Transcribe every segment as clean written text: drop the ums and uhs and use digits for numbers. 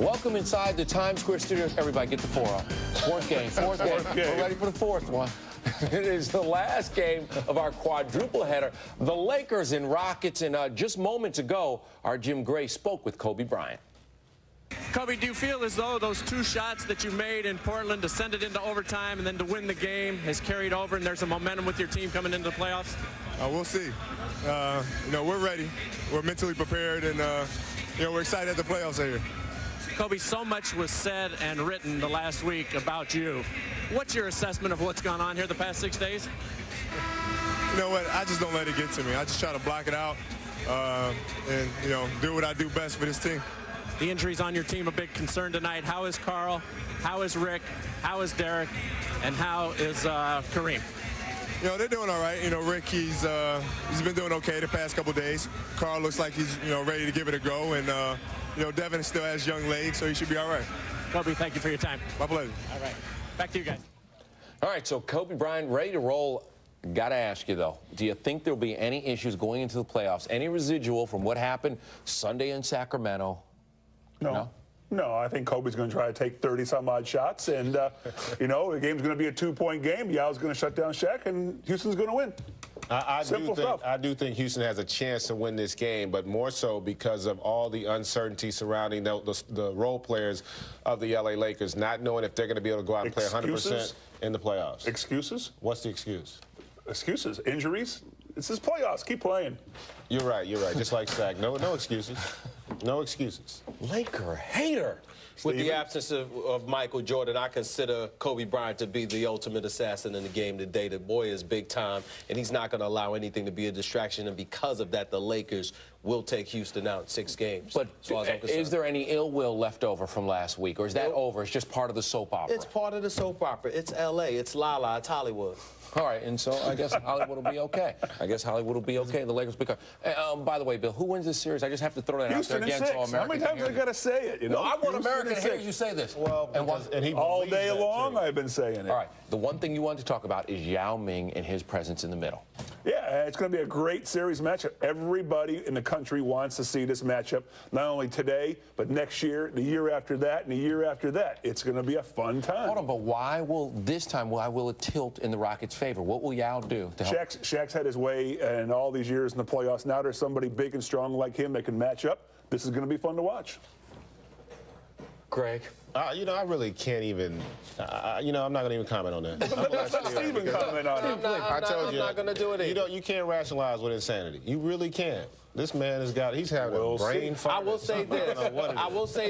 Welcome inside the Times Square studio. Everybody get the four up. Fourth game. We're ready for the fourth one. It is the last game of our quadruple header. The Lakers and Rockets, and just moments ago, our Jim Gray spoke with Kobe Bryant. Kobe, do you feel as though those two shots that you made in Portland to send it into overtime and then to win the game has carried over and there's a momentum with your team coming into the playoffs? We'll see. We're ready. We're mentally prepared, and we're excited at the playoffs are here. Kobe, so much was said and written the last week about you. What's your assessment of what's gone on here the past 6 days? You know what? I just don't let it get to me. I just try to block it out and, do what I do best for this team. The injuries on your team a big concern tonight. How is Carl? How is Rick? How is Derek? And how is Kareem? They're doing all right. Rick, he's been doing okay the past couple days. Carl looks like he's, ready to give it a go. And, Devin still has young legs, so he should be all right. Kobe, thank you for your time. My pleasure. All right. Back to you guys. All right, so Kobe Bryant ready to roll. Got to ask you, though, do you think there'll be any issues going into the playoffs? Any residual from what happened Sunday in Sacramento? No, I think Kobe's going to try to take 30-some-odd shots, and, the game's going to be a two-point game. Yao's going to shut down Shaq, and Houston's going to win. I do think Houston has a chance to win this game, but more so because of all the uncertainty surrounding the role players of the L.A. Lakers, not knowing if they're going to be able to go out and play 100% in the playoffs. Excuses? What's the excuse? Excuses. Injuries. It's his playoffs. Keep playing. You're right. Just like Shaq. No excuses. No excuses. Laker hater. With the absence of Michael Jordan, I consider Kobe Bryant to be the ultimate assassin in the game today. The boy is big time, and he's not going to allow anything to be a distraction. And because of that, the Lakers will take Houston out in 6 games. But is there any ill will left over from last week, or is that over? It's just part of the soap opera? It's part of the soap opera. It's L.A. It's La-La. It's Hollywood. All right, and so I guess Hollywood will be okay. The Lakers become. By the way, Bill, who wins this series? I just have to throw that Houston out there again so America. How many times I got to say it? No, I want America to hear you say this. Well, and he all day long I've been saying it. All right, the one thing you wanted to talk about is Yao Ming and his presence in the middle. Yeah, it's going to be a great series matchup. Everybody in the country wants to see this matchup, not only today, but next year, the year after that, and the year after that. It's going to be a fun time. Hold on, but why will it tilt in the Rockets' favor? What will Yao do to help? Shaq's had his way in all these years in the playoffs. Now there's somebody big and strong like him that can match up. This is going to be fun to watch. Greg? I really can't even, I'm not going to even comment on that. Let Steven comment on it. I'm not going to do it either. You can't rationalize with insanity. You really can't. This man he's having a brain fire. I will say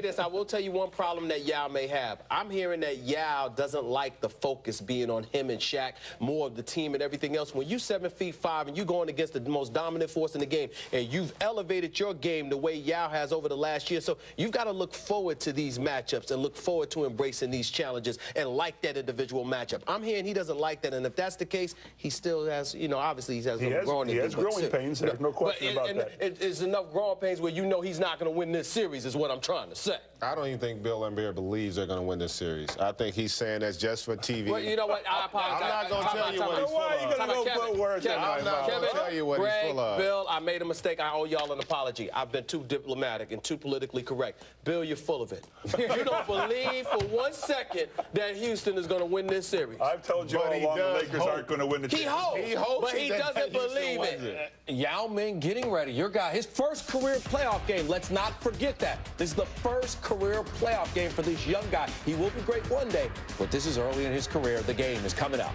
this. I will tell you one problem that Yao may have. I'm hearing that Yao doesn't like the focus being on him and Shaq, more of the team and everything else. When you're 7'5" and you're going against the most dominant force in the game, and you've elevated your game the way Yao has over the last year, so you've got to look forward to these matchups and look forward to embracing these challenges and like that individual matchup. I'm hearing he doesn't like that, and if that's the case, he still has, obviously he has growing pains. There's no question about that. It's enough growing pains where he's not going to win this series is what I'm trying to say. I don't even think Bill Laimbeer believes they're going to win this series. I think he's saying that's just for TV. Well, you know what? I apologize. I'm not going to tell you what he's full of. Why are you going to go put words in my mouth? I'm not going to tell you what he's full of. Bill, I made a mistake. I owe y'all an apology. I've been too diplomatic and too politically correct. Bill, you're full of it. You don't believe for 1 second that Houston is going to win this series. I've told you all along the Lakers aren't going to win the series. He hopes, but he doesn't believe it. Yao Ming getting ready. Your guy, his first career playoff game. Let's not forget that. This is the first career playoff game for this young guy. He will be great one day, but this is early in his career. The game is coming up.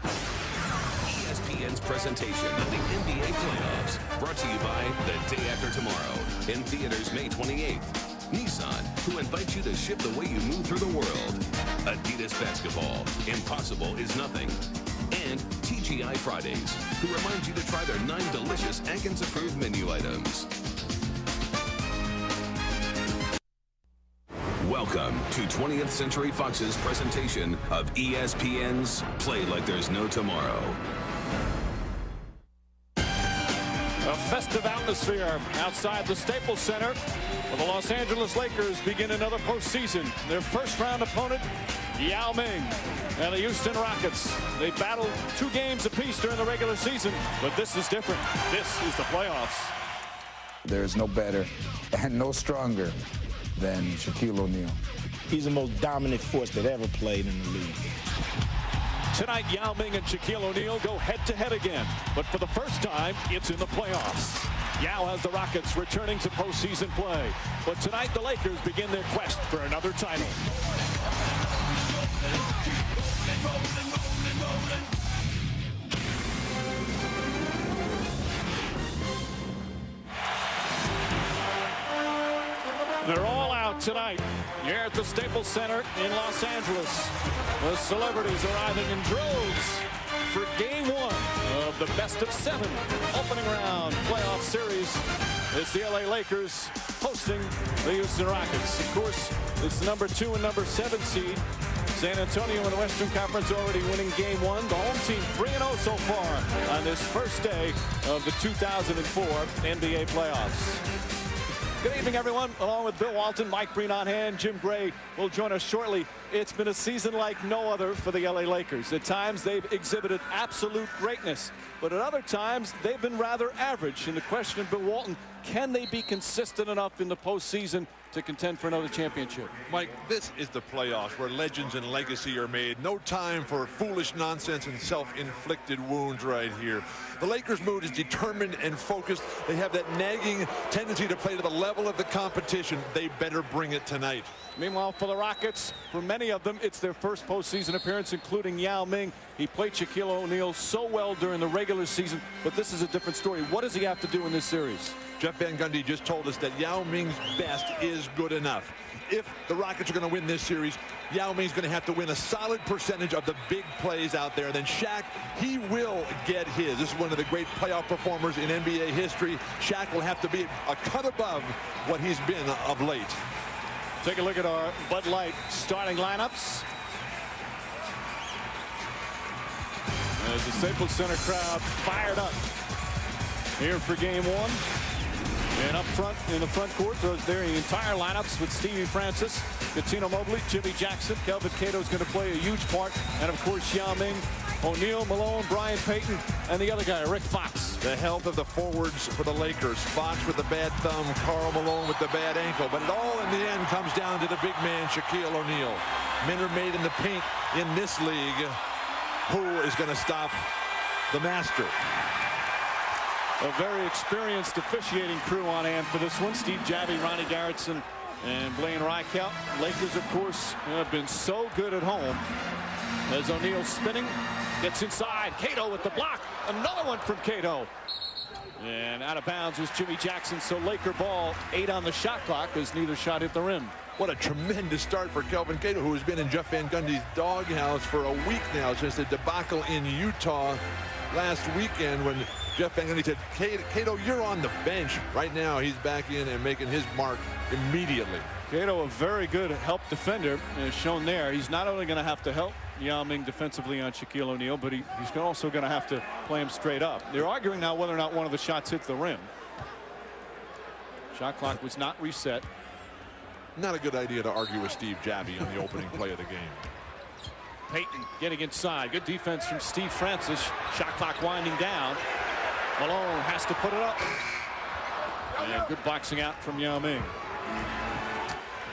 ESPN's presentation of the NBA playoffs, brought to you by The Day After Tomorrow, in theaters May 28th. Nissan, who invites you to ship the way you move through the world. Adidas Basketball, impossible is nothing. And TGI Fridays, who reminds you to try their 9 delicious Atkins-approved menu items. Welcome to 20th Century Fox's presentation of ESPN's Play Like There's No Tomorrow. A festive atmosphere outside the Staples Center where the Los Angeles Lakers begin another postseason. Their first-round opponent, Yao Ming, and the Houston Rockets. They battled 2 games apiece during the regular season, but this is different. This is the playoffs. There is no better and no stronger than Shaquille O'Neal. He's the most dominant force that ever played in the league. Tonight, Yao Ming and Shaquille O'Neal go head-to-head again. But for the first time, it's in the playoffs. Yao has the Rockets returning to postseason play. But tonight, the Lakers begin their quest for another title. They're all out tonight here at the Staples Center in Los Angeles. The celebrities arriving in droves for Game 1 of the best-of-7 opening round playoff series. It's the LA Lakers hosting the Houston Rockets. Of course, it's the number 2 and number 7 seed. San Antonio in the Western Conference already winning Game 1. The home team 3-0 so far on this first day of the 2004 NBA playoffs. Good evening, everyone. Along with Bill Walton, Mike Breen on hand, Jim Gray will join us shortly. It's been a season like no other for the LA Lakers. At times, they've exhibited absolute greatness, but at other times, they've been rather average. And the question of Bill Walton, can they be consistent enough in the postseason to contend for another championship? Mike, this is the playoffs where legends and legacy are made. No time for foolish nonsense and self-inflicted wounds right here. The Lakers' mood is determined and focused. They have that nagging tendency to play to the level of the competition. They better bring it tonight. Meanwhile, for the Rockets, for many of them, it's their first postseason appearance, including Yao Ming. He played Shaquille O'Neal so well during the regular season, but this is a different story. What does he have to do in this series? Jeff Van Gundy just told us that Yao Ming's best is good enough. If the Rockets are going to win this series, Yao Ming's going to have to win a solid percentage of the big plays out there. Then Shaq, he will get his. This is one of the great playoff performers in NBA history. Shaq will have to be a cut above what he's been of late. Take a look at our Bud Light starting lineups. As the Staples Center crowd fired up here for Game 1. And up front in the front court, so there the entire lineups with Stevie Francis, Cuttino Mobley, Jimmy Jackson. Kelvin Cato is going to play a huge part. And, of course, Yao Ming, O'Neal, Malone, Brian Payton, and the other guy, Rick Fox. The health of the forwards for the Lakers. Fox with the bad thumb, Karl Malone with the bad ankle. But it all in the end comes down to the big man, Shaquille O'Neal. Men are made in the paint in this league. Who is going to stop the master? A very experienced officiating crew on hand for this one. Steve Javie, Ronnie Garrettson, and Blaine Reichelt. Lakers, of course, have been so good at home. As O'Neal spinning, gets inside. Cato with the block. Another one from Cato. And out of bounds was Jimmy Jackson. So Laker ball, 8 on the shot clock as neither shot hit the rim. What a tremendous start for Kelvin Cato, who has been in Jeff Van Gundy's doghouse for a week now since the debacle in Utah last weekend when Jeff Van Gundy said, Cato, you're on the bench. Right now, he's back in and making his mark immediately. Cato, a very good help defender, as shown there. He's not only going to have to help Yao Ming defensively on Shaquille O'Neal, but he's also going to have to play him straight up. They're arguing now whether or not one of the shots hit the rim. Shot clock was not reset. Not a good idea to argue with Steve Javie on the opening play of the game. Payton getting inside. Good defense from Steve Francis. Shot clock winding down. Malone has to put it up. And good boxing out from Yao Ming.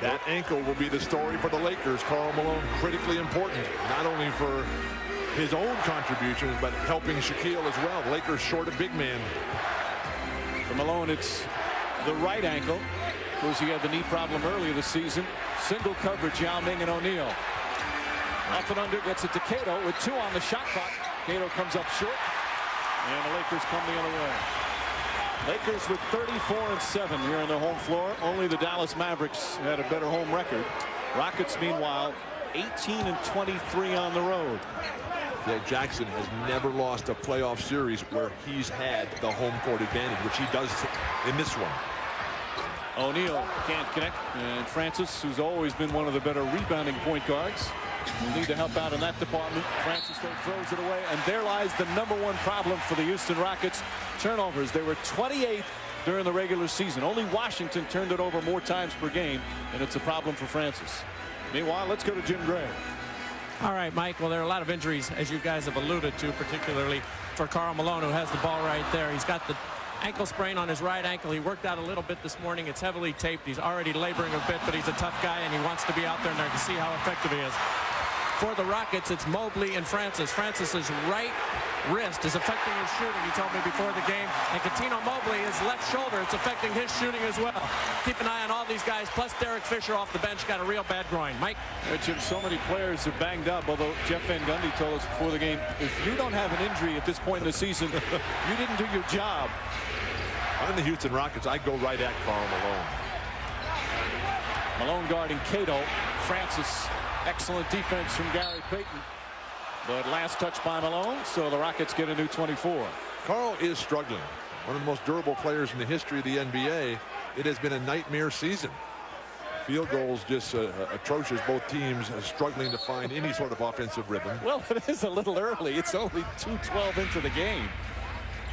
That ankle will be the story for the Lakers. Karl Malone critically important, not only for his own contributions, but helping Shaquille as well. Lakers short a big man. For Malone, it's the right ankle. Of course, he had the knee problem earlier this season. Single coverage, Yao Ming and O'Neal. Up and under, gets it to Cato with 2 on the shot clock. Cato comes up short, and the Lakers come the other way. Lakers with 34-7 here on their home floor. Only the Dallas Mavericks had a better home record. Rockets, meanwhile, 18-23 on the road. Phil Jackson has never lost a playoff series where he's had the home court advantage, which he does in this one. O'Neal can't connect, and Francis, who's always been one of the better rebounding point guards, will need to help out in that department. Francis throws it away, and there lies the #1 problem for the Houston Rockets: turnovers. They were 28th during the regular season. Only Washington turned it over more times per game, and it's a problem for Francis. Meanwhile, let's go to Jim Gray. All right, Mike. Well, there are a lot of injuries, as you guys have alluded to, particularly for Karl Malone, who has the ball right there. He's got the ankle sprain on his right ankle. He worked out a little bit this morning. It's heavily taped. He's already laboring a bit, but he's a tough guy, and he wants to be out there and to see how effective he is. For the Rockets, it's Mobley and Francis. Francis's right wrist is affecting his shooting, he told me before the game. And Coutinho Mobley, his left shoulder, it's affecting his shooting as well. Keep an eye on all these guys, plus Derek Fisher off the bench, got a real bad groin. Mike? Jim, so many players are banged up, although Jeff Van Gundy told us before the game, if you don't have an injury at this point in the season, you didn't do your job. I'm the Houston Rockets. I go right at Karl Malone. Malone guarding Cato. Francis, excellent defense from Gary Payton. But last touch by Malone, so the Rockets get a new 24. Karl is struggling. One of the most durable players in the history of the NBA. It has been a nightmare season. Field goals just atrocious. Both teams struggling to find any sort of offensive rhythm. Well, it is a little early. It's only 2:12 into the game.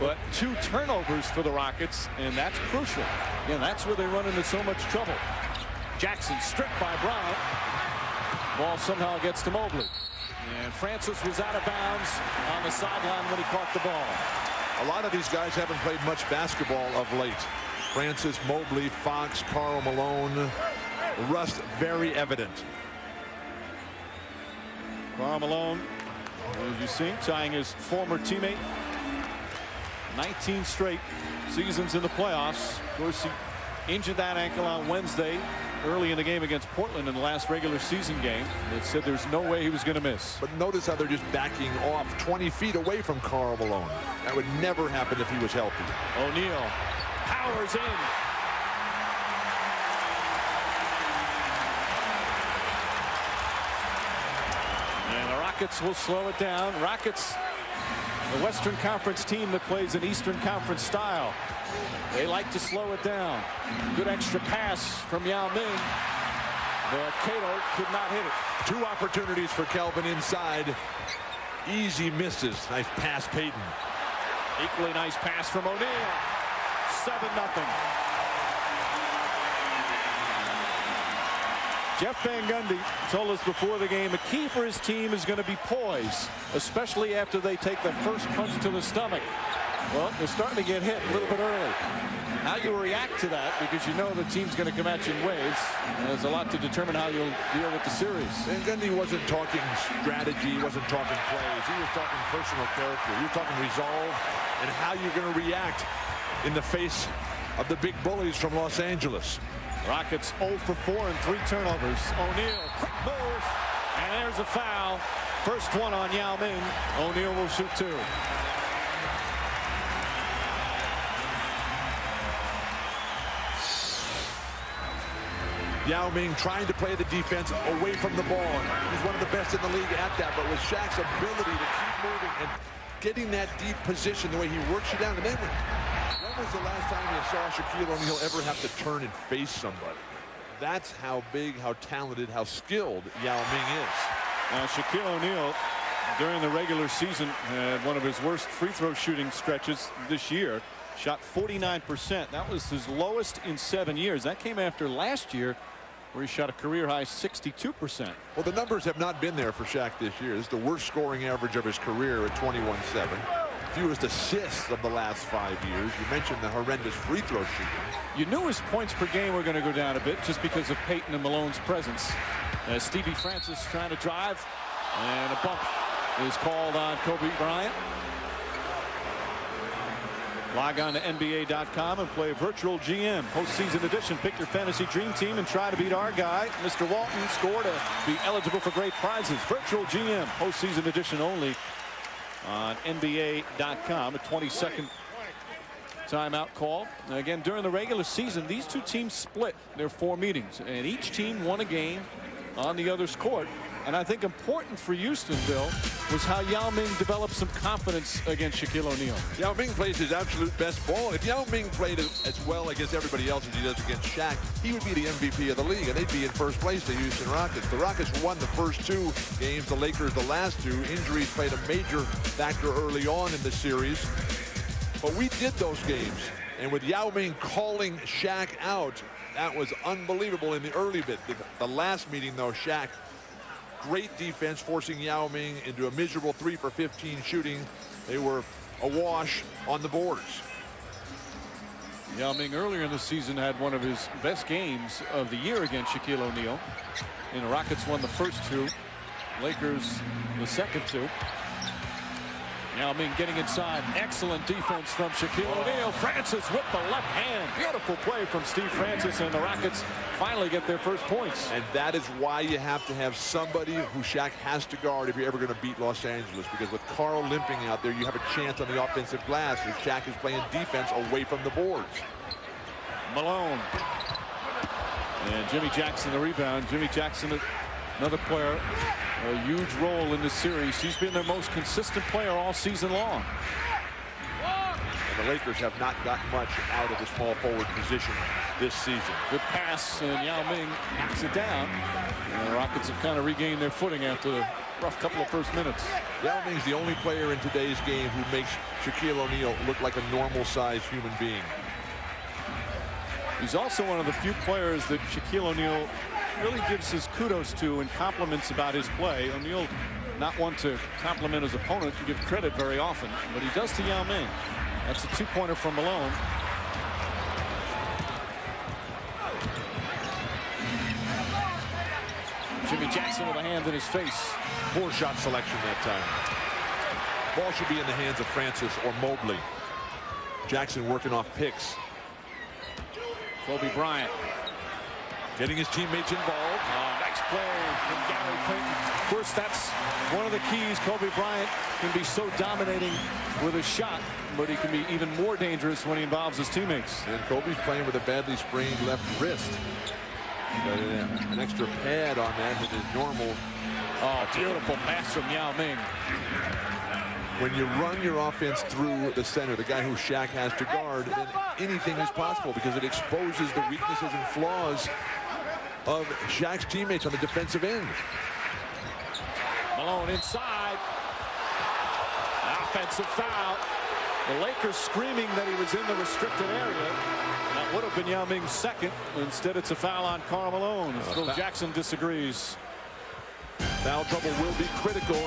But 2 turnovers for the Rockets, and that's crucial. And that's where they run into so much trouble. Jackson stripped by Bryant. Ball somehow gets to Mobley. And Francis was out of bounds on the sideline when he caught the ball. A lot of these guys haven't played much basketball of late. Francis, Mobley, Fox, Karl Malone. Rust very evident. Karl Malone, as you see, tying his former teammate. 19 straight seasons in the playoffs. Of course, he injured that ankle on Wednesday early in the game against Portland in the last regular season game. It said there's no way he was going to miss. But notice how they're just backing off 20 feet away from Karl Malone. That would never happen if he was healthy. O'Neal powers in. And the Rockets will slow it down. Rockets, the Western Conference team that plays an Eastern Conference style. They like to slow it down. Good extra pass from Yao Ming. But Cato could not hit it. 2 opportunities for Kelvin inside. Easy misses. Nice pass, Payton. Equally nice pass from O'Neal. 7-0. Jeff Van Gundy told us before the game, the key for his team is going to be poise, especially after they take the first punch to the stomach. Well, they're starting to get hit a little bit early. How you react to that, because you know the team's going to come at you in waves. There's a lot to determine how you'll deal with the series. Van Gundy wasn't talking strategy, he wasn't talking plays. He was talking personal character. He was talking resolve and how you're going to react in the face of the big bullies from Los Angeles. Rockets 0 for 4 and 3 turnovers. O'Neal, quick move, and there's a foul. First one on Yao Ming. O'Neal will shoot 2. Yao Ming trying to play the defense away from the ball. He's one of the best in the league at that, but with Shaq's ability to keep moving and getting that deep position, the way he works you down. And then when was the last time you saw Shaquille O'Neal ever have to turn and face somebody? That's how big, how talented, how skilled Yao Ming is. Shaquille O'Neal, during the regular season, had one of his worst free throw shooting stretches this year. Shot 49%. That was his lowest in 7 years. That came after last year, where he shot a career-high 62%. Well, the numbers have not been there for Shaq this year. This is the worst scoring average of his career at 21-7. Fewest assists of the last 5 years. You mentioned the horrendous free throw shooting. You knew his points per game were going to go down a bit just because of Payton and Malone's presence. Stevie Francis trying to drive, and a bump is called on Kobe Bryant. Log on to NBA.com and play Virtual GM postseason edition. Pick your fantasy dream team and try to beat our guy, Mr. Walton. Score to be eligible for great prizes. Virtual GM postseason edition only on NBA.com. A 20-second timeout call. And again, during the regular season, these two teams split their 4 meetings, and each team won a game on the other's court. And I think important for Houston, Bill, was how Yao Ming developed some confidence against Shaquille O'Neal. Yao Ming plays his absolute best ball. If Yao Ming played as well against everybody else as he does against Shaq, he would be the MVP of the league, and they'd be in first place, the Houston Rockets. The Rockets won the first 2 games, the Lakers the last 2. Injuries played a major factor early on in the series. But we did those games, and with Yao Ming calling Shaq out, that was unbelievable in the early bit. The last meeting, though, Shaq, great defense, forcing Yao Ming into a miserable 3 for 15 shooting. They were awash on the boards. Yao Ming earlier in the season had one of his best games of the year against Shaquille O'Neal. And the Rockets won the first two. Lakers the second two. Yao Ming getting inside. Excellent defense from Shaquille O'Neal. Francis with the left hand. Beautiful play from Steve Francis, and the Rockets finally get their first points. And that is why you have to have somebody who Shaq has to guard if you're ever going to beat Los Angeles. Because with Carl limping out there, you have a chance on the offensive glass if Shaq is playing defense away from the boards. Malone. And Jimmy Jackson the rebound. Jimmy Jackson, another player, a huge role in this series. He's been their most consistent player all season long. And the Lakers have not gotten much out of the small forward position this season. Good pass, and Yao Ming knocks it down. And the Rockets have kind of regained their footing after the rough couple of first minutes. Yao Ming's the only player in today's game who makes Shaquille O'Neal look like a normal-sized human being. He's also one of the few players that Shaquille O'Neal really gives his kudos to and compliments about his play. O'Neal not one to compliment his opponent and give credit very often, but he does to Yao Ming. That's a two-pointer from Malone. Jimmy Jackson with a hand in his face. Poor shot selection that time. Ball should be in the hands of Francis or Mobley. Jackson working off picks. Kobe Bryant getting his teammates involved. Nice play from Gary Payton. Of course, that's one of the keys. Kobe Bryant can be so dominating with a shot, but he can be even more dangerous when he involves his teammates. And Kobe's playing with a badly sprained left wrist. Got an extra pad on that than is normal. Oh, beautiful pass from Yao Ming. When you run your offense through the center, the guy who Shaq has to guard, then anything is possible because it exposes the weaknesses and flaws of Shaq's teammates on the defensive end. Malone inside. Offensive foul. The Lakers screaming that he was in the restricted area. That would have been Yao Ming's second. Instead, it's a foul on Karl Malone. Phil Jackson disagrees. Foul trouble will be critical.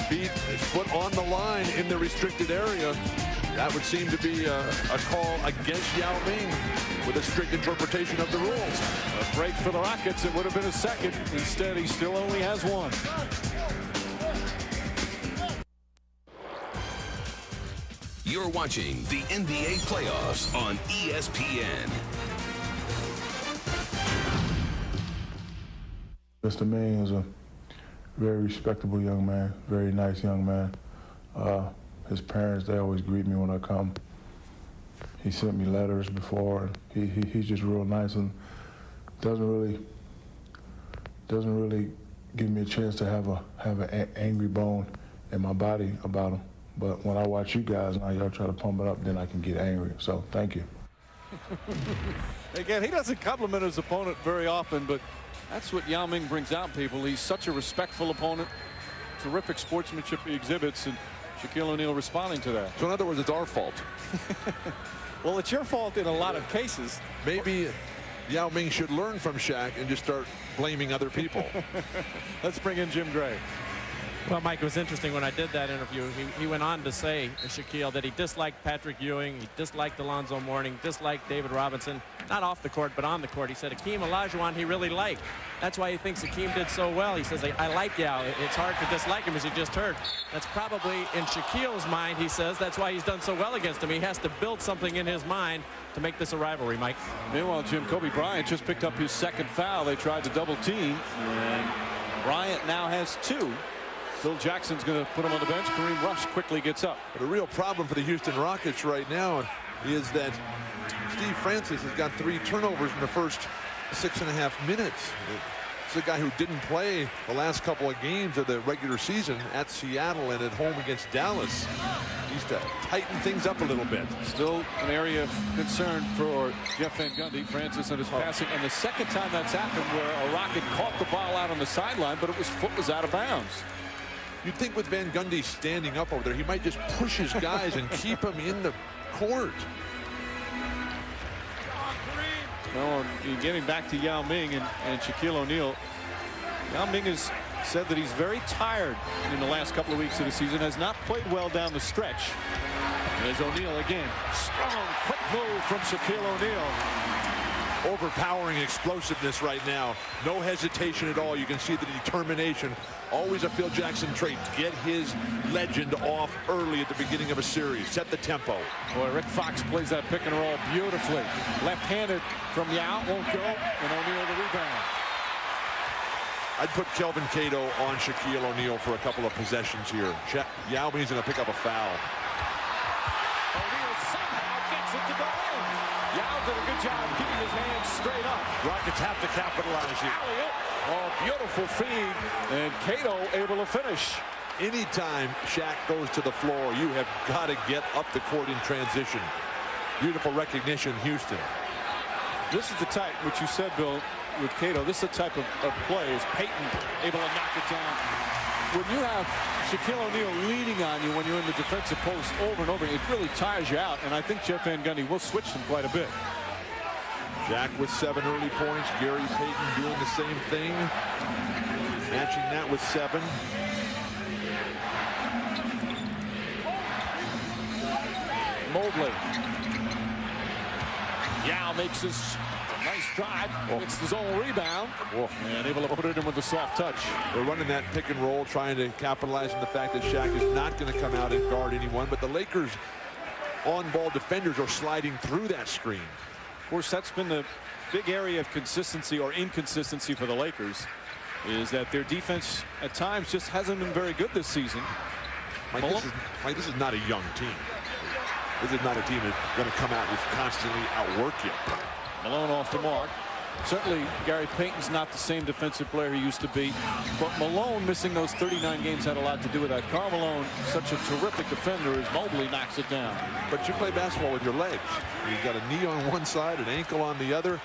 Feet is put on the line in the restricted area. That would seem to be a call against Yao Ming with a strict interpretation of the rules. A break for the Rockets. It would have been a second. Instead, he still only has one. You're watching the NBA playoffs on ESPN. Mr. Ming is a very respectable young man, very nice young man. His parents, they always greet me when I come. He sent me letters before. He's just real nice and doesn't really give me a chance to have an angry bone in my body about him. But when I watch you guys now, y'all try to pump it up, then I can get angry. So thank you. Again, he doesn't compliment his opponent very often, but that's what Yao Ming brings out in people. He's such a respectful opponent. Terrific sportsmanship he exhibits, and Shaquille O'Neal responding to that. So in other words, it's our fault. Well, it's your fault in a lot of cases. Maybe Yao Ming should learn from Shaq and just start blaming other people. Let's bring in Jim Gray. Well, Mike, it was interesting when I did that interview. He went on to say, Shaquille, that he disliked Patrick Ewing, he disliked Alonzo Mourning, disliked David Robinson, not off the court, but on the court. He said Hakeem Olajuwon he really liked. That's why he thinks Hakeem did so well. He says, I like Yao. It's hard to dislike him, as you just heard. That's probably in Shaquille's mind, he says. That's why he's done so well against him. He has to build something in his mind to make this a rivalry, Mike. Meanwhile, Jim, Kobe Bryant just picked up his second foul. They tried to double team, and Bryant now has two. Phil Jackson's going to put him on the bench. Kareem Rush quickly gets up. But a real problem for the Houston Rockets right now is that Steve Francis has got 3 turnovers in the first 6.5 minutes. It's a guy who didn't play the last couple of games of the regular season at Seattle and at home against Dallas. He's to tighten things up a little bit. Still an area of concern for Jeff Van Gundy, Francis, and his passing. And the second time that's happened where a Rocket caught the ball out on the sideline, but his foot was out of bounds. You'd think with Van Gundy standing up over there, he might just push his guys and keep them in the court. Well, getting back to Yao Ming and Shaquille O'Neal, Yao Ming has said that he's very tired in the last couple of weeks of the season, has not played well down the stretch. There's O'Neal again. Strong, quick move from Shaquille O'Neal. Overpowering explosiveness right now. No hesitation at all. You can see the determination. Always a Phil Jackson trait. Get his legend off early at the beginning of a series. Set the tempo. Boy, Rick Fox plays that pick and roll beautifully. Left-handed from Yao. Won't go. And O'Neal the rebound. I'd put Kelvin Cato on Shaquille O'Neal for a couple of possessions here. Yao Ming's going to pick up a foul. O'Neal somehow gets it to go in. Yao did a good job keeping his hands straight up. Rockets have to capitalize here. Oh, beautiful feed, and Cato able to finish. Anytime Shaq goes to the floor, you have got to get up the court in transition. Beautiful recognition, Houston. This is the type, which you said, Bill, with Cato, this is the type of play. Is Payton able to knock it down? When you have Shaquille O'Neal leaning on you when you're in the defensive post over and over, it really tires you out, and I think Jeff Van Gundy will switch them quite a bit. Shaq with 7 early points. Gary Payton doing the same thing. Matching that with 7. Mobley. Yao makes his nice drive. Gets his own rebound. And able to put it in with a soft touch. They're running that pick and roll, trying to capitalize on the fact that Shaq is not going to come out and guard anyone. But the Lakers on-ball defenders are sliding through that screen. Of course, that's been the big area of consistency or inconsistency for the Lakers, is that their defense at times just hasn't been very good this season. Mike, this is not a young team. This is not a team that's going to come out and constantly outwork you. Malone off the mark. Certainly, Gary Payton's not the same defensive player he used to be, but Malone missing those 39 games had a lot to do with that. Karl Malone, such a terrific defender, as Mobley knocks it down. But you play basketball with your legs. You've got a knee on one side, an ankle on the other.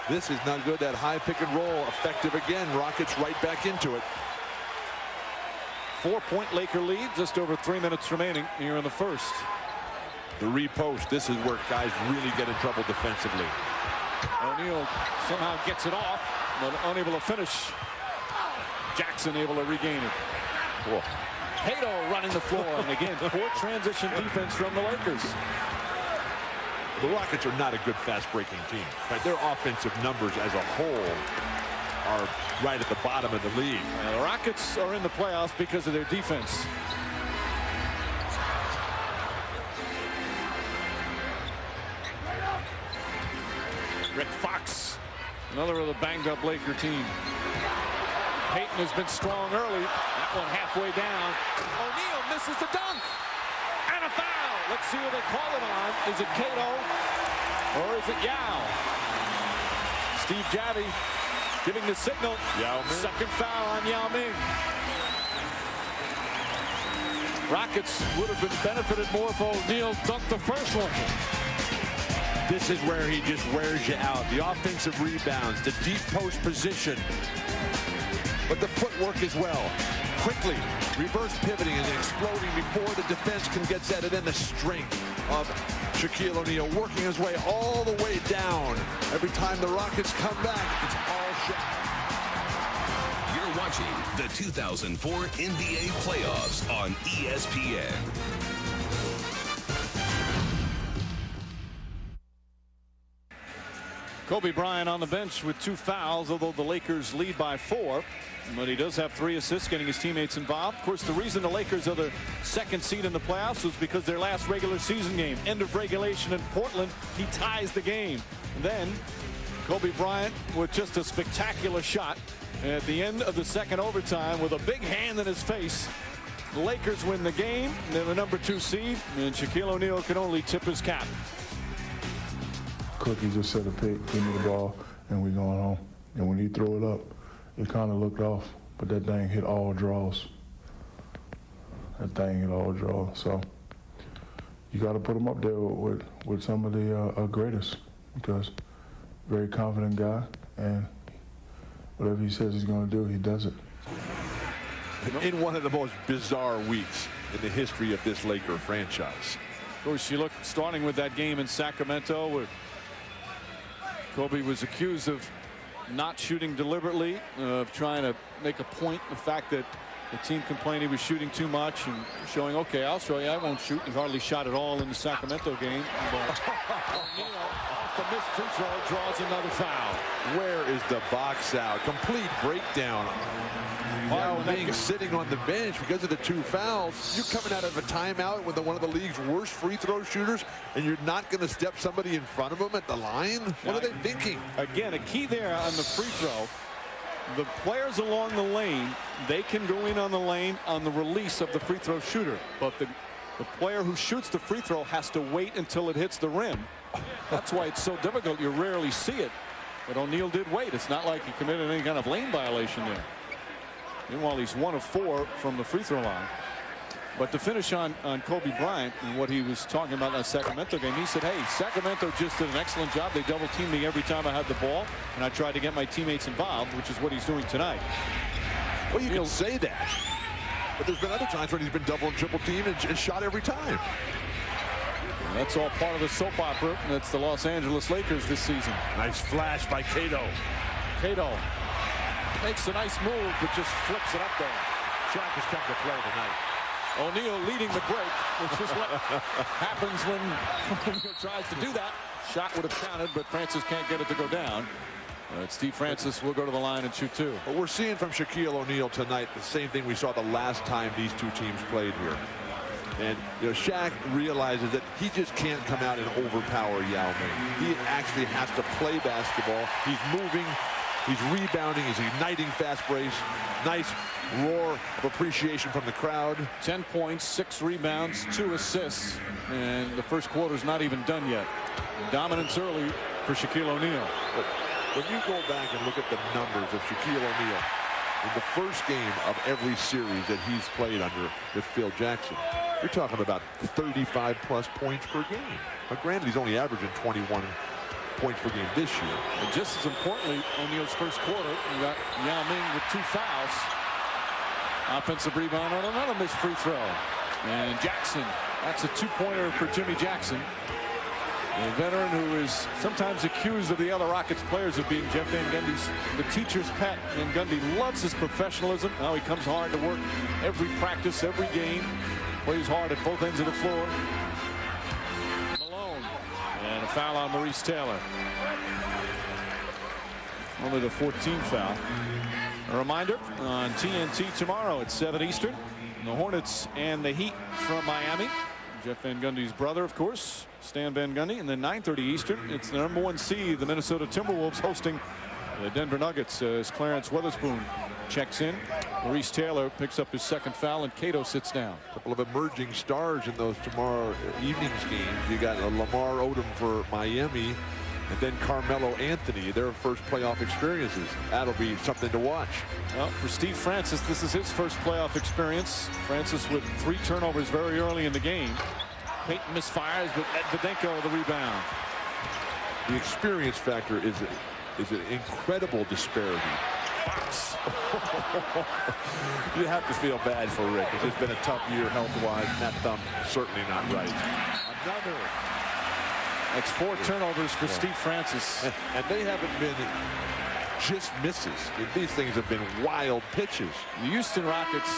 This is not good. That high pick and roll, effective again. Rockets right back into it. 4-point Laker lead, just over 3 minutes remaining here in the first. The repost, this is where guys really get in trouble defensively. O'Neal somehow gets it off, but unable to finish. Jackson able to regain it. Cool. Cato running the floor, and again, poor transition defense from the Lakers. The Rockets are not a good fast-breaking team. Right? Their offensive numbers as a whole are right at the bottom of the league. Now, the Rockets are in the playoffs because of their defense. Rick Fox, another of the banged-up Laker team. Payton has been strong early. That one halfway down. O'Neal misses the dunk. And a foul. Let's see who they call it on. Is it Cato or is it Yao? Steve Javy giving the signal. Yao Ming. Second foul on Yao Ming. Rockets would have been benefited more if O'Neal dunked the first one. This is where he just wears you out. The offensive rebounds, the deep post position, but the footwork as well. Quickly, reverse pivoting and exploding before the defense can get set. And then the strength of Shaquille O'Neal working his way all the way down. Every time the Rockets come back, it's all Shaq. You're watching the 2004 NBA Playoffs on ESPN. Kobe Bryant on the bench with 2 fouls, although the Lakers lead by 4. But he does have 3 assists, getting his teammates involved. Of course, the reason the Lakers are the 2nd seed in the playoffs was because their last regular season game, end of regulation in Portland, he ties the game. And then Kobe Bryant with just a spectacular shot at the end of the 2nd overtime with a big hand in his face. The Lakers win the game. They're the number 2 seed, and Shaquille O'Neal can only tip his cap. Cookie just set a pick, give me the ball, and we going home. And when he threw it up, it kind of looked off, but that thing hit all draws. That thing hit all draws. So you got to put him up there with some of the greatest, because very confident guy, and whatever he says he's going to do, he does it. In one of the most bizarre weeks in the history of this Laker franchise. Of course, you look starting with that game in Sacramento where Kobe was accused of not shooting deliberately, of trying to make a point. The fact that The team complained he was shooting too much and showing, okay, I'll show you I won't shoot. He hardly shot at all in the Sacramento game. But O'Neal, the missed free throw, draws another foul. Where is the box out? Complete breakdown. Yao Ming sitting on the bench because of the 2 fouls. You're coming out of a timeout with one of the league's worst free throw shooters, and you're not going to step somebody in front of him at the line? What are they thinking? Again, a key there on the free throw. The players along the lane, they can go in on the lane on the release of the free throw shooter. But the player who shoots the free throw has to wait until it hits the rim. That's why it's so difficult. You rarely see it. But O'Neal did wait. It's not like he committed any kind of lane violation there. Meanwhile, he's 1 of 4 from the free throw line. But to finish on Kobe Bryant and what he was talking about in that Sacramento game, he said, hey, Sacramento just did an excellent job. They double-teamed me every time I had the ball, and I tried to get my teammates involved, which is what he's doing tonight. Well, you can say that. But there's been other times when he's been double and triple teamed and shot every time. And that's all part of the soap opera. And that's the Los Angeles Lakers this season. Nice flash by Cato. Cato makes a nice move, but just flips it up there. Shaq has come to play tonight. O'Neal leading the break, which is what happens when O'Neal tries to do that. Shot would have counted, but Francis can't get it to go down. Steve Francis will go to the line and shoot 2. But we're seeing from Shaquille O'Neal tonight the same thing we saw the last time these 2 teams played here. And Shaq realizes that he just can't come out and overpower Yao Ming. He actually has to play basketball. He's moving. He's rebounding. He's igniting fast breaks. Nice roar of appreciation from the crowd. 10 points, 6 rebounds, 2 assists. And the first quarter's not even done yet. Dominance early for Shaquille O'Neal. But when you go back and look at the numbers of Shaquille O'Neal in the first game of every series that he's played under with Phil Jackson, you're talking about 35+ points per game. But granted, he's only averaging 21 points per game this year. And just as importantly, O'Neal's first quarter, you got Yao Ming with 2 fouls. Offensive rebound on another missed free throw. And Jackson, that's a 2-pointer for Jimmy Jackson. A veteran who is sometimes accused of the other Rockets players of being Jeff Van Gundy's the teacher's pet. Van Gundy loves his professionalism. Now he comes hard to work every practice, every game. Plays hard at both ends of the floor. Malone. And a foul on Maurice Taylor. Only the 14th foul. A reminder, on TNT tomorrow at 7 Eastern, the Hornets and the Heat from Miami. Jeff Van Gundy's brother, of course, Stan Van Gundy. And then 9:30 Eastern, it's the #1 seed, the Minnesota Timberwolves, hosting the Denver Nuggets as Clarence Weatherspoon checks in. Maurice Taylor picks up his 2nd foul, and Cato sits down. A couple of emerging stars in those tomorrow evening's games. You got Lamar Odom for Miami, and then Carmelo Anthony, their first playoff experiences. That'll be something to watch. Well, for Steve Francis, this is his first playoff experience. Francis with 3 turnovers very early in the game. Payton misfires, but Medvedenko the rebound. The experience factor is an incredible disparity. Fox. You have to feel bad for Rick. It's been a tough year health-wise, and that thumb certainly not right. Another. That's 4 turnovers for Steve Francis. And they haven't been just misses. These things have been wild pitches. The Houston Rockets,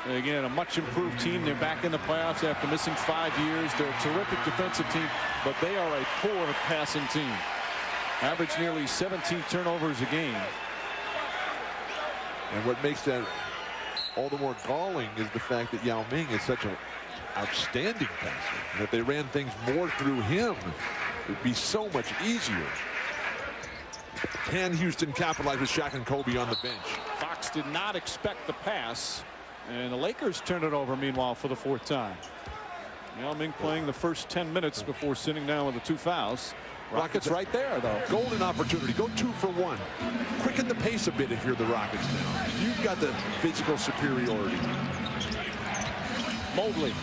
again, a much improved team. They're back in the playoffs after missing 5 years. They're a terrific defensive team, but they are a poor passing team. Average nearly 17 turnovers a game. And what makes that all the more galling is the fact that Yao Ming is such an outstanding passer. And if they ran things more through him, it would be so much easier. Can Houston capitalize with Shaq and Kobe on the bench? Fox did not expect the pass, and the Lakers turned it over, meanwhile, for the 4th time. Yao Ming playing the first 10 minutes before sitting down with the 2 fouls. Rockets right there, though. Golden opportunity. Go 2 for 1. Quicken the pace a bit if you're the Rockets now. You've got the physical superiority. Mobley,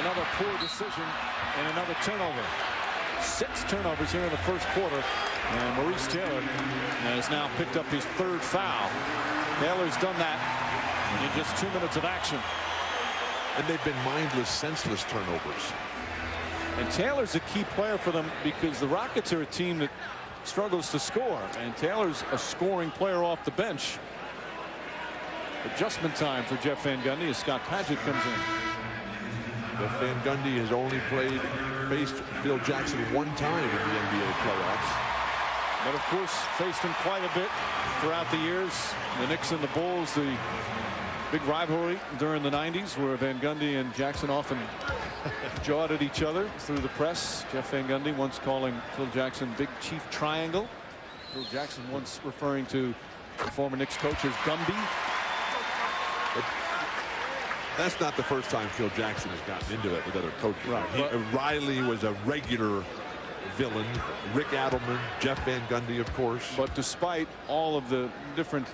another poor decision and another turnover. 6 turnovers here in the first quarter, and Maurice Taylor has now picked up his 3rd foul. Taylor's done that in just 2 minutes of action. And they've been mindless, senseless turnovers. And Taylor's a key player for them because the Rockets are a team that struggles to score, and Taylor's a scoring player off the bench. Adjustment time for Jeff Van Gundy as Scott Padgett comes in. Jeff Van Gundy has only faced Phil Jackson one time in the NBA playoffs. But of course, faced him quite a bit throughout the years. The Knicks and the Bulls, the big rivalry during the 90s, where Van Gundy and Jackson often jawed at each other through the press. Jeff Van Gundy once calling Phil Jackson Big Chief Triangle. Phil Jackson once referring to the former Knicks coach as Gumby. But that's not the first time Phil Jackson has gotten into it with other coaches. Right. Riley was a regular villain. Rick Adelman, Jeff Van Gundy, of course. But despite all of the different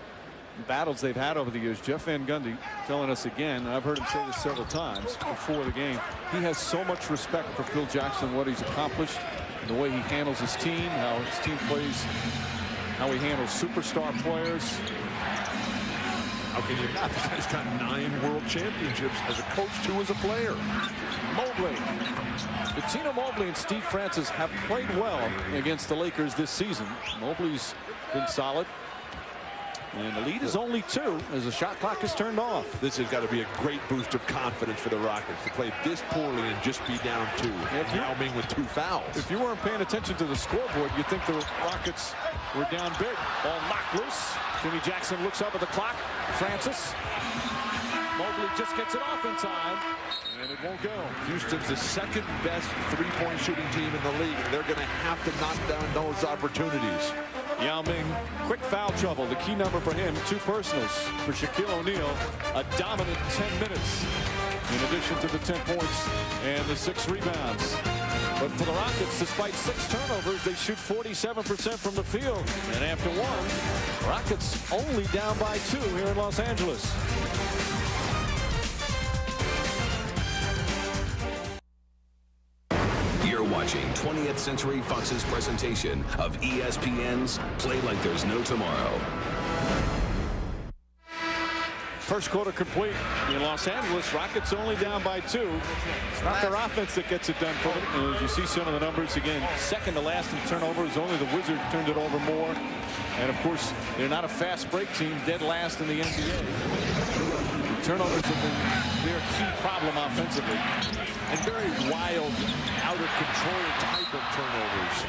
battles they've had over the years, Jeff Van Gundy telling us again, and I've heard him say this several times before the game, he has so much respect for Phil Jackson, what he's accomplished, the way he handles his team, how his team plays, how he handles superstar players. How can you not? He's got 9 world championships as a coach, 2 as a player. Mobley. Tino Mobley and Steve Francis have played well against the Lakers this season. Mobley's been solid. And the lead is only 2 as the shot clock is turned off. This has got to be a great boost of confidence for the Rockets to play this poorly and just be down 2. Yao Ming with 2 fouls. If you weren't paying attention to the scoreboard, you'd think the Rockets were down big. Ball knocked loose. Jimmy Jackson looks up at the clock. Francis. Mobley just gets it off in time. And it won't go. Houston's the second best three-point shooting team in the league. They're going to have to knock down those opportunities. Yao Ming, quick foul trouble. The key number for him, 2 personals. For Shaquille O'Neal, a dominant 10 minutes. In addition to the 10 points and the 6 rebounds. But for the Rockets, despite 6 turnovers, they shoot 47% from the field. And after 1, Rockets only down by 2 here in Los Angeles. You're watching 20th Century Fox's presentation of ESPN's Play Like There's No Tomorrow. First quarter complete in Los Angeles. Rockets only down by 2. It's not their offense that gets it done for them. And as you see some of the numbers, again, second to last in turnovers. Only the Wizards turned it over more. And, of course, they're not a fast break team, dead last in the NBA. The turnovers have been their key problem offensively. And very wild, out of control type of turnovers.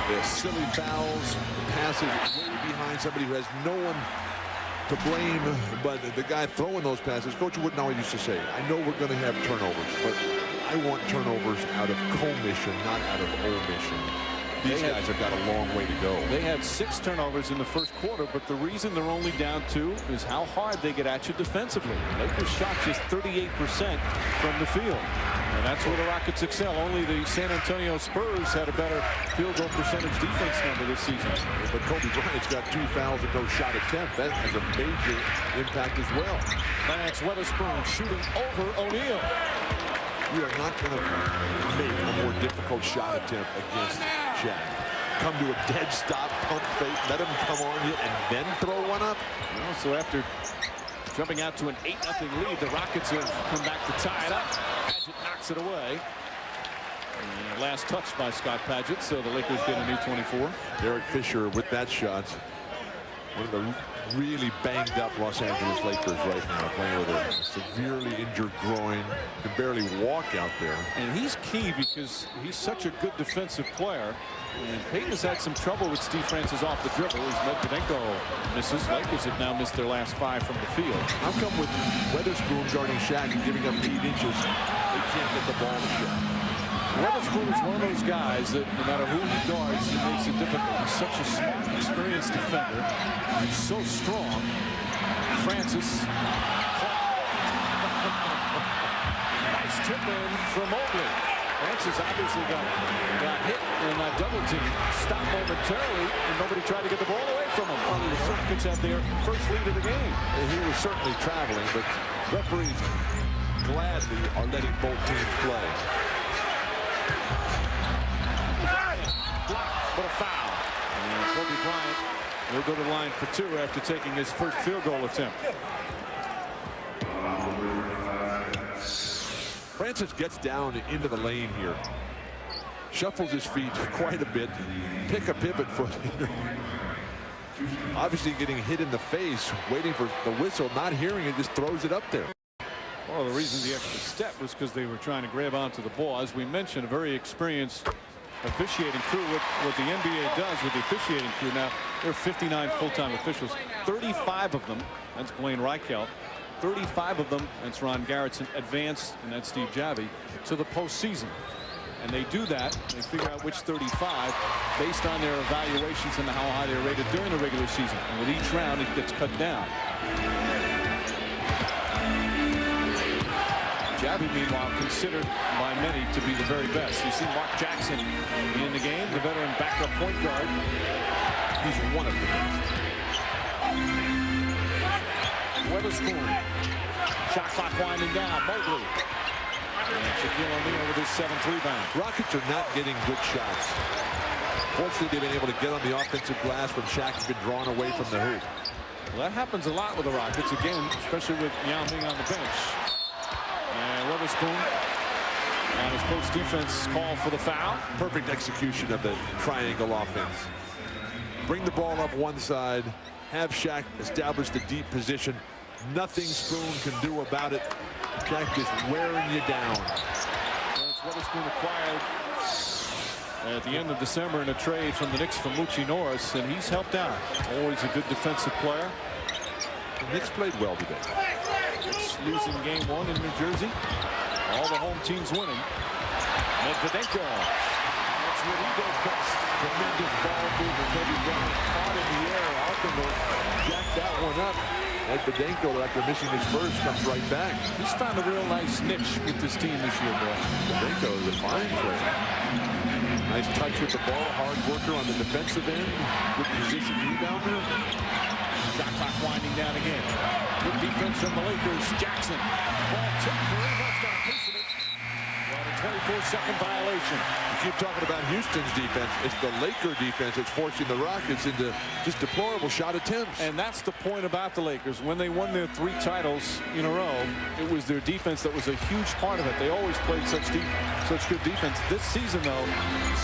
The silly fouls, passes way behind somebody who has no one to blame, but the guy throwing those passes, Coach Wooden always used to say, I know we're going to have turnovers, but I want turnovers out of commission, not out of omission. These guys have got a long way to go. They had 6 turnovers in the first quarter, but the reason they're only down 2 is how hard they get at you defensively. Lakers shot just 38% from the field. And that's where the Rockets excel. Only the San Antonio Spurs had a better field goal percentage defense number this season. But Kobe Bryant's got 2 fouls and no shot attempt. That has a major impact as well. Lance Weatherspoon shooting over O'Neal. You are not going to make a more difficult shot attempt against Shaq. Come to a dead stop, pump fake, let him come on you, and then throw one up. Well, so after jumping out to an 8-0 lead, the Rockets have come back to tie it up. Padgett knocks it away. And last touch by Scott Padgett, so the Lakers get a new 24. Derek Fisher with that shot. One of the really banged up Los Angeles Lakers right now, playing with a severely injured groin. Can barely walk out there. And he's key because he's such a good defensive player. And Payton has had some trouble with Steve Francis off the dribble as Medvedenko misses. Lakers have now missed their last 5 from the field. How come with Weatherspoon guarding Shaq and giving up 8 inches, they can't get the ball to Shaq? Weatherspoon is one of those guys that no matter who he guards, it makes it difficult. He's such a smart, experienced defender. He's so strong. Francis. Nice tip in from Mobley. Francis obviously got hit in a double team. Stopped momentarily, and nobody tried to get the ball away from him. The Rockets had their first lead of the game. He was certainly traveling, but referees gladly are letting both teams play. But a foul. And Kobe Bryant will go to the line for 2 after taking his first field goal attempt. Francis gets down into the lane here. Shuffles his feet quite a bit. Pick a pivot foot here. Obviously getting hit in the face, waiting for the whistle, not hearing it, just throws it up there. One of the reasons the extra step was because they were trying to grab onto the ball. As we mentioned, a very experienced officiating crew. What the NBA does with the officiating crew now, there are 59 full-time officials. 35 of them, that's Blaine Reichelt, 35 of them, that's Ron Garrettson, advanced, and that's Steve Javie, to the postseason. And they do that, they figure out which 35 based on their evaluations and how high they're rated during the regular season. And with each round, it gets cut down. Javie, meanwhile, considered by many to be the very best. You see Mark Jackson in the game, the veteran backup point guard. He's one of the best. Weatherspoon. Shot clock winding down. Mobley. And Shaquille O'Neal with his 7th rebound. Rockets are not getting good shots. Fortunately, they've been able to get on the offensive glass when Shaq has been drawn away from the hoop. Well, that happens a lot with the Rockets, again, especially with Yao Ming on the bench. And Weatherspoon on his post defense call for the foul. Perfect execution of the triangle offense. Bring the ball up one side, have Shaq establish the deep position. Nothing Spoon can do about it. Shaq just wearing you down. That's Weatherspoon acquired at the end of December in a trade from the Knicks for Moochie Norris, and he's helped out. Always a good defensive player. The Knicks played well today. Knicks losing game 1 in New Jersey. All the home teams winning. Medvedenko. That's what he does best. Tremendous ball movement. Heavy run. Caught in the air. Alkmaar jacked that one up. Medvedenko, after missing his first, comes right back. He's found a real nice niche with this team this year, boy. Medvedenko is a fine player. Nice touch with the ball. Hard worker on the defensive end. Good position rebounder. Shot clock winding down again. Good defense from the Lakers. Jackson. Ball tipped. Marinov's got a piece of it. Well, a 24-second violation. You keep talking about Houston's defense. It's the Laker defense that's forcing the Rockets into just deplorable shot attempts. And that's the point about the Lakers. When they won their 3 titles in a row, it was their defense that was a huge part of it. They always played such good defense. This season, though,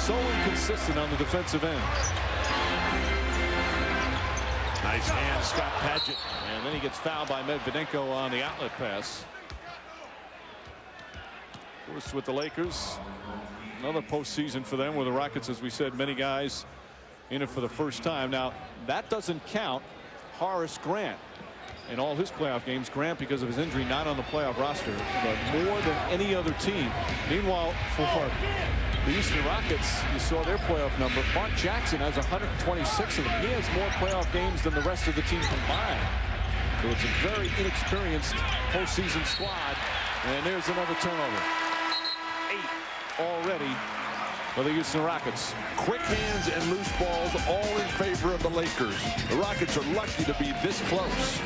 so inconsistent on the defensive end. Nice hand, Scott Padgett. And then he gets fouled by Medvedenko on the outlet pass. Of course, with the Lakers, another postseason for them, with the Rockets, as we said, many guys in it for the first time. Now, that doesn't count Horace Grant in all his playoff games. Grant, because of his injury, not on the playoff roster, but more than any other team. Meanwhile, for the Houston Rockets, you saw their playoff number. Mark Jackson has 126 of them. He has more playoff games than the rest of the team combined. So it's a very inexperienced postseason squad. And there's another turnover. 8 already for the Houston Rockets. Quick hands and loose balls, all in favor of the Lakers. The Rockets are lucky to be this close.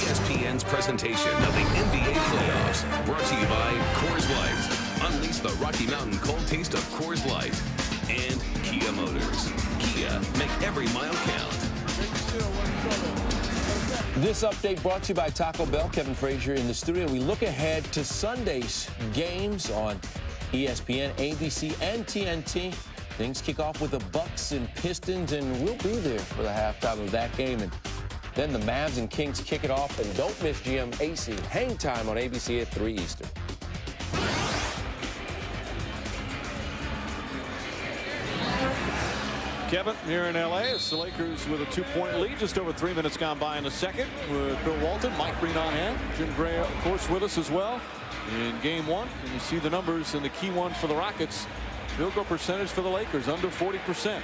ESPN's presentation of the NBA playoffs, brought to you by Coors Light. Unleash the Rocky Mountain cold taste of Coors Light. And Kia Motors. Kia, make every mile count. This update brought to you by Taco Bell. Kevin Frazier in the studio. We look ahead to Sunday's games on ESPN, ABC, and TNT. Things kick off with the Bucks and Pistons, and we'll be there for the halftime of that game. And then the Mavs and Kings kick it off. And don't miss GM AC Hang Time on ABC at 3 Eastern. Kevin, here in L.A., it's the Lakers with a 2-point lead. Just over 3 minutes gone by in the second, with Bill Walton, Mike Breen on hand. Jim Gray, of course, with us as well in game 1. And you see the numbers, and the key one for the Rockets, field goal percentage for the Lakers, under 40%.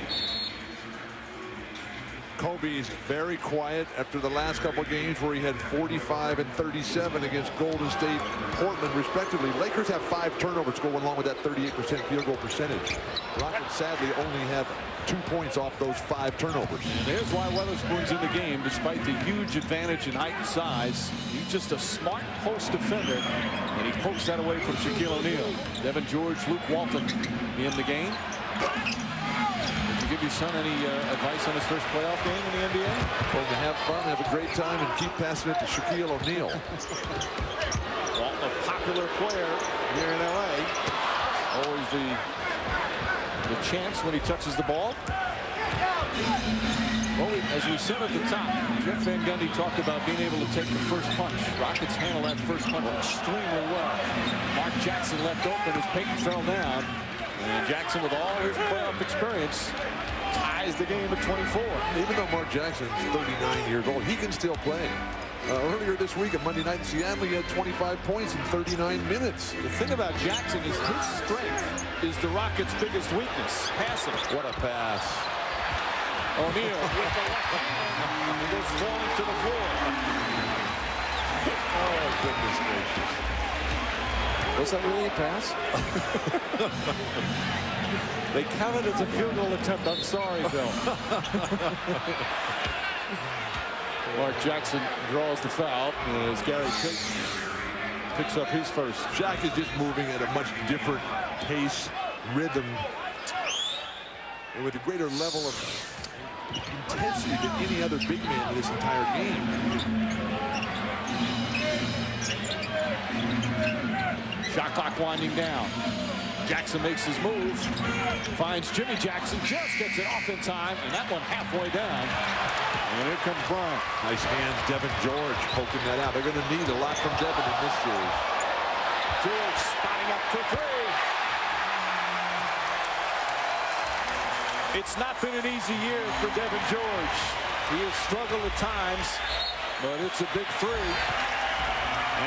Kobe's very quiet after the last couple games where he had 45 and 37 against Golden State, Portland, respectively. Lakers have 5 turnovers going along with that 38% field goal percentage. Rockets sadly only have 2 points off those 5 turnovers. And there's why Weatherspoon's in the game, despite the huge advantage in height and size. He's just a smart post defender, and he pokes that away from Shaquille O'Neal. Devin George, Luke Walton in the game. Did you give your son any advice on his first playoff game in the NBA? Well, to have fun, have a great time, and keep passing it to Shaquille O'Neal. Walton, of popular player here in L.A. Always the chance when he touches the ball. Well, as we said at the top, Jeff Van Gundy talked about being able to take the first punch. Rockets handle that first punch extremely well. Mark Jackson left open as Payton fell down. And Jackson, with all his playoff experience, ties the game at 24. Even though Mark Jackson is 39 years old, he can still play. Earlier this week at Monday night in Seattle, he had 25 points in 39 minutes. The thing about Jackson is his strength is the Rockets' biggest weakness, passing. What a pass. O'Neal with the left hand and goes falling to the floor. Oh, goodness gracious. Was that really a pass? They counted as a field goal attempt. I'm sorry, Bill. Mark Jackson draws the foul as Gary picks up his first. Shaq is just moving at a much different pace, rhythm, and with a greater level of intensity than any other big man in this entire game. Shot clock winding down. Jackson makes his move, finds Jimmy Jackson, just gets it off in time, and that one halfway down. And here comes Bryant. Nice hands, Devin George poking that out. They're going to need a lot from Devin in this series. George spotting up for three. It's not been an easy year for Devin George. He has struggled at times, but it's a big three.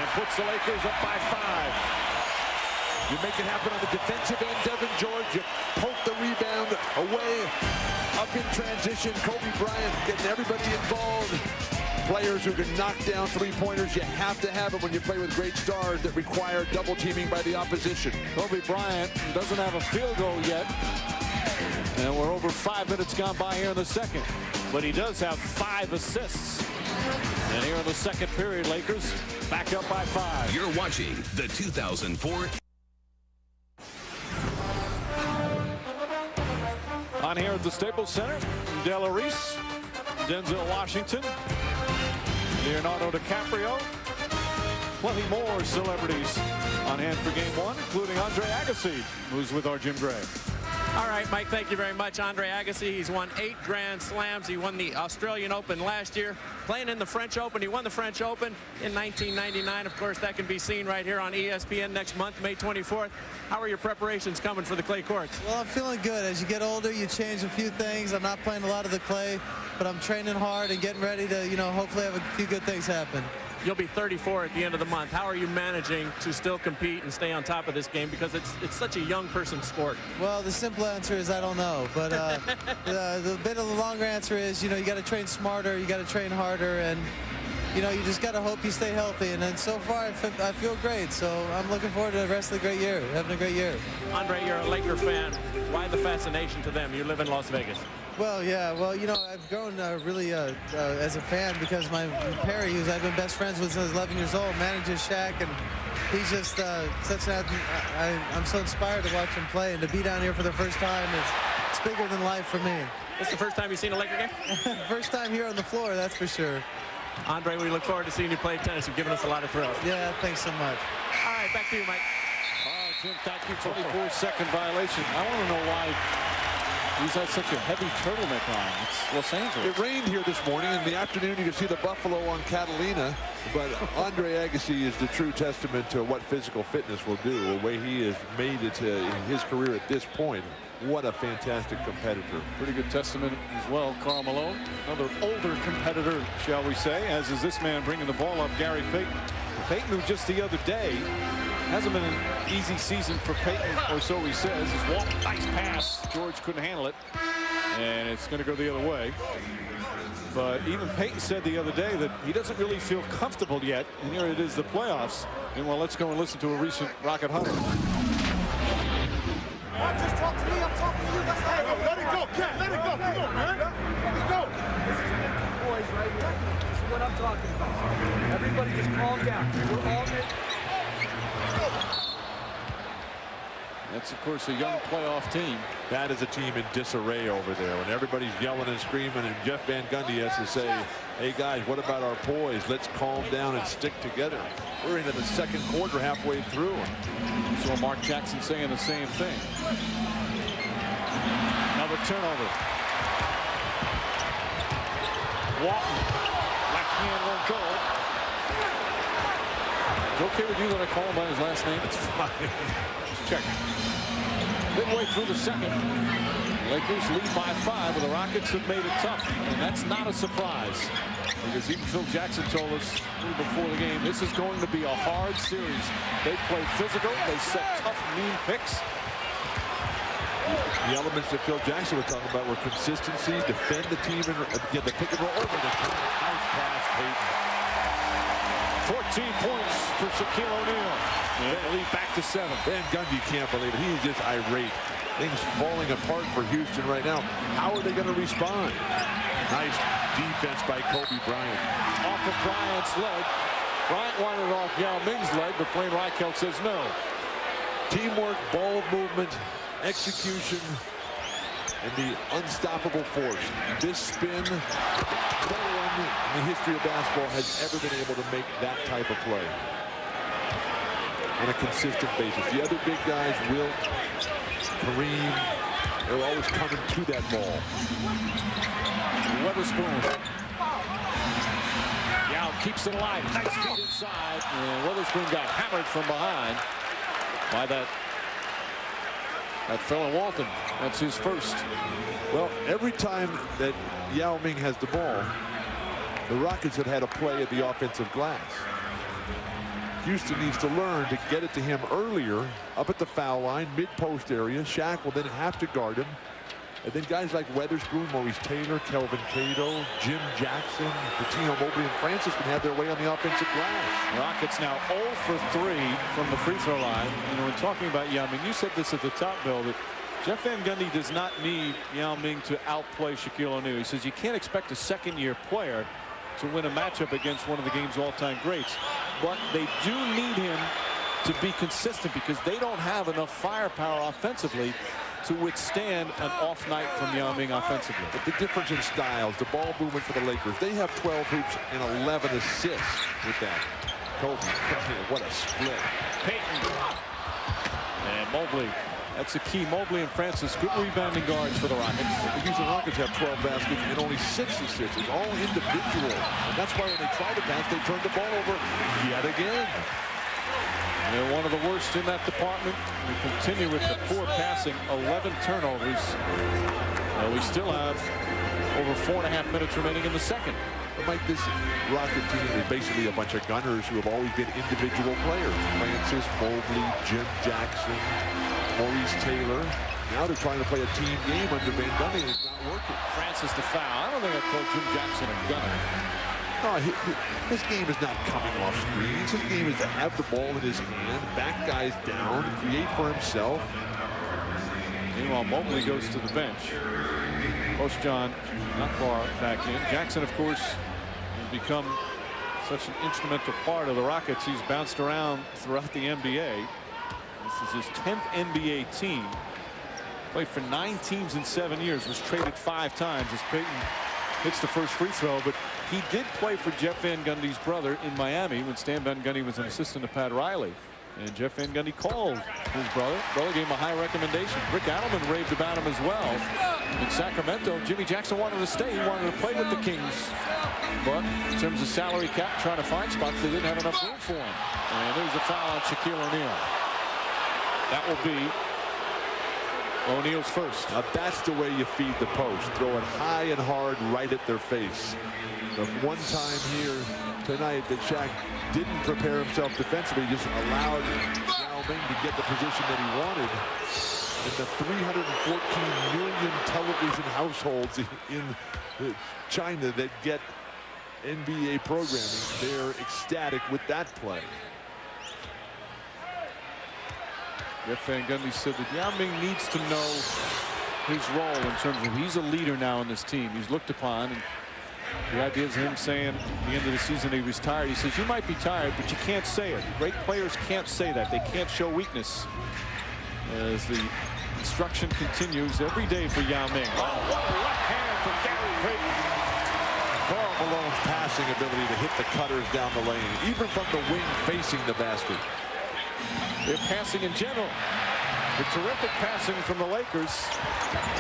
And puts the Lakers up by 5. You make it happen on the defensive end, Devin George. You poke the rebound away, up in transition. Kobe Bryant getting everybody involved. Players who can knock down three-pointers. You have to have it when you play with great stars that require double teaming by the opposition. Kobe Bryant doesn't have a field goal yet. And we're over 5 minutes gone by here in the second. But he does have 5 assists. And here in the second period, Lakers back up by 5. You're watching the 2004. On here at the Staples Center, Della Reese, Denzel Washington, Leonardo DiCaprio, plenty more celebrities on hand for game 1, including Andre Agassi, who's with our Jim Gray. All right, Mike, thank you very much. Andre Agassi, he's won 8 Grand Slams. He won the Australian Open last year, playing in the French Open. He won the French Open in 1999. Of course, that can be seen right here on ESPN next month, May 24th. How are your preparations coming for the clay courts? Well, I'm feeling good. As you get older, you change a few things. I'm not playing a lot of the clay, but I'm training hard and getting ready to, hopefully have a few good things happen. You'll be 34 at the end of the month. How are you managing to still compete and stay on top of this game? Because it's such a young person's sport. Well, the simple answer is I don't know. But the bit of the longer answer is, you got to train smarter, you got to train harder, and, you just got to hope you stay healthy. And then so far, I feel great. So I'm looking forward to the rest of the great year, having a great year. Andre, you're a Laker fan. Why the fascination to them? You live in Las Vegas. Well, yeah. Well, I've grown really as a fan because my Perry, who I've been best friends with since I was 11 years old, manages Shaq, and he's just such an. I'm so inspired to watch him play, and to be down here for the first time it's bigger than life for me. This the first time you've seen a Laker game? First time here on the floor, that's for sure. Andre, we look forward to seeing you play tennis. You've given us a lot of thrills. Yeah, thanks so much. All right, back to you, Mike. Jim, thank you. 24-second violation. I want to know why he's had such a heavy turtleneck on. It's Los Angeles. It rained here this morning. In the afternoon, you can see the Buffalo on Catalina. But Andre Agassi is the true testament to what physical fitness will do, the way he has made it in his career at this point. What a fantastic competitor. Pretty good testament as well. Karl Malone, another older competitor, shall we say, as is this man bringing the ball up, Gary Payton. Payton, who just the other day, hasn't been an easy season for Payton, or so he says. His walk, nice pass. George couldn't handle it, and it's going to go the other way. But even Payton said the other day that he doesn't really feel comfortable yet, and here it is, the playoffs. And well, let's go and listen to a recent Rocket huddle. Just talk to me, I'm talking to you. That's let it go, Cat, let it go. Come on, man. Let it go. This is mental boys right here. This is what I'm talking about. Everybody just calm down. We're all in. That's, of course, a young playoff team. That is a team in disarray over there. When everybody's yelling and screaming, and Jeff Van Gundy has to say, Hey guys, what about our poise? Let's calm down and stick together. We're into the second quarter, halfway through. So Mark Jackson saying the same thing. Another turnover. Walton, left hand won't go. Is it okay with you that I call him by his last name? It's fine. Just check. Midway through the second, Lakers lead by 5, but the Rockets have made it tough, and that's not a surprise. Because even Phil Jackson told us before the game, this is going to be a hard series. They play physical, they set tough, mean picks. The elements that Phil Jackson was talking about were consistency, defend the team, and get the pick and roll over the team. Nice pass, Peyton. 14 points for Shaquille O'Neal. They lead back to 7. Van Gundy can't believe it. He's just irate. Things falling apart for Houston right now. How are they going to respond? Nice defense by Kobe Bryant. Off of Bryant's leg. Bryant wanted it off Yao Ming's leg, but Blaine Reichelt says no. Teamwork, ball movement, execution, and the unstoppable force. This spin, no one in the history of basketball has ever been able to make that type of play on a consistent basis. The other big guys, Wilt, Kareem, they're always coming to that ball. Weatherspoon. Yao keeps it alive. Nice feet inside. And Weatherspoon got hammered from behind by that fella Walton. That's his first. Well, every time that Yao Ming has the ball, the Rockets have had a play at the offensive glass. Houston needs to learn to get it to him earlier, up at the foul line, mid-post area. Shaq will then have to guard him. And then guys like Weatherspoon, Maurice Taylor, Kelvin Cato, Jim Jackson, Patino, Mobley, and Francis can have their way on the offensive glass. Rockets now 0 for 3 from the free throw line. You know, when talking about Yao Ming, you said this at the top, Bill, that Jeff Van Gundy does not need Yao Ming to outplay Shaquille O'Neal. He says you can't expect a second-year player to win a matchup against one of the game's all-time greats. But they do need him to be consistent because they don't have enough firepower offensively to withstand an off night from Yao Ming offensively. But the difference in styles, the ball movement for the Lakers, they have 12 hoops and 11 assists with that. Kobe, what a split. Peyton. And Mobley. That's the key. Mobley and Francis, good rebounding guards for the Rockets. The Houston Rockets have 12 baskets and only 6 assists. It's all individual. And that's why when they try to pass, they turn the ball over yet again. They're one of the worst in that department. We continue with the poor passing, 11 turnovers. We still have over 4.5 minutes remaining in the second. But Mike, this Rocket team is basically a bunch of gunners who have always been individual players. Francis, Mobley, Jim Jackson, Maurice Taylor. Now they're trying to play a team game under Van Gundy, and it's not working. Francis the foul. I don't think I call Jim Jackson a gunner. No, his game is not coming off screens. His game is to have the ball in his hand, back guys down, create for himself. Meanwhile, Mobley goes to the bench. Post John, not far back in. Jackson, of course, has become such an instrumental part of the Rockets. He's bounced around throughout the NBA. This is his 10th NBA team. Played for 9 teams in 7 years. Was traded 5 times as Peyton hits the first free throw. But he did play for Jeff Van Gundy's brother in Miami when Stan Van Gundy was an assistant to Pat Riley. And Jeff Van Gundy called his brother. Brother gave him a high recommendation. Rick Adelman raved about him as well. In Sacramento, Jimmy Jackson wanted to stay. He wanted to play with the Kings. But in terms of salary cap, trying to find spots, they didn't have enough room for him. And there's a foul on Shaquille O'Neal. That will be O'Neal's first. Now that's the way you feed the post. Throw it high and hard right at their face. The one time here tonight that Shaq didn't prepare himself defensively, just allowed Yao Ming to get the position that he wanted. In the 314 million television households in China that get NBA programming, they're ecstatic with that play. Jeff Van Gundy said that Yao Ming needs to know his role in terms of he's a leader now in this team. He's looked upon, and the idea is him saying at the end of the season he was tired. He says, you might be tired, but you can't say it. Great players can't say that. They can't show weakness. As the instruction continues every day for Yao Ming. Oh, what a left hand from Gary Payton. Karl Malone's passing ability to hit the cutters down the lane, even from the wing facing the basket. Their passing in general. The terrific passing from the Lakers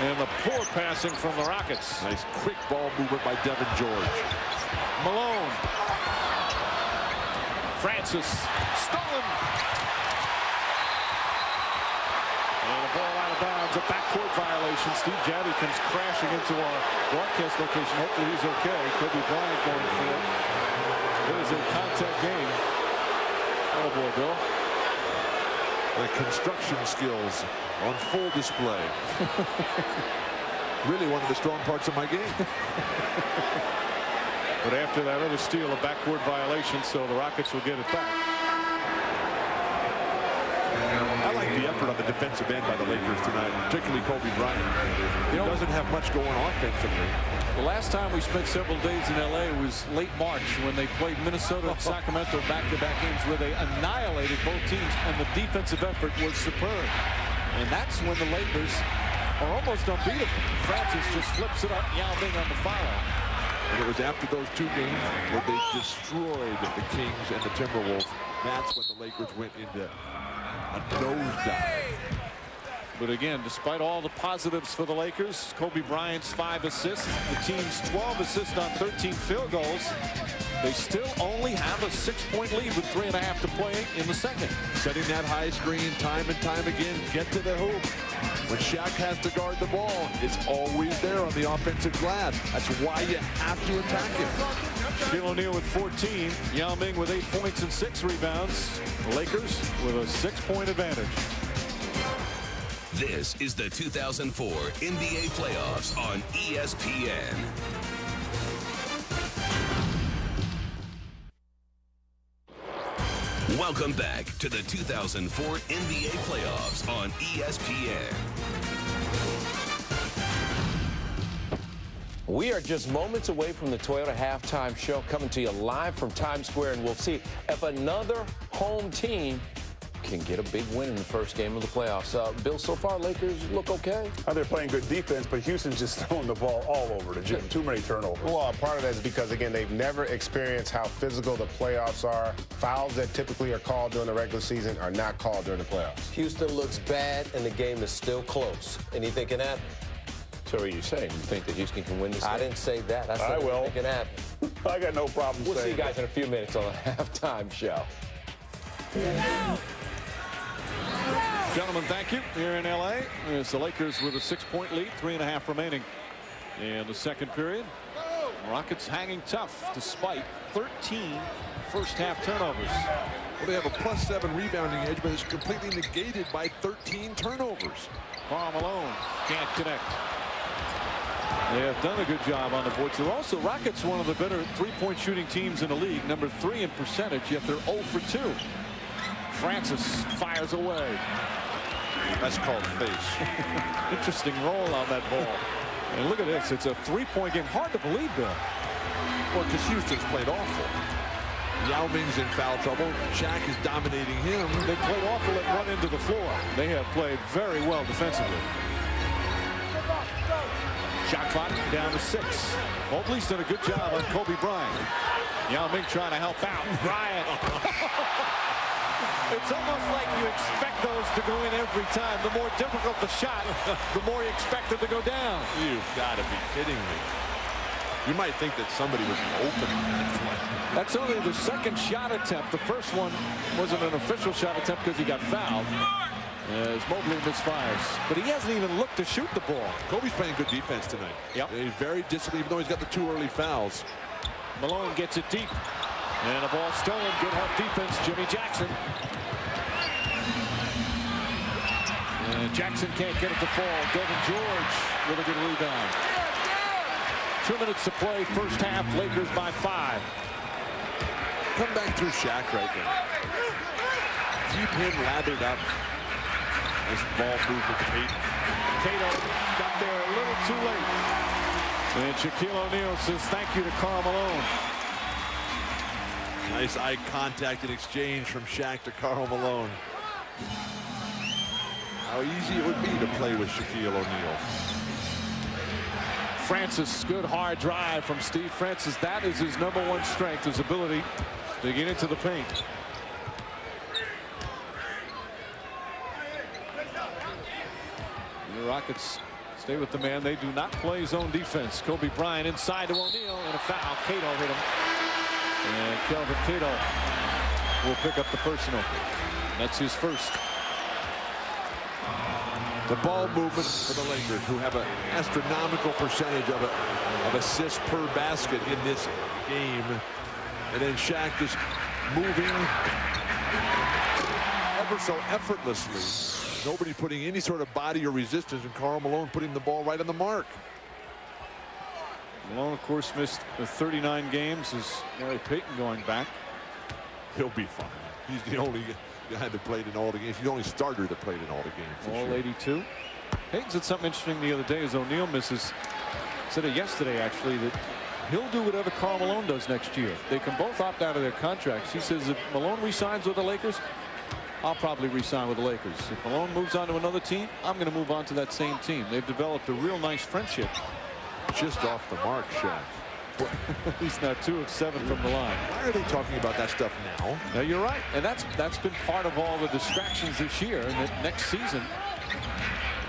and the poor passing from the Rockets. Nice quick ball movement by Devin George. Malone. Francis. Stolen. And the ball out of bounds. A backcourt violation. Steve Jaddy comes crashing into our broadcast location. Hopefully he's okay. Kobe Bryant going for it. It is a contact game. Oh boy, Bill. The construction skills on full display. Really one of the strong parts of my game. But after that other steal, a backcourt violation, so the Rockets will get it back. I like the effort on the defensive end by the Lakers tonight, particularly Kobe Bryant. He doesn't have much going on offensively. The last time we spent several days in L.A. was late March when they played Minnesota and Sacramento back-to-back games where they annihilated both teams, and the defensive effort was superb. And that's when the Lakers are almost unbeatable. Francis just flips it up, Yao Ming on the foul. And it was after those two games where they destroyed the Kings and the Timberwolves. That's when the Lakers went into a nosedive. But again, despite all the positives for the Lakers, Kobe Bryant's 5 assists, the team's 12 assists on 13 field goals, they still only have a 6-point lead with 3.5 to play in the second. Setting that high screen time and time again, get to the hoop. When Shaq has to guard the ball, it's always there on the offensive glass. That's why you have to attack him. Shaquille O'Neal with 14, Yao Ming with 8 points and 6 rebounds. The Lakers with a 6-point advantage. This is the 2004 NBA Playoffs on ESPN. Welcome back to the 2004 NBA Playoffs on ESPN. We are just moments away from the Toyota halftime show, coming to you live from Times Square, and we'll see if another home team can get a big win in the first game of the playoffs. Bill, so far, Lakers look okay? They're playing good defense, but Houston's just throwing the ball all over the gym. Too many turnovers. Well, part of that is because, again, they've never experienced how physical the playoffs are. Fouls that typically are called during the regular season are not called during the playoffs. Houston looks bad, and the game is still close. Anything can happen. So what are you saying? You think that Houston can win this game? I didn't say that. I said will. It can happen. I got no problem saying We'll see you guys in a few minutes on the halftime show. Gentlemen, thank you. Here in L.A., it's the Lakers with a 6-point lead, 3.5 remaining in the second period. Rockets hanging tough despite 13 first-half turnovers. Well, they have a +7 rebounding edge, but it's completely negated by 13 turnovers. Karl Malone can't connect. They have done a good job on the boards. They're also, Rockets, one of the better three-point shooting teams in the league, number 3 in percentage, yet they're 0 for 2. Francis fires away. That's called face. Interesting roll on that ball. And look at this. It's a 3-point game. Hard to believe, Bill. Well, because Houston's played awful. Yao Ming's in foul trouble. Shaq is dominating him. They played awful at one end of the floor. They have played very well defensively. Shot clock down to 6. Mobley's done a good job on Kobe Bryant. Yao Ming trying to help out. Bryant. It's almost like you expect those to go in every time. The more difficult the shot, the more you expect it to go down. You've got to be kidding me. You might think that somebody was open. That's only the second shot attempt. The first one wasn't an official shot attempt because he got fouled. As Mobley misfires. But he hasn't even looked to shoot the ball. Kobe's playing good defense tonight. Yep. He's very disciplined, even though he's got the 2 early fouls. Malone gets it deep. And the ball stolen. Good help defense. Jimmy Jackson. And Jackson can't get it to fall. Devin George with a good rebound. 2 minutes to play. First half. Lakers by 5. Come back through Shaq right now. Keep him lathered up. This ball movement, Cato got there a little too late. And Shaquille O'Neal says thank you to Karl Malone. Nice eye contact and exchange from Shaq to Karl Malone. How easy it would be to play with Shaquille O'Neal. Francis, good hard drive from Steve Francis. That is his #1 strength, his ability to get into the paint. The Rockets stay with the man. They do not play zone defense. Kobe Bryant inside to O'Neal, and a foul. Cato hit him. And Kelvin Cato will pick up the personal. That's his first. The ball movement for the Lakers, who have an astronomical percentage of assists per basket in this game. And then Shaq just moving ever so effortlessly. Nobody putting any sort of body or resistance, and Karl Malone putting the ball right on the mark. Malone, of course, missed the 39 games. Is Gary Payton going back? He'll be fine. He's the only guy that played in all the games. He's the only starter that played in all the games. All 82. Payton said something interesting the other day as O'Neal misses. Said it yesterday, actually, that he'll do whatever Karl Malone does next year. They can both opt out of their contracts. He says if Malone resigns with the Lakers, I'll probably resign with the Lakers. If Malone moves on to another team, I'm going to move on to that same team. They've developed a real nice friendship. Just off the mark, Shaq. He's now 2 of 7 from the line. Why are they talking about that stuff now? Now you're right, and that's been part of all the distractions this year. And that next season,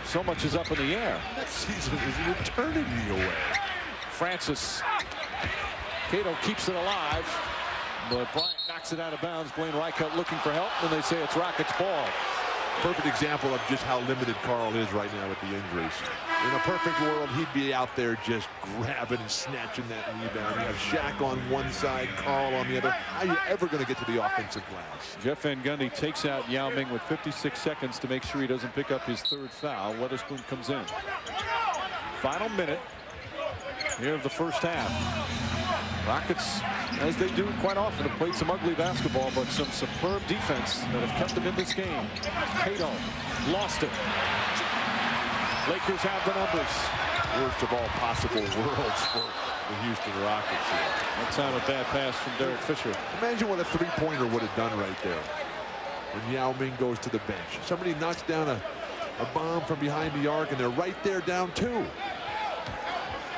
so much is up in the air. Next season is an eternity away. Francis. Cato keeps it alive, but Bryant knocks it out of bounds. Blaine Reichelt looking for help, and they say it's Rockets ball. Perfect example of just how limited Karl is right now with the injuries. In a perfect world, he'd be out there just grabbing and snatching that rebound. You have Shaq on one side, Karl on the other. How are you ever going to get to the offensive glass? Jeff Van Gundy takes out Yao Ming with 56 seconds to make sure he doesn't pick up his 3rd foul. Weatherspoon comes in. Final minute here of the first half. Rockets, as they do quite often, have played some ugly basketball, but some superb defense that have kept them in this game. Cato lost it. Lakers have the numbers. Worst of all possible worlds for the Houston Rockets here. That time a bad pass from Derek Fisher. Imagine what a three-pointer would have done right there when Yao Ming goes to the bench. Somebody knocks down a bomb from behind the arc, and they're right there down 2.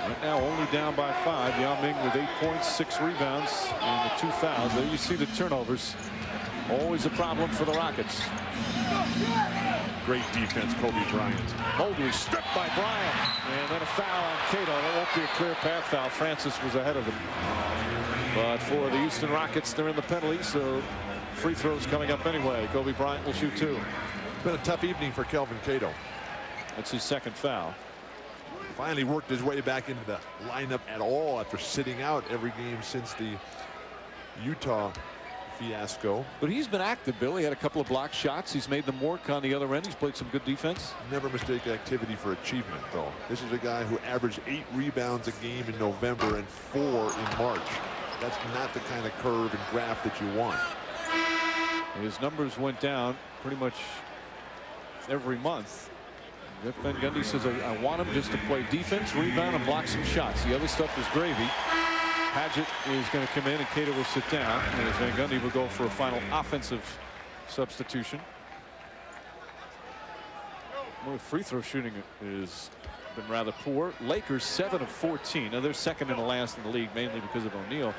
Right now only down by 5. Yao Ming with 8 points, 6 rebounds, and the 2 fouls. There you see the turnovers. Always a problem for the Rockets. Great defense, Kobe Bryant. Mobley stripped by Bryant. And then a foul on Cato. That won't be a clear path foul. Francis was ahead of him. But for the Houston Rockets, they're in the penalty, so free throws coming up anyway. Kobe Bryant will shoot 2. It's been a tough evening for Kelvin Cato. That's his 2nd foul. Finally worked his way back into the lineup at all after sitting out every game since the Utah fiasco. But he's been active, Bill. He had a couple of blocked shots. He's made them work on the other end. He's played some good defense. Never mistake activity for achievement, though. This is a guy who averaged 8 rebounds a game in November and 4 in March. That's not the kind of curve and graph that you want. His numbers went down pretty much every month. Jeff Van Gundy says, I want him just to play defense, rebound, and block some shots. The other stuff is gravy. Padgett is going to come in, and Cato will sit down. And as Van Gundy will go for a final offensive substitution. Well, free throw shooting has been rather poor. Lakers 7 of 14. Now they're 2nd and last in the league, mainly because of O'Neal.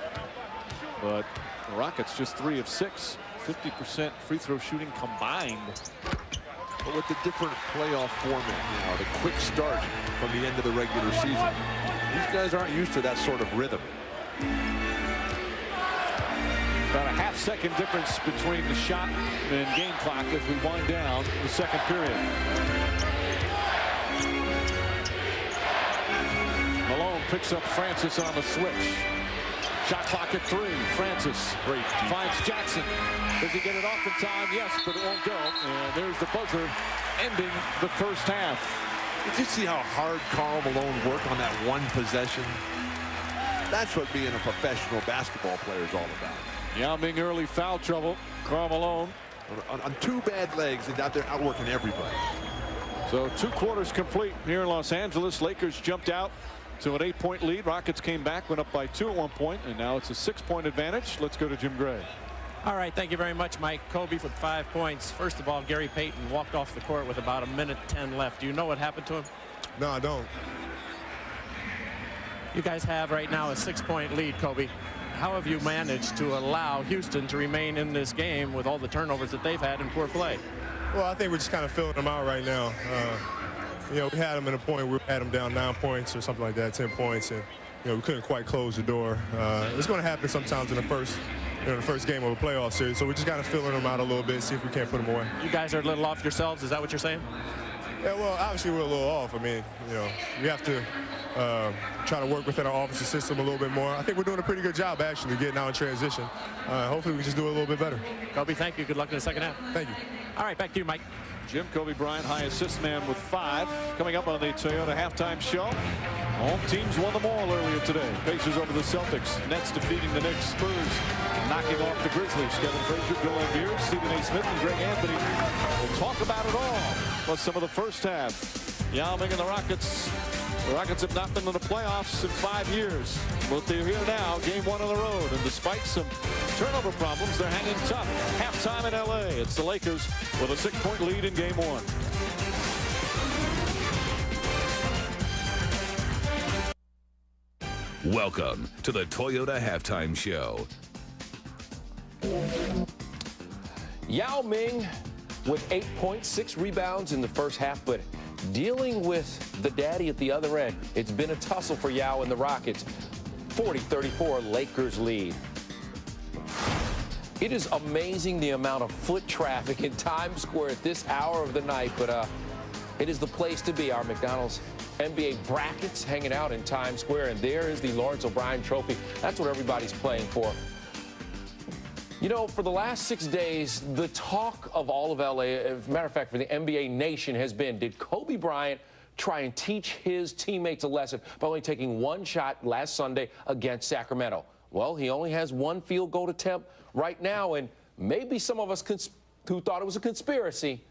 But the Rockets just 3 of 6. 50% free throw shooting combined. But with the different playoff format now, the quick start from the end of the regular season, these guys aren't used to that sort of rhythm. About a half-second difference between the shot and game clock as we wind down the 2nd period. Malone picks up Francis on the switch. Shot clock at 3. Francis great finds Jackson. Does he get it off in time? Yes, but it won't go. And there's the buzzer ending the first half. Did you see how hard Karl Malone worked on that one possession? That's what being a professional basketball player is all about. Yao Ming early foul trouble. Karl Malone on 2 bad legs and out there outworking everybody. So 2 quarters complete here in Los Angeles. Lakers jumped out to an 8-point lead. Rockets came back, went up by 2 at one point, and now it's a 6-point advantage. Let's go to Jim Gray. All right, thank you very much, Mike. Kobe with 5 points. First of all, Gary Payton walked off the court with about 1:10 left. Do you know what happened to him? No, I don't. You guys have right now a 6-point lead, Kobe. How have you managed to allow Houston to remain in this game with all the turnovers that they've had in poor play? Well, I think we're just kind of filling them out right now. You know, we had them at a point where we had them down 9 points or something like that, 10 points, and you know, we couldn't quite close the door. It's going to happen sometimes in the first game of a playoff series, so we're just kind of filling them out a little bit, see if we can't put them away. You guys are a little off yourselves, is that what you're saying? Yeah, well, obviously we're a little off. I mean, you know, we have to try to work within our offensive system a little bit more. I think we're doing a pretty good job, actually, getting out in transition. Hopefully we can just do it a little bit better. Kobe, thank you. Good luck in the second half. Thank you. All right, back to you, Mike. Jim Kobe Bryant, high assist man with 5. Coming up on the Toyota halftime show. Home teams won them all earlier today. Pacers over the Celtics. Nets defeating the Knicks. Spurs knocking off the Grizzlies. Kevin Frazier, Bill Laimbeer, Stephen A. Smith, and Greg Anthony will talk about it all. Plus some of the first half. Yao Ming and the Rockets. The Rockets have not been in the playoffs in 5 years. But they're here now, game 1 on the road. And despite some turnover problems, they're hanging tough. Halftime in L.A. It's the Lakers with a 6-point lead in game 1. Welcome to the Toyota Halftime Show. Yao Ming with 8 points, 6 rebounds in the first half, but dealing with the daddy at the other end. It's been a tussle for Yao and the Rockets. 40-34, Lakers lead. It is amazing the amount of foot traffic in Times Square at this hour of the night, but it is the place to be. Our McDonald's NBA brackets hanging out in Times Square, and there is the Lawrence O'Brien Trophy. That's what everybody's playing for. You know, for the last 6 days, the talk of all of LA, as a matter of fact, for the NBA nation has been, did Kobe Bryant try and teach his teammates a lesson by only taking 1 shot last Sunday against Sacramento? Well, he only has 1 field goal attempt right now, and maybe some of us who thought it was a conspiracy,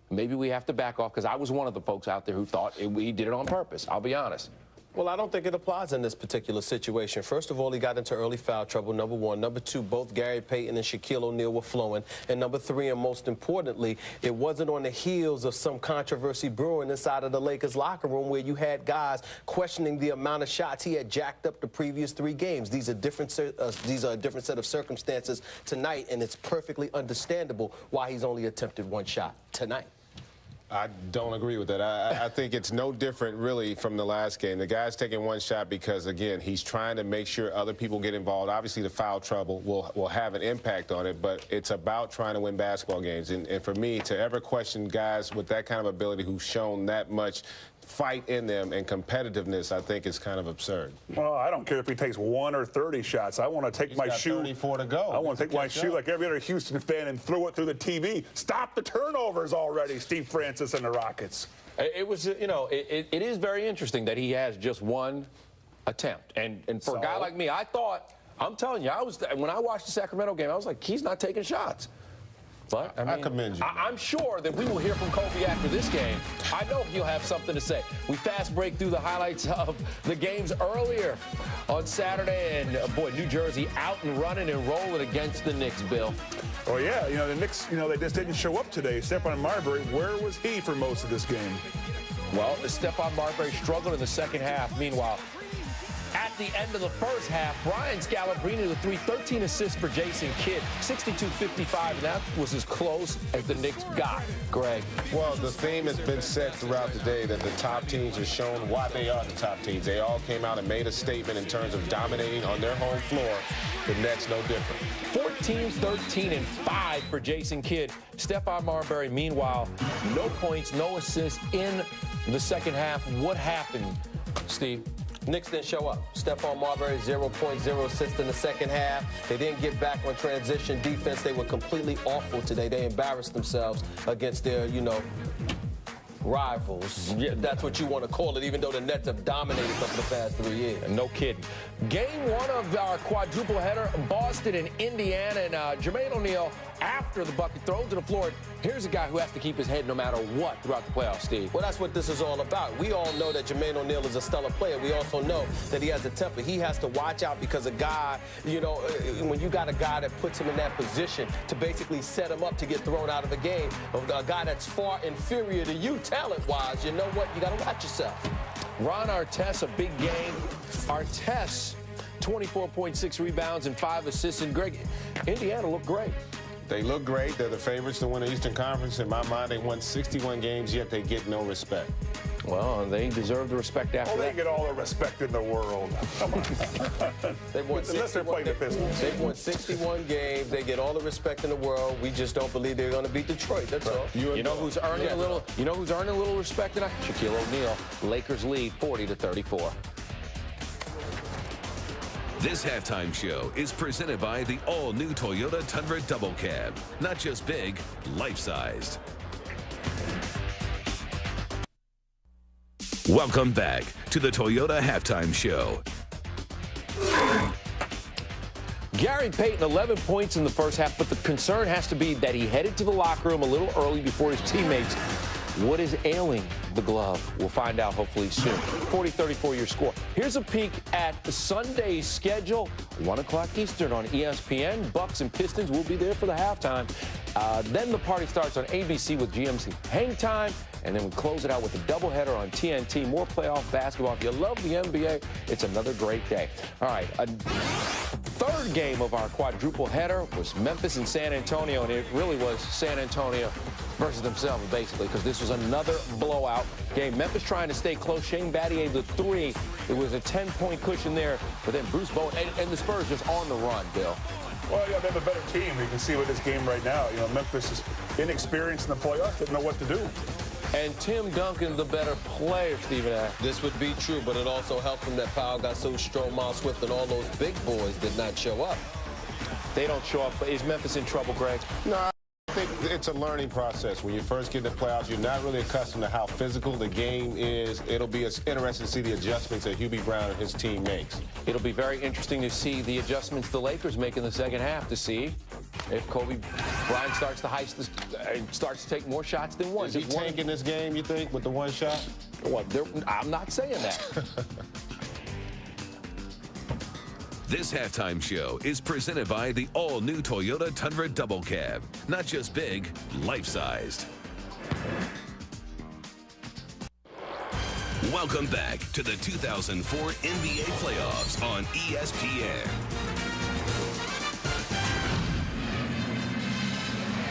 maybe we have to back off, because I was one of the folks out there who thought he did it on purpose. I'll be honest. Well, I don't think it applies in this particular situation. First of all, he got into early foul trouble, number 1. Number 2, both Gary Payton and Shaquille O'Neal were flowing. And number 3, and most importantly, it wasn't on the heels of some controversy brewing inside of the Lakers locker room where you had guys questioning the amount of shots he had jacked up the previous 3 games. These are a different set of circumstances tonight, and it's perfectly understandable why he's only attempted 1 shot tonight. I don't agree with that. I think it's no different, really, from the last game. The guy's taking 1 shot because, again, he's trying to make sure other people get involved. Obviously, the foul trouble will have an impact on it, but it's about trying to win basketball games. And for me, to ever question guys with that kind of ability who've shown that much fight in them and competitiveness, I think is kind of absurd. Well, I don't care if he takes 1 or 30 shots. I want to take my shoe. 34 to go. I want to take my shoe like every other Houston fan and throw it through the TV. Stop the turnovers already, Steve Francis and the Rockets. It was, you know, it is very interesting that he has just 1 attempt. And for a guy like me, I thought, I'm telling you, when I watched the Sacramento game, I was like, he's not taking shots. But I commend you. I'm sure that we will hear from Kobe after this game. I know he'll have something to say. We fast break through the highlights of the games earlier on Saturday, and boy, New Jersey out and running and rolling against the Knicks, Bill. Oh yeah, you know, the Knicks, you know, they just didn't show up today. Stephon Marbury, where was he for most of this game? Well, Stephon Marbury struggled in the second half. Meanwhile, at the end of the first half, Brian Scalabrine with 13 assists for Jason Kidd, 62-55, and that was as close as the Knicks got. Greg. Well, the theme has been set throughout the day that the top teams have shown why they are the top teams. They all came out and made a statement in terms of dominating on their home floor. The Nets no different. 14, 13, and 5 for Jason Kidd. Stephon Marbury, meanwhile, no points, no assists in the second half. What happened, Steve? Knicks didn't show up. Stephon Marbury, 0.0 assists in the second half. They didn't get back on transition defense. They were completely awful today. They embarrassed themselves against their, you know, rivals. Yeah, that's what you want to call it, even though the Nets have dominated them for the past 3 years. No kidding. Game 1 of our quadruple header, Boston and Indiana, and Jermaine O'Neal, after the bucket throws to the floor. Here's a guy who has to keep his head no matter what throughout the playoffs, Steve. Well, that's what this is all about. We all know that Jermaine O'Neal is a stellar player. We also know that he has a temper. He has to watch out because a guy, you know, when you got a guy that puts him in that position to basically set him up to get thrown out of a game, a guy that's far inferior to you talent-wise, you know what? You got to watch yourself. Ron Artest, a big game. Artest, 24.6 rebounds and 5 assists. And Greg, Indiana looked great. They look great. They're the favorites to win the Eastern Conference. In my mind, they won 61 games, yet they get no respect. Well, they deserve the respect after that. They get all the respect in the world. Come on. Unless they're playing the Pistons. They've won 61 games. They get all the respect in the world. We just don't believe they're going to beat Detroit. That's all. You know who's earning a little? You know who's earning a little respect tonight? Shaquille O'Neal. Lakers lead 40-34. This halftime show is presented by the all-new Toyota Tundra Double Cab. Not just big, life-sized. Welcome back to the Toyota Halftime Show. Gary Payton, 11 points in the first half, but the concern has to be that he headed to the locker room a little early before his teammates. What is ailing the glove? We'll find out hopefully soon. 40-34 your score. Here's a peek at Sunday's schedule. 1 o'clock Eastern on ESPN. Bucks and Pistons will be there for the halftime. Then the party starts on ABC with GMC Hang Time. And then we close it out with a doubleheader on TNT. More playoff basketball. If you love the NBA, it's another great day. All right, a third game of our quadruple header was Memphis and San Antonio, and it really was San Antonio versus themselves, basically, because this was another blowout game. Memphis trying to stay close. Shane Battier, the 3. It was a 10-point cushion there, but then Bruce Bowen and the Spurs just on the run, Bill. Well, yeah, they have a better team. You can see with this game right now. You know, Memphis is inexperienced in the playoffs, didn't know what to do. And Tim Duncan, the better player, Stephen A. This would be true, but it also helped him that Powell got so strong. Miles Swift and all those big boys did not show up. They don't show up. Is Memphis in trouble, Greg? No, I think it's a learning process. When you first get in the playoffs, you're not really accustomed to how physical the game is. It'll be interesting to see the adjustments that Hubie Brown and his team makes. It'll be very interesting to see the adjustments the Lakers make in the second half to see if Kobe Bryant starts to heist and starts to take more shots than one. Is he tanking this game, you think, with the one shot? Well, I'm not saying that. This halftime show is presented by the all-new Toyota Tundra Double Cab. Not just big, life-sized. Welcome back to the 2004 NBA playoffs on ESPN.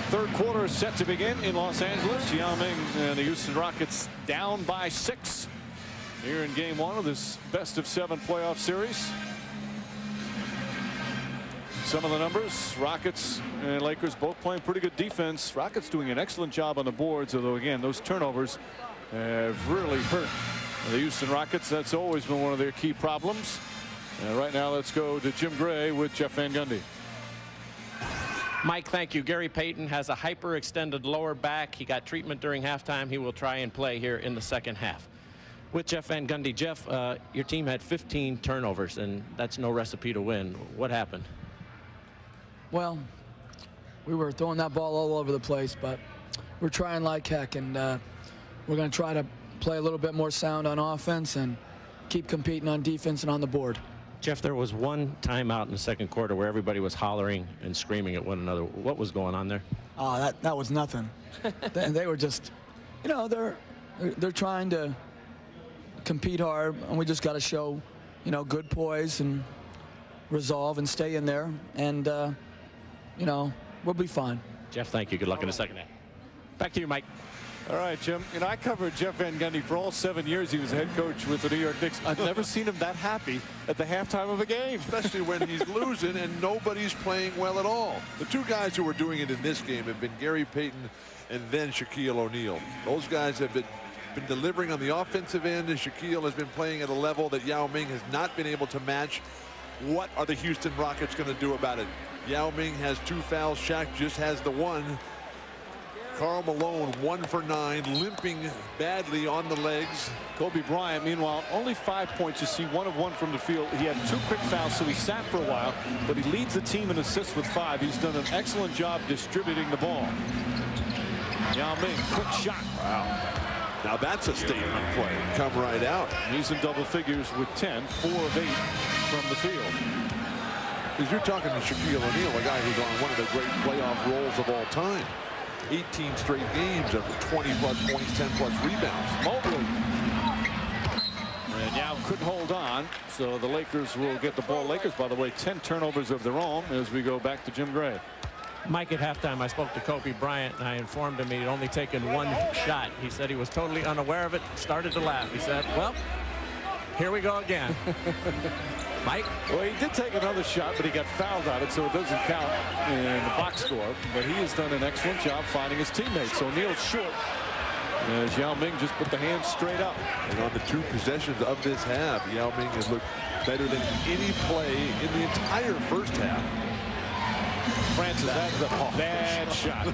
Third quarter is set to begin in Los Angeles. Yao Ming and the Houston Rockets down by 6 here in game 1 of this best-of-7 playoff series. Some of the numbers, Rockets and Lakers both playing pretty good defense. Rockets doing an excellent job on the boards, although, again, those turnovers have really hurt the Houston Rockets. That's always been one of their key problems. And right now, let's go to Jim Gray with Jeff Van Gundy. Mike, thank you. Gary Payton has a hyperextended lower back. He got treatment during halftime. He will try and play here in the second half. With Jeff Van Gundy. Jeff, your team had 15 turnovers, and that's no recipe to win. What happened? Well, we were throwing that ball all over the place, but we're trying like heck, and we're going to try to play a little bit more sound on offense and keep competing on defense and on the board. Jeff, there was one timeout in the second quarter where everybody was hollering and screaming at one another. What was going on there? Oh, that was nothing. they were just, you know, they're trying to compete hard, and we just got to show, you know, good poise and resolve and stay in there, and you know, we'll be fine. Jeff, thank you. Good luck in the second half. Back to you, Mike. All right, Jim. You know, I covered Jeff Van Gundy for all 7 years. He was head coach with the New York Knicks. I've never seen him that happy at the halftime of a game. Especially when he's losing and nobody's playing well at all. The two guys who are doing it in this game have been Gary Payton and then Shaquille O'Neal. Those guys have been delivering on the offensive end, and Shaquille has been playing at a level that Yao Ming has not been able to match. What are the Houston Rockets going to do about it? Yao Ming has 2 fouls. Shaq just has the 1. Karl Malone 1 for 9, limping badly on the legs. Kobe Bryant, meanwhile, only 5 points. You see 1 of 1 from the field. He had 2 quick fouls, so he sat for a while, but he leads the team in assists with 5. He's done an excellent job distributing the ball. Yao Ming, quick shot. Wow. Now that's a statement play. Come right out. He's in double figures with 10, 4 of 8 from the field. Because you're talking to Shaquille O'Neal, a guy who's on one of the great playoff roles of all time. 18 straight games of 20-plus points, 10-plus rebounds. Mobley. And Yao couldn't hold on, so the Lakers will get the ball. Lakers, by the way, 10 turnovers of their own as we go back to Jim Gray. Mike, at halftime, I spoke to Kobe Bryant, and I informed him he'd only taken one shot. He said he was totally unaware of it, started to laugh. He said, well, here we go again. Mike? Well, he did take another shot, but he got fouled on it, so it doesn't count in the box score. But he has done an excellent job finding his teammates. So O'Neal's short as Yao Ming just put the hands straight up. And on the 2 possessions of this half, Yao Ming has looked better than any play in the entire first half. Francis, that's a bad shot.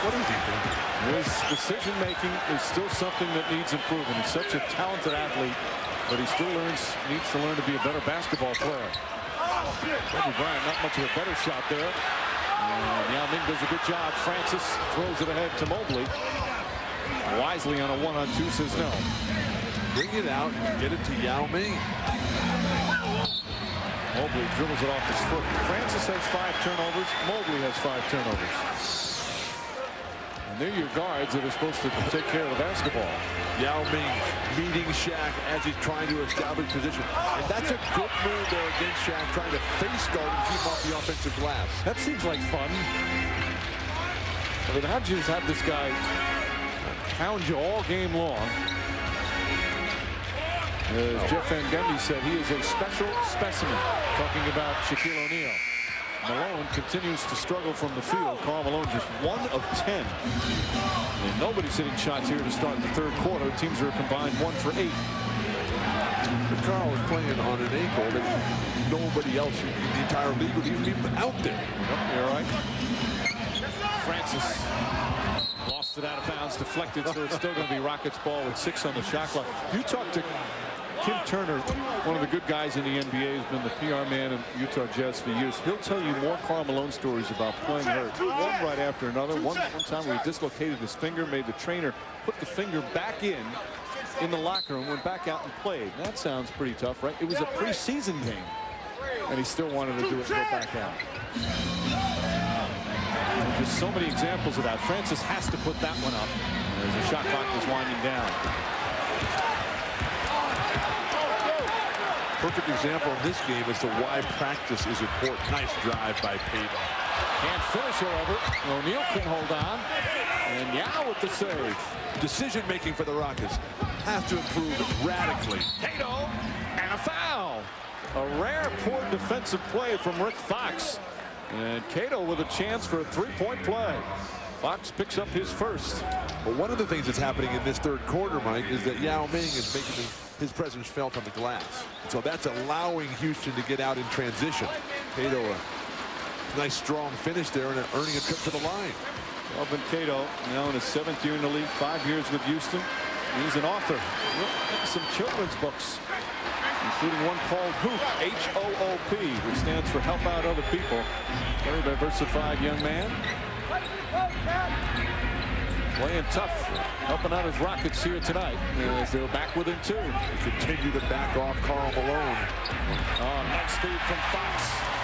What is he thinking? His decision making is still something that needs improvement. He's such a talented athlete, but he still needs to learn to be a better basketball player. Kobe Bryant, not much of a better shot there. And Yao Ming does a good job. Francis throws it ahead to Mobley. Wisely on a 1-on-2 says no. Bring it out and get it to Yao Ming. Mobley dribbles it off his foot. Francis has 5 turnovers. Mobley has 5 turnovers. And they're your guards that are supposed to take care of the basketball. Yao Ming meeting Shaq as he's trying to establish position. And that's a good move there against Shaq, trying to face guard and keep off the offensive glass. That seems like fun. I mean, how'd you just have this guy pound you all game long? As Jeff Van Gundy said, he is a special specimen, talking about Shaquille O'Neal. Malone continues to struggle from the field. Karl Malone just 1 of 10. And nobody's hitting shots here to start the 3rd quarter. Teams are combined 1 for 8. But Karl is playing on an ankle that nobody else in the entire league would even be out there. Yep, you're right. Francis lost it out of bounds, deflected, so it's still going to be Rockets ball with 6 on the shot clock. You talked to Kim Turner, one of the good guys in the NBA, has been the PR man in Utah Jazz for years. He'll tell you more Karl Malone stories about playing hurt, one right after another. One time where he dislocated his finger, made the trainer put the finger back in the locker room, went back out and played. That sounds pretty tough, right? It was a preseason game, and he still wanted to do it and go back out. There's so many examples of that. Francis has to put that one up as the shot clock was winding down. Perfect example of this game as to why practice is important. Nice drive by Payton. Can't finish, however. O'Neal can hold on. And Yao with the save. Decision making for the Rockets has to improve radically. Cato and a foul. A rare poor defensive play from Rick Fox. And Cato with a chance for a 3-point play. Fox picks up his first. But one of the things that's happening in this 3rd quarter, Mike, is that Yao Ming is making his presence felt on the glass. So that's allowing Houston to get out in transition. Cato, a nice strong finish there and earning a trip to the line. Elvin Cato, now in his 7th year in the league, 5 years with Houston. He's an author. Some children's books, including one called Hoop, H-O-O-P, which stands for Help Out Other People. Very diversified young man. Playing tough, helping out his Rockets here tonight as they're back within 2. They continue to back off Karl Malone. Nice feed from Fox.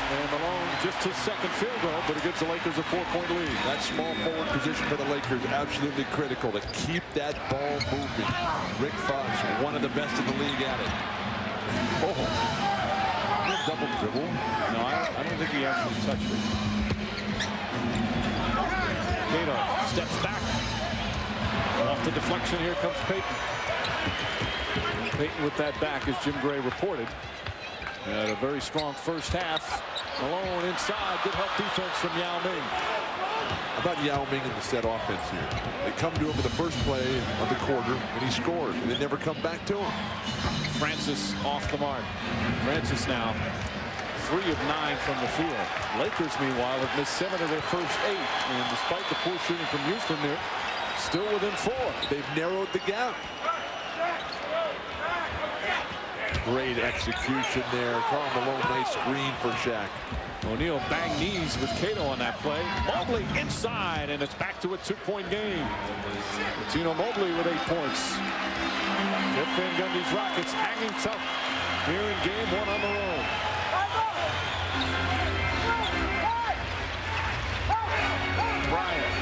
And Malone just his 2nd field goal, but it gives the Lakers a 4-point lead. That small forward position for the Lakers absolutely critical to keep that ball moving. Rick Fox, one of the best in the league at it. Oh, double dribble. No, I don't think he actually touched it. Cato steps back. Off the deflection, here comes Payton. Payton with that back, as Jim Gray reported. Had a very strong first half. Malone inside, good help defense from Yao Ming. How about Yao Ming in the set offense here? They come to him for the first play of the quarter, and he scores, and they never come back to him. Francis off the mark. Francis now 3 of 9 from the field. Lakers, meanwhile, have missed 7 of their first 8. And despite the poor shooting from Houston, they're still within 4. They've narrowed the gap. Great execution there. Karl Malone, nice screen for Shaq. O'Neal banged knees with Cato on that play. Mobley inside, and it's back to a 2-point game. Tino Mobley with 8 points. Jeff Van Gundy's Rockets hanging tough here in game 1 on the road. Bryant.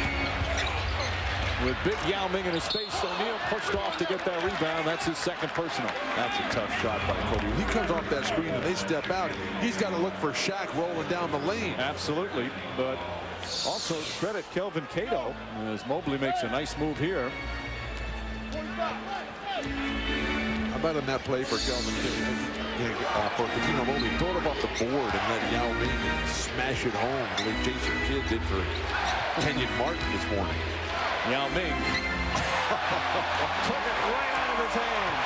With big Yao Ming in his face, O'Neal pushed off to get that rebound. That's his second personal. That's a tough shot by Kobe. He comes off that screen and they step out. He's got to look for Shaq rolling down the lane. Absolutely, but also credit Kelvin Cato as Mobley makes a nice move here. How about on that play for Kelvin for Coutinho Mobley? Throw it off the board and let Yao Ming smash it home the way Jason Kidd did for Kenyon Martin this morning. Yao Ming took it right out of his hand.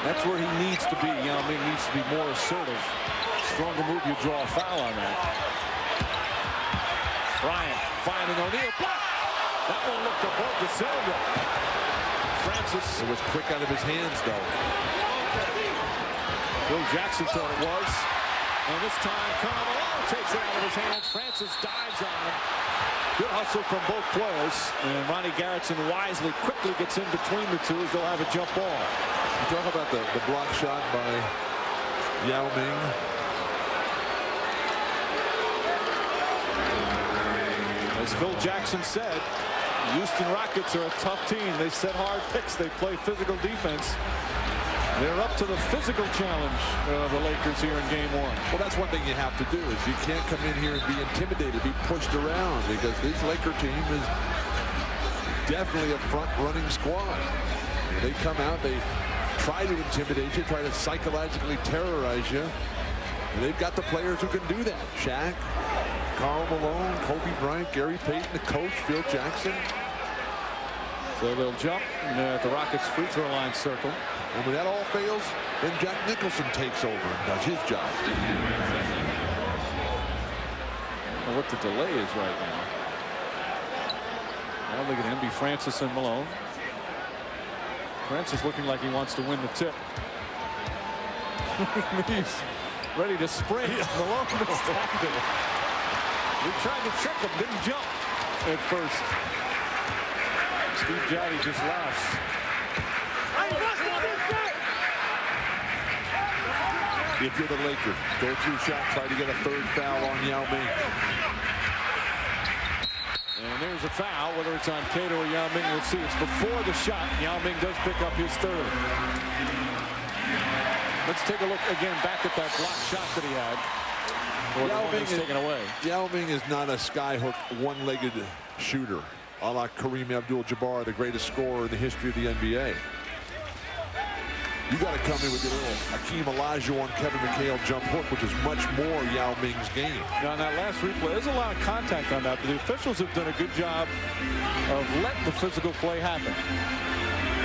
That's where he needs to be. Yao Ming needs to be more assertive. Stronger move, you draw a foul on that. Bryant finding O'Neal. That one looked above the cylinder. Francis. It was quick out of his hands, though. Phil Jackson thought it was. And this time, Carmelo takes it out of his hands. Francis dives on him. Good hustle from both players. And Ronnie Garrettson wisely quickly gets in between the two as they'll have a jump ball. You talk about the block shot by Yao Ming. As Phil Jackson said, Houston Rockets are a tough team. They set hard picks. They play physical defense. They're up to the physical challenge of the Lakers here in game one. Well, that's one thing you have to do is you can't come in here and be intimidated, be pushed around, because this Laker team is definitely a front-running squad. They come out, they try to intimidate you, try to psychologically terrorize you. And they've got the players who can do that. Shaq, Karl Malone, Kobe Bryant, Gary Payton, the coach, Phil Jackson. So they'll jump at the Rockets free throw line circle. And when that all fails, then Jack Nicholson takes over and does his job. Well, what the delay is right now. Now look at him, be Francis and Malone. Francis looking like he wants to win the tip. He's ready to sprint. Malone stopped it. He tried to trick him, didn't jump at first. Steve Jotty just laughs. If you're the Lakers, go through Shaq, try to get a third foul on Yao Ming. And there's a foul, whether it's on Cato or Yao Ming, we'll see. It's before the shot. Yao Ming does pick up his third. Let's take a look again back at that block shot that he had. Yao Ming is taken away. Yao Ming is not a skyhook, one-legged shooter, a la Kareem Abdul-Jabbar, the greatest scorer in the history of the NBA. You got to come in with your little Hakeem Olajuwon, Kevin McHale jump hook, which is much more Yao Ming's game. Now, on that last replay, there's a lot of contact on that, but the officials have done a good job of letting the physical play happen.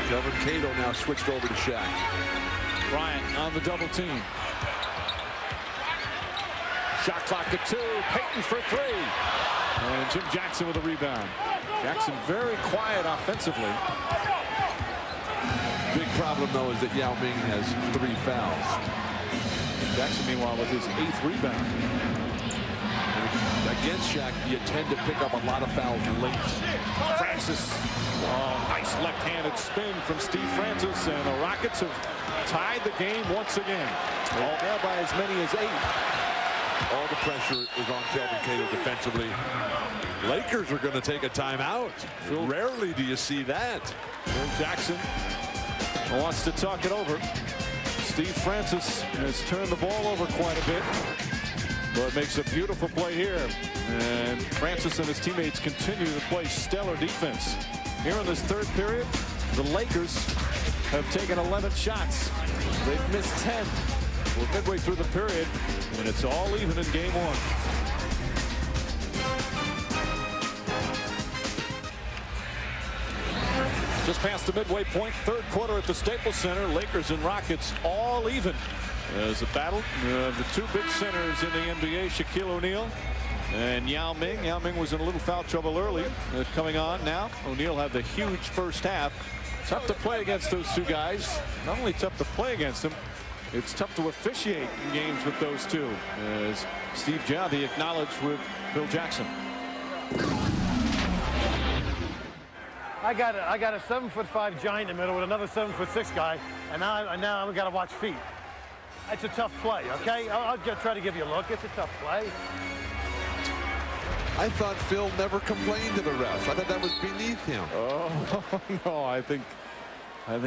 Kelvin Cato now switched over to Shaq. Bryant on the double team. Shot clock at 2. Payton for 3. And Jim Jackson with a rebound. Jackson very quiet offensively. Big problem, though, is that Yao Ming has 3 fouls. Jackson, meanwhile, with his 8th rebound. Against Shaq, you tend to pick up a lot of fouls late. Francis. Oh, nice left-handed spin from Steve Francis, and the Rockets have tied the game once again. All there by as many as 8. All the pressure is on Kelvin Cato defensively. Lakers are going to take a timeout. Rarely do you see that. Phil Jackson wants to talk it over. Steve Francis has turned the ball over quite a bit, but makes a beautiful play here. And Francis and his teammates continue to play stellar defense. Here in this third period, the Lakers have taken 11 shots. They've missed 10. We're midway through the period, and it's all even in game one. Just past the midway point, third quarter at the Staples Center. Lakers and Rockets all even. As a battle of the two big centers in the NBA, Shaquille O'Neal and Yao Ming. Yao Ming was in a little foul trouble early. Coming on now, O'Neal had the huge first half. Tough to play against those two guys. Not only tough to play against them, it's tough to officiate in games with those two. As Steve Jotty acknowledged with Phil Jackson. I got a 7'5" giant in the middle with another 7'6" guy, and now I've got to watch feet. It's a tough play, okay? I'll just try to give you a look. It's a tough play. I thought Phil never complained to the refs. I thought that was beneath him. Oh, no, I think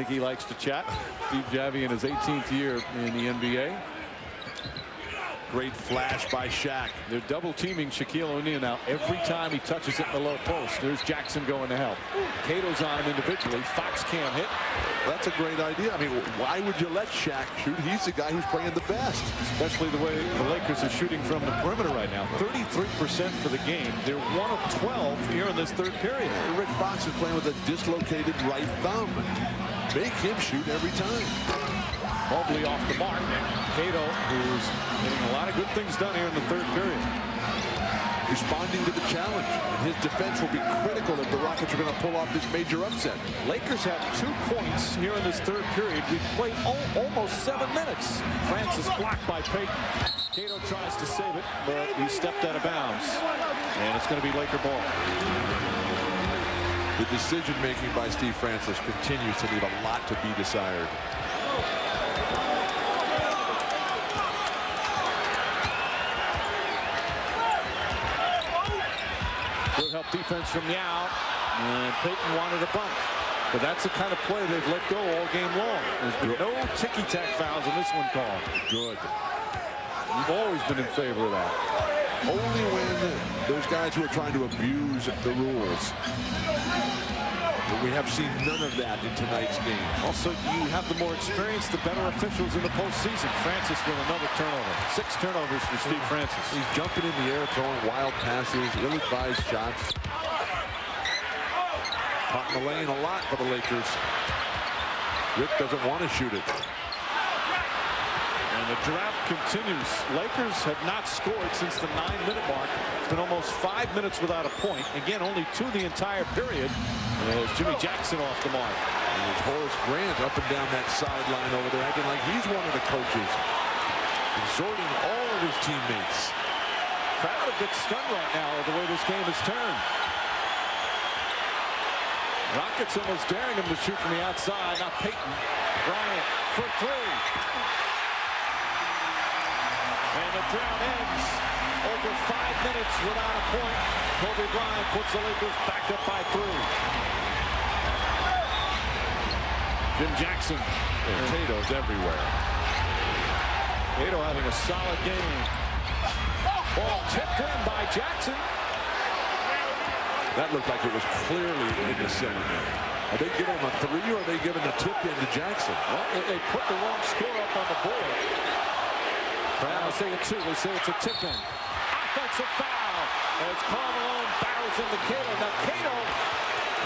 he likes to chat. Steve Javie in his 18th year in the NBA. Great flash by Shaq. They're double teaming Shaquille O'Neal now every time he touches it in the low post. There's Jackson going to help. Cato's on him individually. Fox can't hit. That's a great idea. I mean, why would you let Shaq shoot? He's the guy who's playing the best. Especially the way the Lakers are shooting from the perimeter right now. 33% for the game. They're 1 of 12 here in this third period. Rick Fox is playing with a dislocated right thumb. Make him shoot every time. Mobley off the mark. Cato, who's getting a lot of good things done here in the third period. Responding to the challenge. And his defense will be critical if the Rockets are going to pull off this major upset. Lakers have 2 points here in this third period. We've played almost 7 minutes. Francis blocked by Payton. Cato tries to save it, but he stepped out of bounds. And it's going to be Laker ball. The decision-making by Steve Francis continues to leave a lot to be desired. Good help defense from Yao, and Payton wanted a bump. But that's the kind of play they've let go all game long. There's been no ticky-tack fouls in this one called. Good. You've always been in favor of that. Only when there's guys who are trying to abuse the rules. But we have seen none of that in tonight's game. Also, you have the more experienced, the better officials in the postseason. Francis with another turnover. 6 turnovers for Steve Francis. He's jumping in the air, throwing wild passes, ill-advised shots. Caught in the lane a lot for the Lakers. Rick doesn't want to shoot it. And the drought continues. Lakers have not scored since the 9-minute mark. It's been almost 5 minutes without a point. Again, only 2 the entire period. And there's Jimmy Jackson off the mark. And there's Horace Grant up and down that sideline over there, acting like he's one of the coaches. Exhorting all of his teammates. Crowd a bit stunned right now with the way this game has turned. Rockets almost daring him to shoot from the outside. Now Payton. Bryant for 3. And the drought ends. Over 5 minutes without a point. Kobe Bryant puts the Lakers back up by 3. Jim Jackson. And Cato's everywhere. Cato having a solid game. Ball tipped in by Jackson. That looked like it was clearly in the cylinder. Are they giving him a 3 or are they giving a tip in to Jackson? Well, they put the wrong score up on the board. Now say it's 2. They say it's a tip in. Offensive foul as Karl Malone barrels into Cato. Now Cato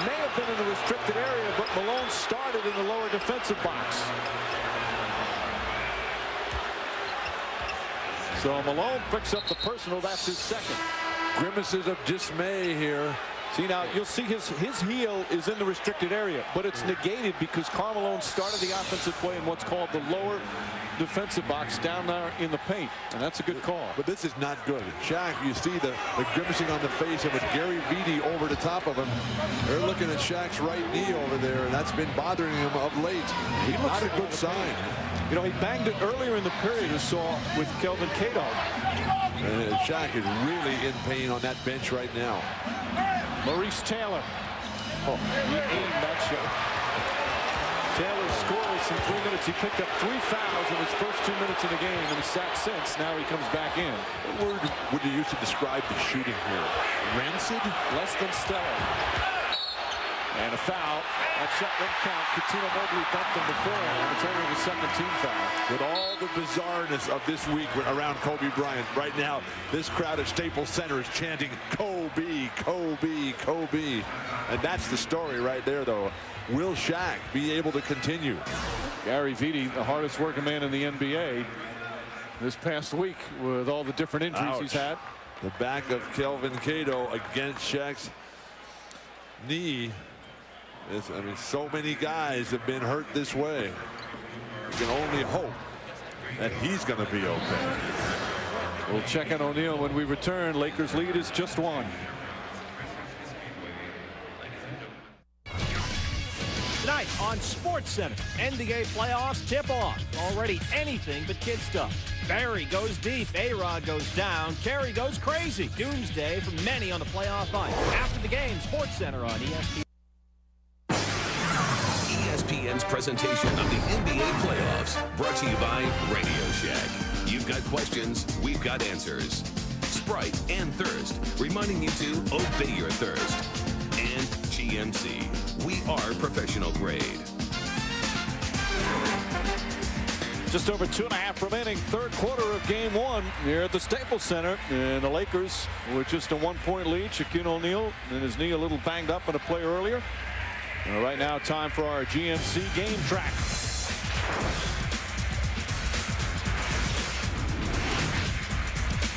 may have been in the restricted area, but Malone started in the lower defensive box. So Malone picks up the personal. That's his second. Grimaces of dismay here. See, now you'll see his heel is in the restricted area, but it's negated because Karl Malone started the offensive play in what's called the lower defensive box down there in the paint, and that's a good call. But this is not good. Shaq, you see the grimacing on the face, and with Gary Vitti over the top of him, they're looking at Shaq's right knee over there, and that's been bothering him of late. Not a good sign. You know, he banged it earlier in the period, you saw with Kelvin Cato. And Shaq is really in pain on that bench right now. Maurice Taylor. Oh, he aimed that shot. Taylor scores in 3 minutes. He picked up 3 fouls in his first 2 minutes of the game, and he's sat since. Now he comes back in. What word would you use to describe the shooting here? Rancid? Less than stellar. And a foul. That shot didn't count. Coutinho Mobley dumped him beforehand. It's only the second team foul. With all the bizarreness of this week around Kobe Bryant, right now, this crowd at Staples Center is chanting, Kobe, Kobe, Kobe. And that's the story right there, though. Will Shaq be able to continue? Gary Vitti, the hardest working man in the NBA, this past week with all the different injuries he's had. The back of Kelvin Cato against Shaq's knee. I mean, so many guys have been hurt this way. You can only hope that he's going to be okay. We'll check on O'Neal when we return. Lakers lead is just 1. Tonight on on SportsCenter. NBA playoffs tip off. Already anything but kid stuff. Barry goes deep. A-Rod goes down. Carey goes crazy. Doomsday for many on the playoff hunt. After the game, SportsCenter on ESPN. ESPN's presentation of the NBA playoffs, brought to you by Radio Shack. You've got questions, we've got answers. Sprite and Thirst, reminding you to obey your thirst. And GMC, we are professional grade. Just over 2.5 remaining, third quarter of game one here at the Staples Center. And the Lakers with just a 1-point lead. Shaquille O'Neal and his knee a little banged up in a play earlier. Right now, time for our GMC game track.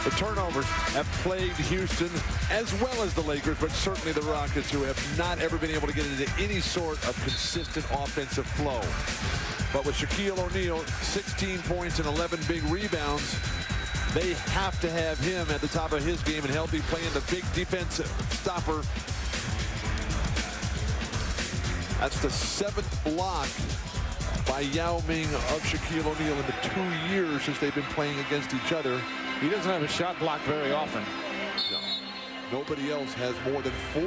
The turnovers have plagued Houston as well as the Lakers, but certainly the Rockets, who have not ever been able to get into any sort of consistent offensive flow. But with Shaquille O'Neal, 16 points and 11 big rebounds, they have to have him at the top of his game, and he'll be playing the big defensive stopper. That's the 7th block by Yao Ming of Shaquille O'Neal in the 2 years since they've been playing against each other. He doesn't have a shot block very often. No. Nobody else has more than 4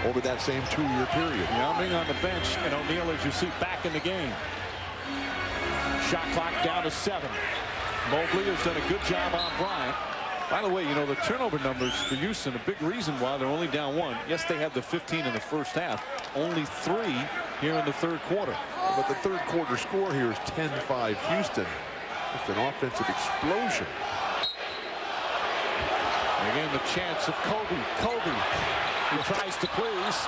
over that same 2-year period. Yao Ming on the bench, and O'Neal, as you see, back in the game. Shot clock down to 7. Mobley has done a good job on Bryant. By the way, you know, the turnover numbers for Houston, a big reason why they're only down 1. Yes, they had the 15 in the first half. Only 3 here in the third quarter. But the third quarter score here is 10-5 Houston. It's an offensive explosion. Again, the chance of Kobe. Kobe, he tries to please.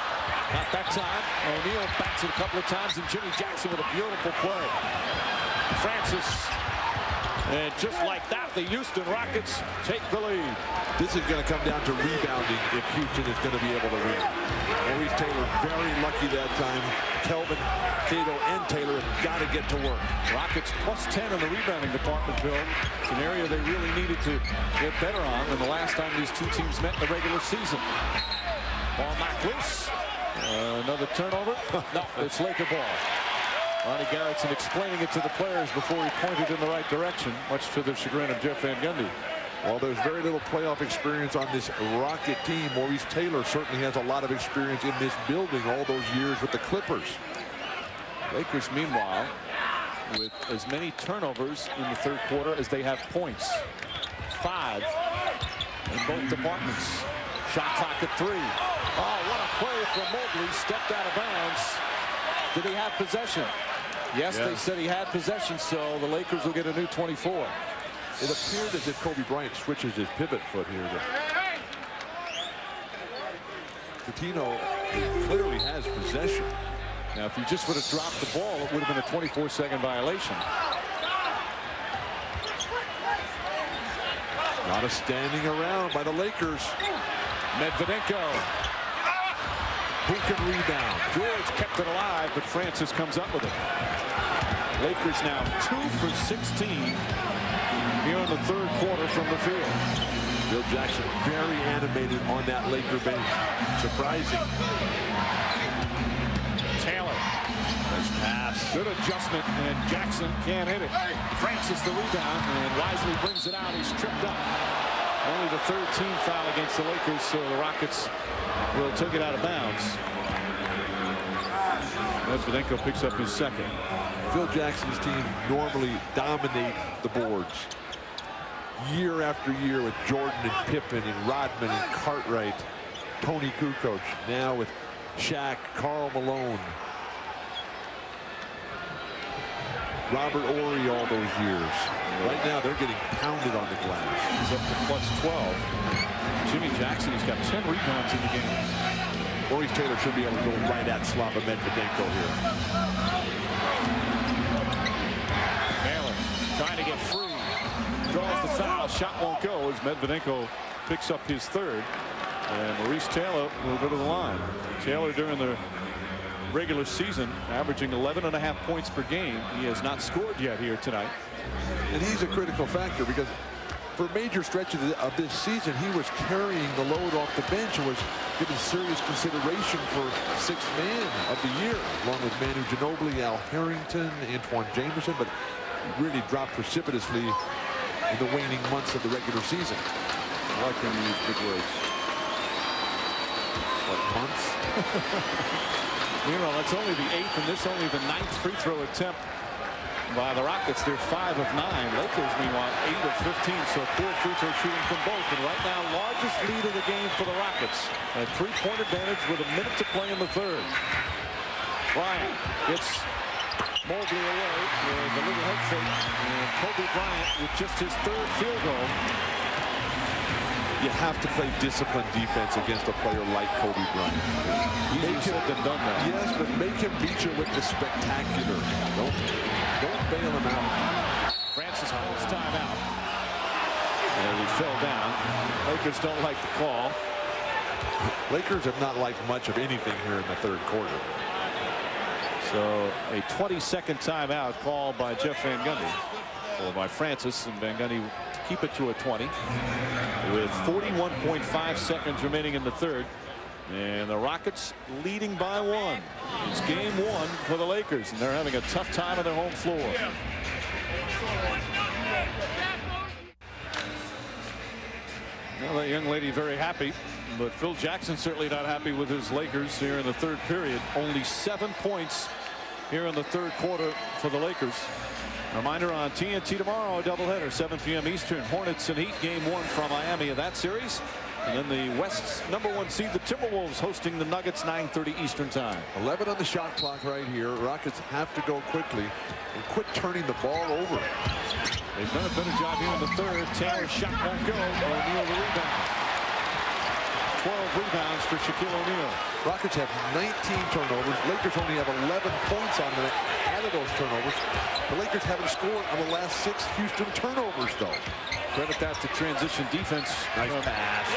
Not that time. O'Neal backs it a couple of times, and Jimmy Jackson with a beautiful play. Francis. And just like that, the Houston Rockets take the lead. This is going to come down to rebounding if Houston is going to be able to win. Maurice Taylor very lucky that time. Kelvin, Cato, and Taylor have got to get to work. Rockets plus 10 in the rebounding department, Bill. It's an area they really needed to get better on than the last time these two teams met in the regular season. Ball knocked loose. Another turnover. No, it's Laker ball. Ronnie Garrettson explaining it to the players before he pointed in the right direction, much to the chagrin of Jeff Van Gundy. Well, there's very little playoff experience on this Rocket team. Maurice Taylor certainly has a lot of experience in this building all those years with the Clippers. Lakers, meanwhile, with as many turnovers in the third quarter as they have points. 5 in both departments. Shot clock at 3. Oh, what a play from Mobley. Stepped out of bounds. Did he have possession? Yes, they said he had possession, so the Lakers will get a new 24. It appeared as if Kobe Bryant switches his pivot foot here. Coutinho clearly has possession. Now, if he just would have dropped the ball, it would have been a 24-second violation. A lot of standing around by the Lakers. Medvedenko. Who can rebound? George kept it alive, but Francis comes up with it. Lakers now 2 for 16 here in the third quarter from the field. Bill Jackson very animated on that Laker bench. Surprising. Taylor. Nice pass. Good adjustment, and Jackson can't hit it. Francis the rebound, and wisely brings it out. He's tripped up. Only the 3rd team foul against the Lakers, so the Rockets will take it out of bounds. Medvedenko picks up his 2nd. Phil Jackson's team normally dominate the boards. Year after year with Jordan and Pippen and Rodman and Cartwright, Tony Kukoc. Now with Shaq, Karl Malone, Robert Horry all those years. Right now they're getting pounded on the glass. He's up to plus 12. Jimmy Jackson has got 10 rebounds in the game. Maurice Taylor should be able to go right at Slava Medvedenko here. Taylor trying to get free. Draws the foul. Shot won't go as Medvedenko picks up his 3rd. And Maurice Taylor will go to the line. Taylor during the regular season averaging 11.5 points per game. He has not scored yet here tonight. And he's a critical factor because for major stretches of this season, he was carrying the load off the bench and was given serious consideration for sixth man of the year, along with Manu Ginobili, Al Harrington, Antoine Jamerson, but really dropped precipitously in the waning months of the regular season. I like him to use big words. What, months? Meanwhile, that's only the 8th, and this only the 9th free throw attempt by the Rockets. They're 5 of 9. Lakers, meanwhile, 8 of 15, so poor free throw shooting from both. And right now, largest lead of the game for the Rockets. A 3-point advantage with a minute to play in the third. Bryant gets Mobley away with a little head fake. And Kobe Bryant with just his 3rd field goal. You have to play disciplined defense against a player like Kobe Bryant. Easier said than done that. Yes, but make him beat you with the spectacular. Don't bail him out. Francis calls timeout. And he fell down. Lakers don't like the call. Lakers have not liked much of anything here in the third quarter. So a 20-second timeout called by Jeff Van Gundy, or by Francis, and Van Gundy keep it to a 20 with 41.5 seconds remaining in the third. And the Rockets leading by 1. It's game 1 for the Lakers, and they're having a tough time on their home floor. Well, that young lady very happy, but Phil Jackson certainly not happy with his Lakers here in the third period. Only 7 points here in the third quarter for the Lakers. Reminder, on TNT tomorrow, a doubleheader, 7 p.m. Eastern. Hornets and Heat, game 1 from Miami of that series. And then the West's #1 seed, the Timberwolves, hosting the Nuggets, 9:30 Eastern time. 11 on the shot clock right here. Rockets have to go quickly and quit turning the ball over. They've done a better job here in the third. Taylor's shot won't go. O'Neal the rebound. 12 rebounds for Shaquille O'Neal. Rockets have 19 turnovers. Lakers only have 11 points on them out of those turnovers. The Lakers haven't scored on the last 6 Houston turnovers, though. Credit that to transition defense. Nice pass.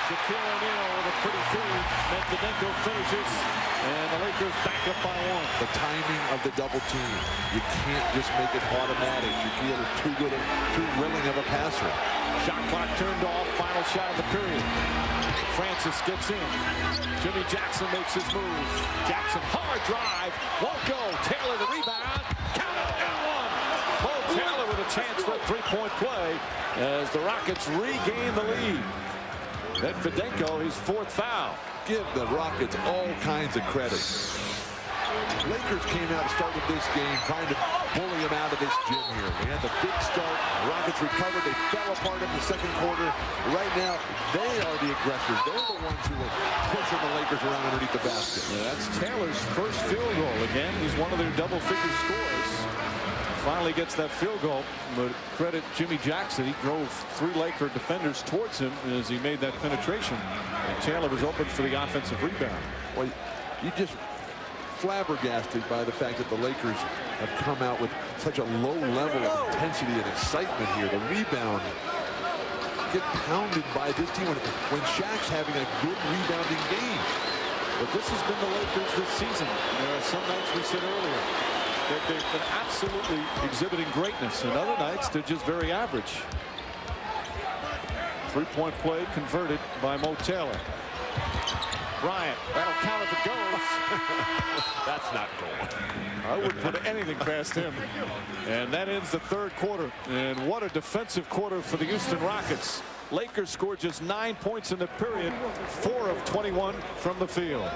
Shaquille O'Neal with a pretty feed. Medvedenko finishes, and the Lakers back up by 1. The timing of the double team. You can't just make it automatic. Shaquille is too good, too willing of a passer. Shot clock turned off. Final shot of the period. Francis gets in. Jimmy Jackson makes his move. Jackson, hard drive. Won't go. Taylor the rebound. Count it, and 1. Mo Taylor with a chance for a 3-point play as the Rockets regain the lead. Medvedenko, his 4th foul. Give the Rockets all kinds of credit. Lakers came out and started this game trying to bully him out of this gym here. They had the big start. The Rockets recovered. They fell apart in the second quarter. Right now, they are the aggressors. They're the ones who are pushing the Lakers around underneath the basket. Yeah, that's Taylor's first field goal. Again, he's one of their double-figure scorers. Finally gets that field goal, but credit Jimmy Jackson. He drove 3 Laker defenders towards him as he made that penetration. And Taylor was open for the offensive rebound. Well, you just flabbergasted by the fact that the Lakers have come out with such a low level of intensity and excitement here. The rebound get pounded by this team when Shaq's having a good rebounding game. But this has been the Lakers this season. There are some nights we said earlier that they've been absolutely exhibiting greatness, and other nights they're just very average. 3-point play converted by Mo Taylor. Bryant, that'll count if it goes. That's not going. I wouldn't put anything past him. And that ends the third quarter. And what a defensive quarter for the Houston Rockets. Lakers scored just 9 points in the period, 4 of 21 from the field.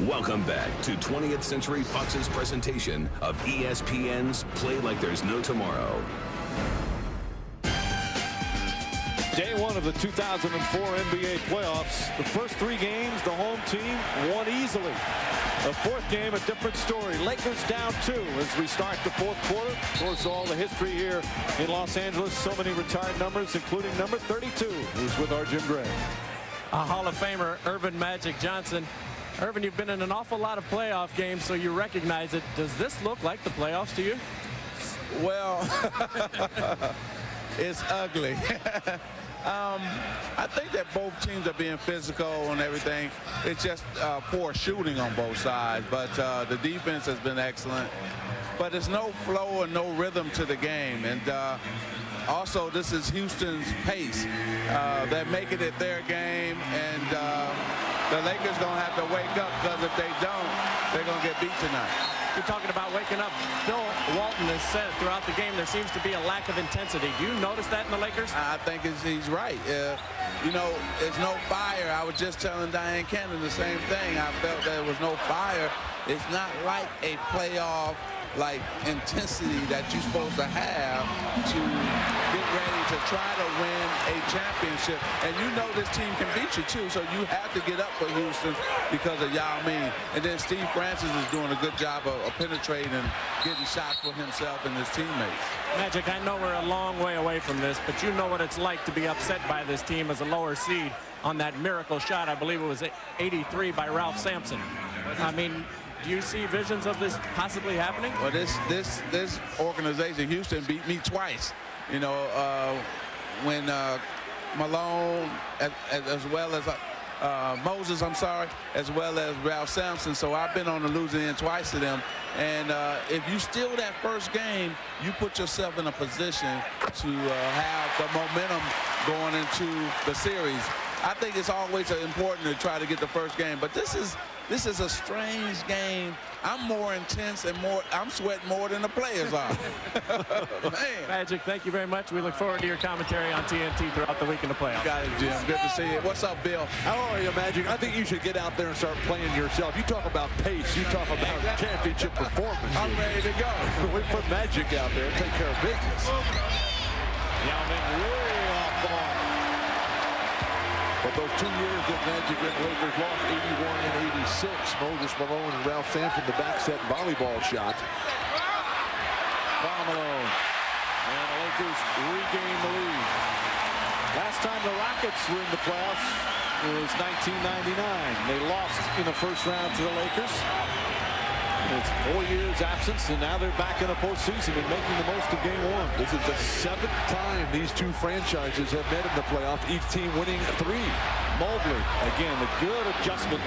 Welcome back to 20th Century Fox's presentation of ESPN's Play Like There's No Tomorrow. Day 1 of the 2004 NBA playoffs. The first 3 games, the home team won easily. The 4th game, a different story. Lakers down 2 as we start the 4th quarter. Of course, all the history here in Los Angeles. So many retired numbers, including number 32, who's with our Jim Gray. A Hall of Famer, Irvin Magic Johnson. Irvin, you've been in an awful lot of playoff games, so you recognize it. Does this look like the playoffs to you? Well, it's ugly. I think that both teams are being physical and everything. It's just poor shooting on both sides, but the defense has been excellent. But there's no flow and no rhythm to the game. And also, this is Houston's pace. They're making it their game, and the Lakers going to have to wake up, because if they don't, they're going to get beat tonight. You're talking about waking up. Bill Walton has said throughout the game there seems to be a lack of intensity. Do you notice that in the Lakers? I think he's right. You know, there's no fire. I was just telling Diane Cannon the same thing. I felt there was no fire. It's not like a playoff intensity that you're supposed to have to get ready to try to win a championship. And you know this team can beat you too, so you have to get up for Houston because of Yao Ming. And then Steve Francis is doing a good job of penetrating and getting shots for himself and his teammates. Magic, I know we're a long way away from this, but you know what it's like to be upset by this team as a lower seed on that miracle shot. I believe it was 83 by Ralph Sampson. I mean, do you see visions of this possibly happening? Well, this organization, Houston, beat me twice. You know, when Malone, as well as Moses, I'm sorry, as well as Ralph Sampson. So I've been on the losing end twice to them. And if you steal that first game, you put yourself in a position to have the momentum going into the series. I think it's always important to try to get the first game, but this is a strange game. I'm more intense and I'm sweating more than the players are. Man. Magic, thank you very much. We look forward to your commentary on TNT throughout the week in the playoffs. Got it, Jim. Good to see you. What's up, Bill? How are you, Magic? I think you should get out there and start playing yourself. You talk about pace. You talk about championship performance. I'm ready to go. We put Magic out there and take care of business. Yao Ming way off the mark. But those 2 years that Magic and Lakers lost, 81 and 86, Moses Malone and Ralph Sampson, the back set volleyball shot. From Malone. And the Lakers regain the lead. Last time the Rockets were in the playoffs was 1999. They lost in the first round to the Lakers. It's 4 years absence, and now they're back in the postseason and making the most of game one. This is the 7th time these two franchises have met in the playoffs, each team winning 3. Mobley, again, a good adjustment.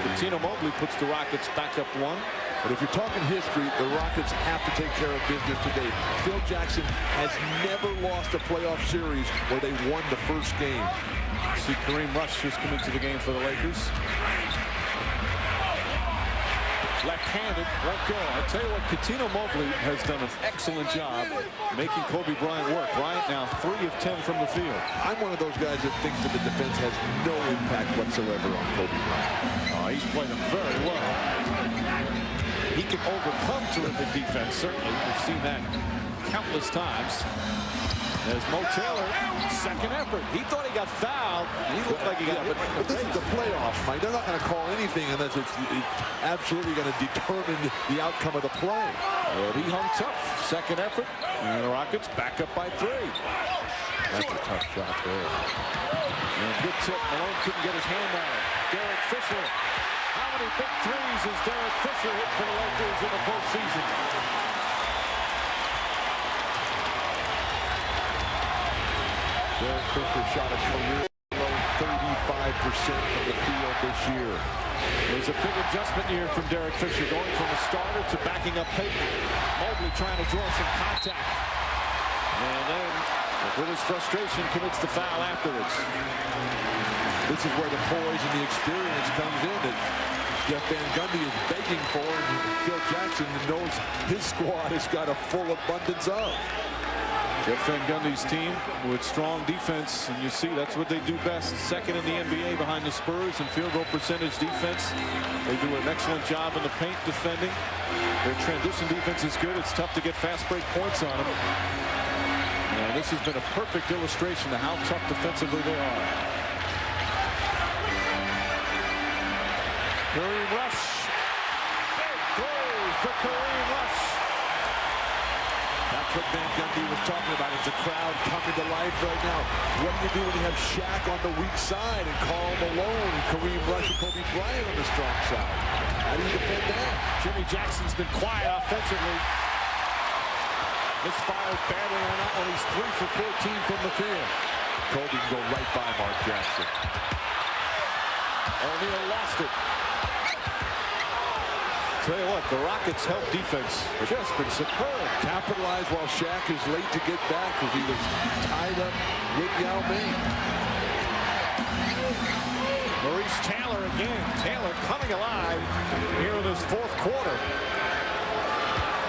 Cuttino Mobley puts the Rockets back up 1. But if you're talking history, the Rockets have to take care of business today. Phil Jackson has never lost a playoff series where they won the first game. See Kareem Rush just come into the game for the Lakers. Left-handed, won't go. I tell you what, Cuttino Mobley has done an excellent job making Kobe Bryant work. Bryant now 3 of 10 from the field. I'm one of those guys that thinks that the defense has no impact whatsoever on Kobe Bryant. He's played them very well. He can overcome terrific defense, certainly. We've seen that countless times. There's Mo Taylor, second effort. He thought he got fouled. He looked like he got hit. But this is the playoffs, Mike. They're not going to call anything unless it's absolutely going to determine the outcome of the play. Well, he hung tough. Second effort. And the Rockets back up by 3. That's a tough shot there. And good tip. Malone couldn't get his hand on it. Derek Fisher. How many big threes has Derek Fisher hit for the Lakers in the postseason? Derek Fisher shot a career low 35% from the field this year. There's a big adjustment here from Derek Fisher, going from a starter to backing up Peyton. Mobley trying to draw some contact. And then, with his frustration, commits the foul afterwards. This is where the poise and the experience comes in that Jeff Van Gundy is begging for, and Phil Jackson knows his squad has got a full abundance of. Jeff Van Gundy's team with strong defense, and you see that's what they do best. Second in the NBA behind the Spurs in field goal percentage defense. They do an excellent job in the paint defending. Their transition defense is good. It's tough to get fast break points on them. And this has been a perfect illustration of how tough defensively they are. Kareem Rush. Big throw for Kareem Rush. That's what Van Gundy was talking about. It's a crowd coming to life right now. What do you do when you have Shaq on the weak side and Karl Malone and Kareem Rush and Kobe Bryant on the strong side? How do you defend that? Jimmy Jackson's been quiet offensively. Misfires badly on that one. He's 3 for 14 from the field. Kobe can go right by Mark Jackson. O'Neal lost it. Tell you what, the Rockets' help defense has just been superb. Capitalized while Shaq is late to get back because he was tied up with Yao Ming. Maurice Taylor again. Taylor coming alive here in his fourth quarter.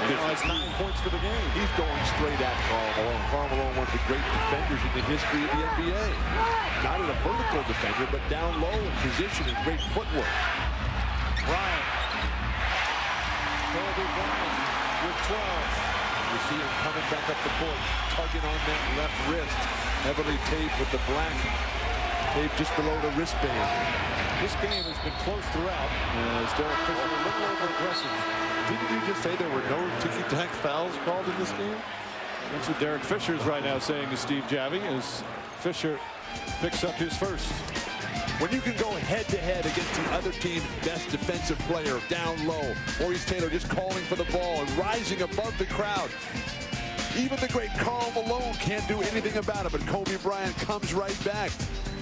He now has 9 points for the game. He's going straight at Karl Malone. Karl Malone, one of the great defenders in the history of the NBA. Not a vertical defender, but down low in position and great footwork. Bryant. Kobe Bryant with 12. You see him coming back up the court, tugging on that left wrist, heavily taped with the black tape just below the wristband. This game has been close throughout. As Derek Fisher a little over aggressive. Didn't you just say there were no ticky-tack fouls called in this game? That's what Derek Fisher is right now saying to Steve Javie as Fisher picks up his first. When you can go head-to-head against the other team's best defensive player down low, Maurice Taylor just calling for the ball and rising above the crowd. Even the great Karl Malone can't do anything about it, but Kobe Bryant comes right back,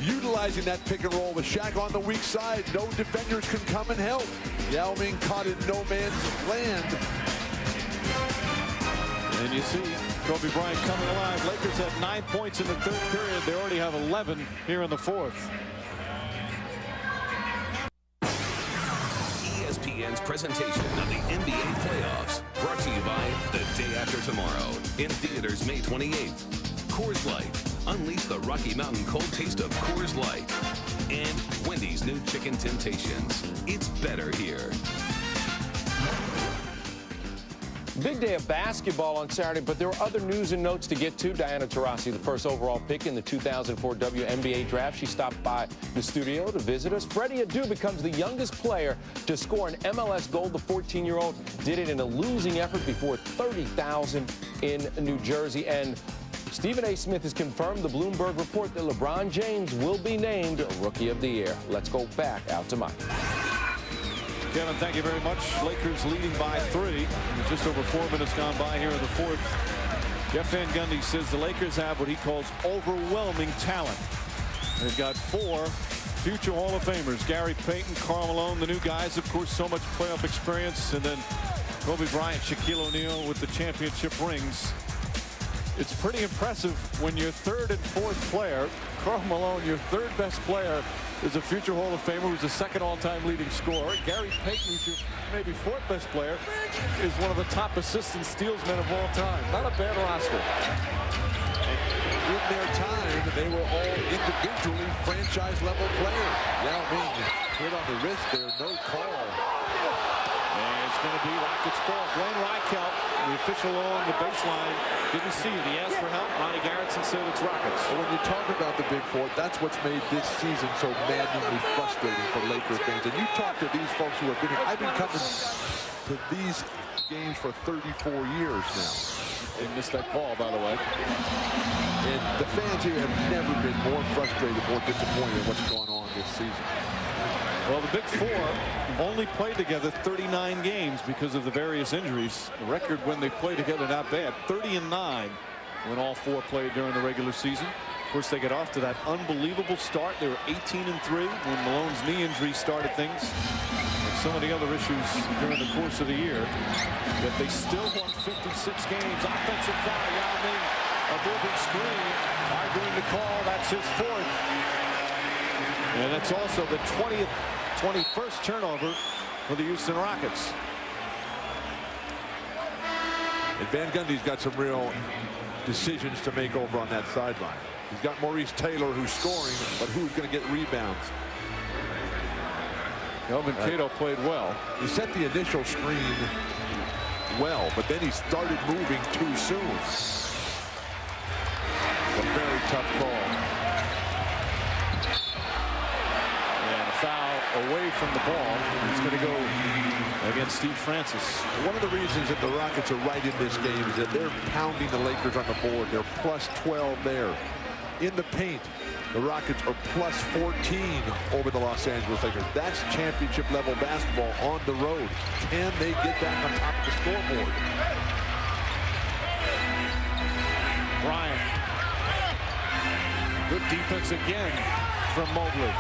utilizing that pick and roll with Shaq on the weak side. No defenders can come and help. Yao Ming caught in no man's land. And you see Kobe Bryant coming alive. Lakers had 9 points in the third period. They already have 11 here in the fourth. ESPN's presentation of the NBA playoffs, brought to you by The Day After Tomorrow, in theaters May 28th. Coors Light, unleash the Rocky Mountain cold taste of Coors Light. And Wendy's new Chicken Temptations. It's better here. Big day of basketball on Saturday, but there were other news and notes to get to. Diana Taurasi, the first overall pick in the 2004 WNBA draft. She stopped by the studio to visit us. Freddie Adu becomes the youngest player to score an MLS goal. The 14-year-old did it in a losing effort before 30,000 in New Jersey. And Stephen A. Smith has confirmed the Bloomberg report that LeBron James will be named Rookie of the Year. Let's go back out to Mike. Kevin, thank you very much. Lakers leading by 3. Just over 4 minutes gone by here in the fourth. Jeff Van Gundy says the Lakers have what he calls overwhelming talent. They've got 4 future Hall of Famers. Gary Payton, Karl Malone, the new guys, of course, so much playoff experience. And then Kobe Bryant, Shaquille O'Neal with the championship rings. It's pretty impressive when your third and fourth player, Karl Malone, your third best player, is a future Hall of Famer who's the second all-time leading scorer. Gary Payton, who's your maybe fourth best player, is one of the top assists and steals men of all time. Not a bad roster. And in their time, they were all individually franchise-level players. Yao Ming hit on the wrist there, no call. And it's going to be Rockets ball. Blaine Reichelt, the official on the baseline, didn't see it. He asked for help. Monty Garrettson said it's Rockets. Well, when you talk about the Big Four, that's what's made this season so maddeningly frustrating for Lakers fans. And you talk to these folks who have been here. I've been coming to these games for 34 years now. They missed that ball, by the way. And the fans here have never been more frustrated, more disappointed in what's going on this season. Well, the Big Four only played together 39 games because of the various injuries. The record when they played together, not bad. 30-9 when all 4 played during the regular season. Of course, they get off to that unbelievable start. They were 18-3 when Malone's knee injury started things. And so many other issues during the course of the year. But they still won 56 games. Offensive foul, Yao Ming, a moving screen. Arguing the call, that's his 4th. And that's also the 21st turnover for the Houston Rockets. And Van Gundy's got some real decisions to make over on that sideline. He's got Maurice Taylor who's scoring, but who's going to get rebounds? Elvin Cato played well. He set the initial screen well, but then he started moving too soon. A very tough call. Foul away from the ball. It's going to go against Steve Francis. One of the reasons that the Rockets are right in this game is that they're pounding the Lakers on the board. They're plus 12 there. In the paint, the Rockets are plus 14 over the Los Angeles Lakers. That's championship level basketball on the road. Can they get back on top of the scoreboard? Bryant. Good defense again from Mobley.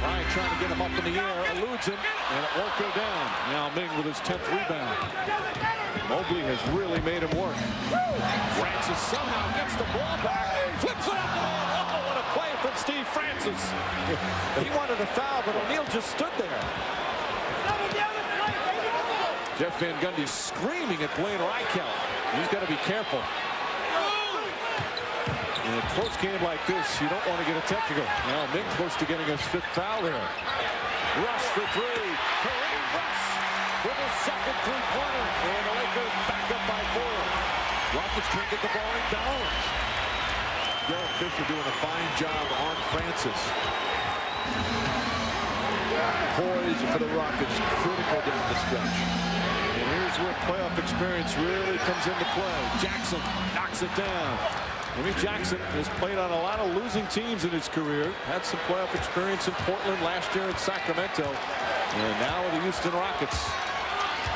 Bryant trying to get him up in the air, eludes him, and it won't go down. Yao Ming with his 10th rebound. Mobley has really made him work. Francis somehow gets the ball back, flips it up the hole. Oh, what a play from Steve Francis. He wanted a foul, but O'Neal just stood there. Jeff Van Gundy screaming at Blaine Reichelt. He's got to be careful. In a close game like this, you don't want to get a technical. Now Ming close to getting his 5th foul here. Rush for 3. Kareem Rush with his 2nd three-pointer. And the Lakers back up by 4. Rockets can't get the ball in balance. Derek Fisher doing a fine job on Francis. Poise for the Rockets, critical down the stretch. And here's where playoff experience really comes into play. Jackson knocks it down. Jimmy Jackson has played on a lot of losing teams in his career. Had some playoff experience in Portland last year in Sacramento. And now with the Houston Rockets.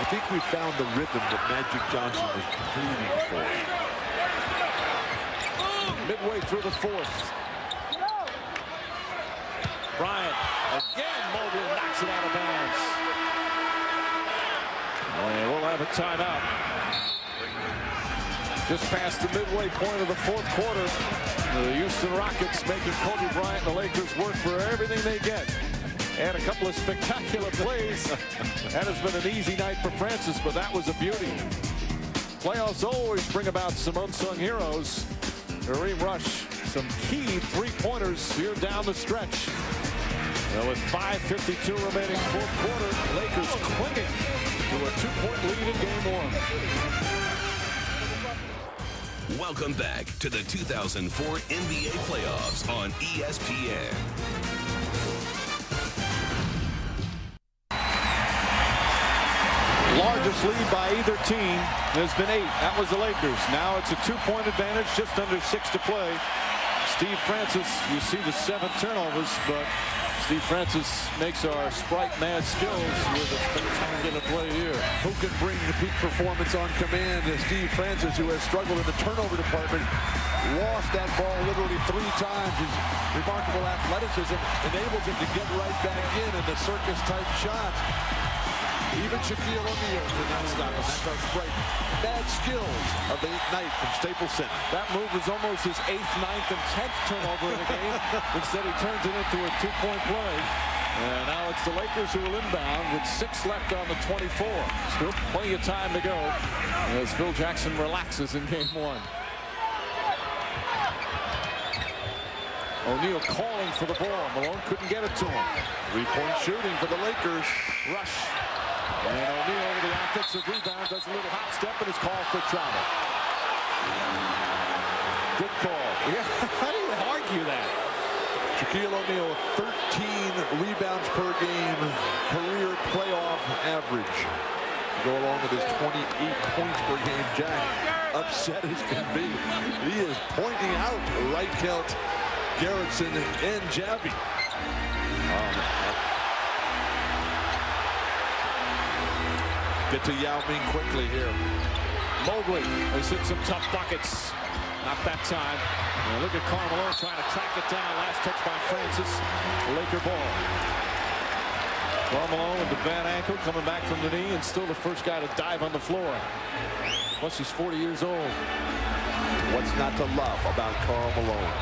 I think we found the rhythm that Magic Johnson was pleading for. Midway through the 4th. Bryant again. Mobley knocks it out of bounds. And we'll have a timeout. Just past the midway point of the 4th quarter. The Houston Rockets making Kobe Bryant and the Lakers work for everything they get. And a couple of spectacular plays. That has been an easy night for Francis, but that was a beauty. Playoffs always bring about some unsung heroes. Kareem Rush, some key 3-pointers here down the stretch. Well, with 5:52 remaining 4th quarter, Lakers clinging to a 2-point lead in game 1. Welcome back to the 2004 NBA playoffs on ESPN. Largest lead by either team has been 8. That was the Lakers. Now it's a 2-point advantage, just under 6 to play. Steve Francis, you see the 7 turnovers, but Steve Francis makes our Sprite mad skills with a spectacular play here. Who can bring the peak performance on command? Steve Francis, who has struggled in the turnover department, lost that ball literally 3 times. His remarkable athleticism enables him to get right back in the circus-type shots. Even Shaquille O'Neal did not stop him. That's our Sprite mad skills of the night from Staples Center. That move was almost his 8th, 9th, and 10th turnover in the game. Instead, he turns it into a 2-point play. And now it's the Lakers who will inbound with 6 left on the 24. Still plenty of time to go as Phil Jackson relaxes in game 1. O'Neal calling for the ball. Malone couldn't get it to him. 3-point shooting for the Lakers. Rush. And O'Neal with the offensive rebound does a little hop step and is called for travel. Good call. Yeah, how do you argue that? Shaquille O'Neal, 13 rebounds per game, career playoff average. To go along with his 28 points per game. Jack, upset as can be. He is pointing out Reichelt, Garrettson, and Javi. Get to Yao Ming quickly here. Mobley has hit some tough buckets. Not that time. And look at Carmelo trying to track it down. Last touch by Francis. Laker ball. Carmelo with the bad ankle coming back from the knee and still the first guy to dive on the floor. Plus he's 40 years old. What's not to love about Karl Malone?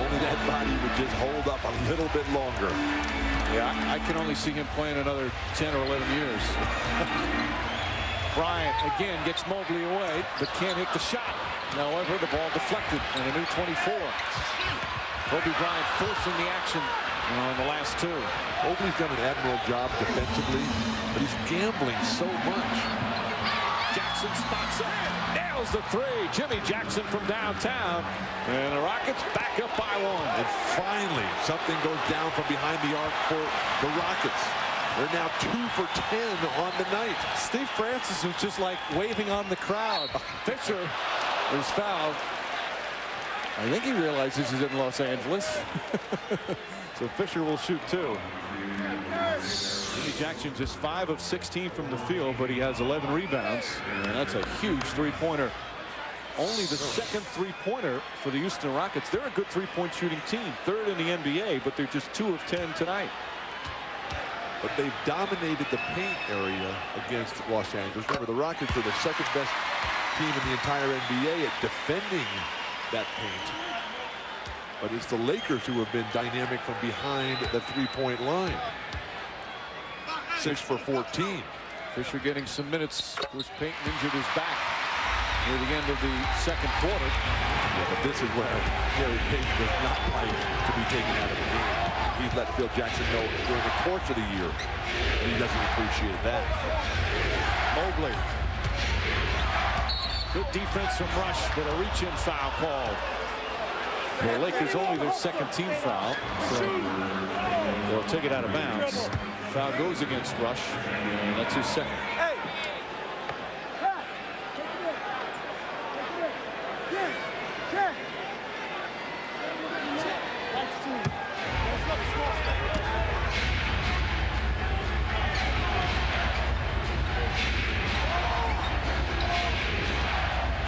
Only that body would just hold up a little bit longer. Yeah, I can only see him playing another 10 or 11 years. Bryant again gets Mobley away, but can't hit the shot. However, the ball deflected and a new 24. Kobe Bryant forcing the action on the last 2. Mobley's done an admirable job defensively, but he's gambling so much. Jackson spots it, nails the 3. Jimmy Jackson from downtown, and the Rockets back up by 1. And finally, something goes down from behind the arc for the Rockets. They're now 2 for 10 on the night. Steve Francis was just like waving on the crowd. Fisher is fouled. I think he realizes he's in Los Angeles. So Fisher will shoot 2. Jimmy Jackson just 5 of 16 from the field, but he has 11 rebounds. And that's a huge 3-pointer only the second three-pointer for the Houston Rockets. They're a good three-point shooting team, third in the NBA, but they're just 2 of 10 tonight. But they've dominated the paint area against Los Angeles. Remember, the Rockets are the second best team in the entire NBA at defending that paint. But it's the Lakers who have been dynamic from behind the three-point line. 6 for 14. Fisher getting some minutes. Of course, Payton injured his back near the end of the second quarter. Yeah, but this is where Gary Payton does not like to be taken out of the game. He's let Phil Jackson know during the course of the year that he doesn't appreciate that. Mobley. Good defense from Rush, but a reach-in foul called. The Lakers only their second team foul, so they'll take it out of bounds. Foul goes against Rush, and that's his second.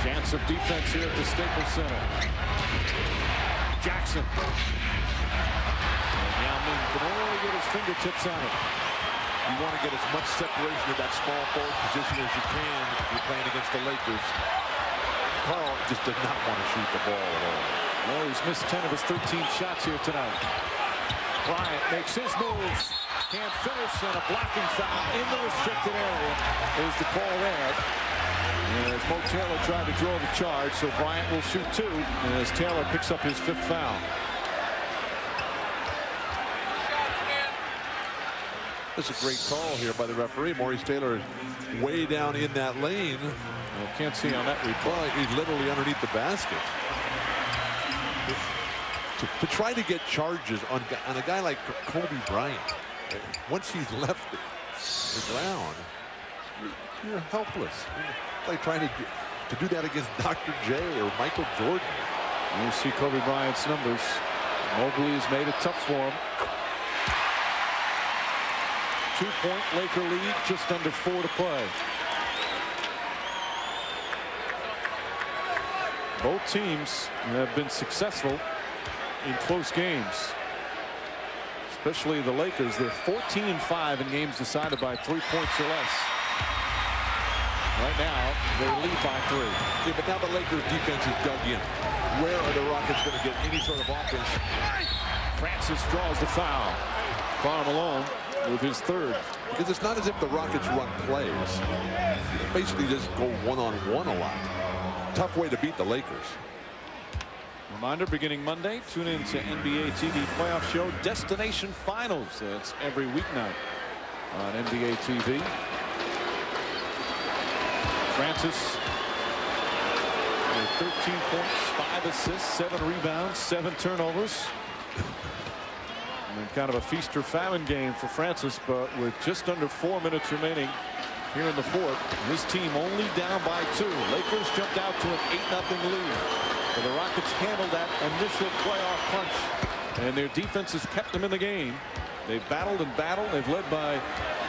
Chance of defense here at the Staples Center. Jackson. And Yao Ming can only get his fingertips on it. You want to get as much separation of that small forward position as you can if you're playing against the Lakers. Carl just does not want to shoot the ball at all. Well, he's missed 10 of his 13 shots here tonight. Bryant makes his move. Can't finish, and a blocking foul in the restricted area is the call there. As Mo Taylor tried to draw the charge, so Bryant will shoot 2 as Taylor picks up his 5th foul. That's a great call here by the referee. Maurice Taylor is way down in that lane. Well, can't see on that replay. He's literally underneath the basket. To try to get charges on a guy like Kobe Bryant, once he's left the ground, you're helpless. It's like trying to do that against Dr. J or Michael Jordan. You see Kobe Bryant's numbers. Mobley has made it tough for him. 2-point Laker lead, just under 4 to play. Both teams have been successful in close games, especially the Lakers. They're 14-5 in games decided by 3 points or less. Right now, they lead by 3. Yeah, but now the Lakers defense is dug in. Where are the Rockets going to get any sort of offense? Francis draws the foul. Karl Malone with his 3rd. Because it's not as if the Rockets run plays. They basically just go one-on-one a lot. Tough way to beat the Lakers. Reminder, beginning Monday, tune in to NBA TV playoff show Destination Finals. That's every weeknight on NBA TV. Francis with 13 points, 5 assists, 7 rebounds, 7 turnovers. And kind of a feast or famine game for Francis, but with just under 4 minutes remaining here in the 4th, his team only down by 2. Lakers jumped out to an 8-0 lead. But the Rockets handled that initial playoff punch, and their defense has kept them in the game. They've battled and battled. They've led by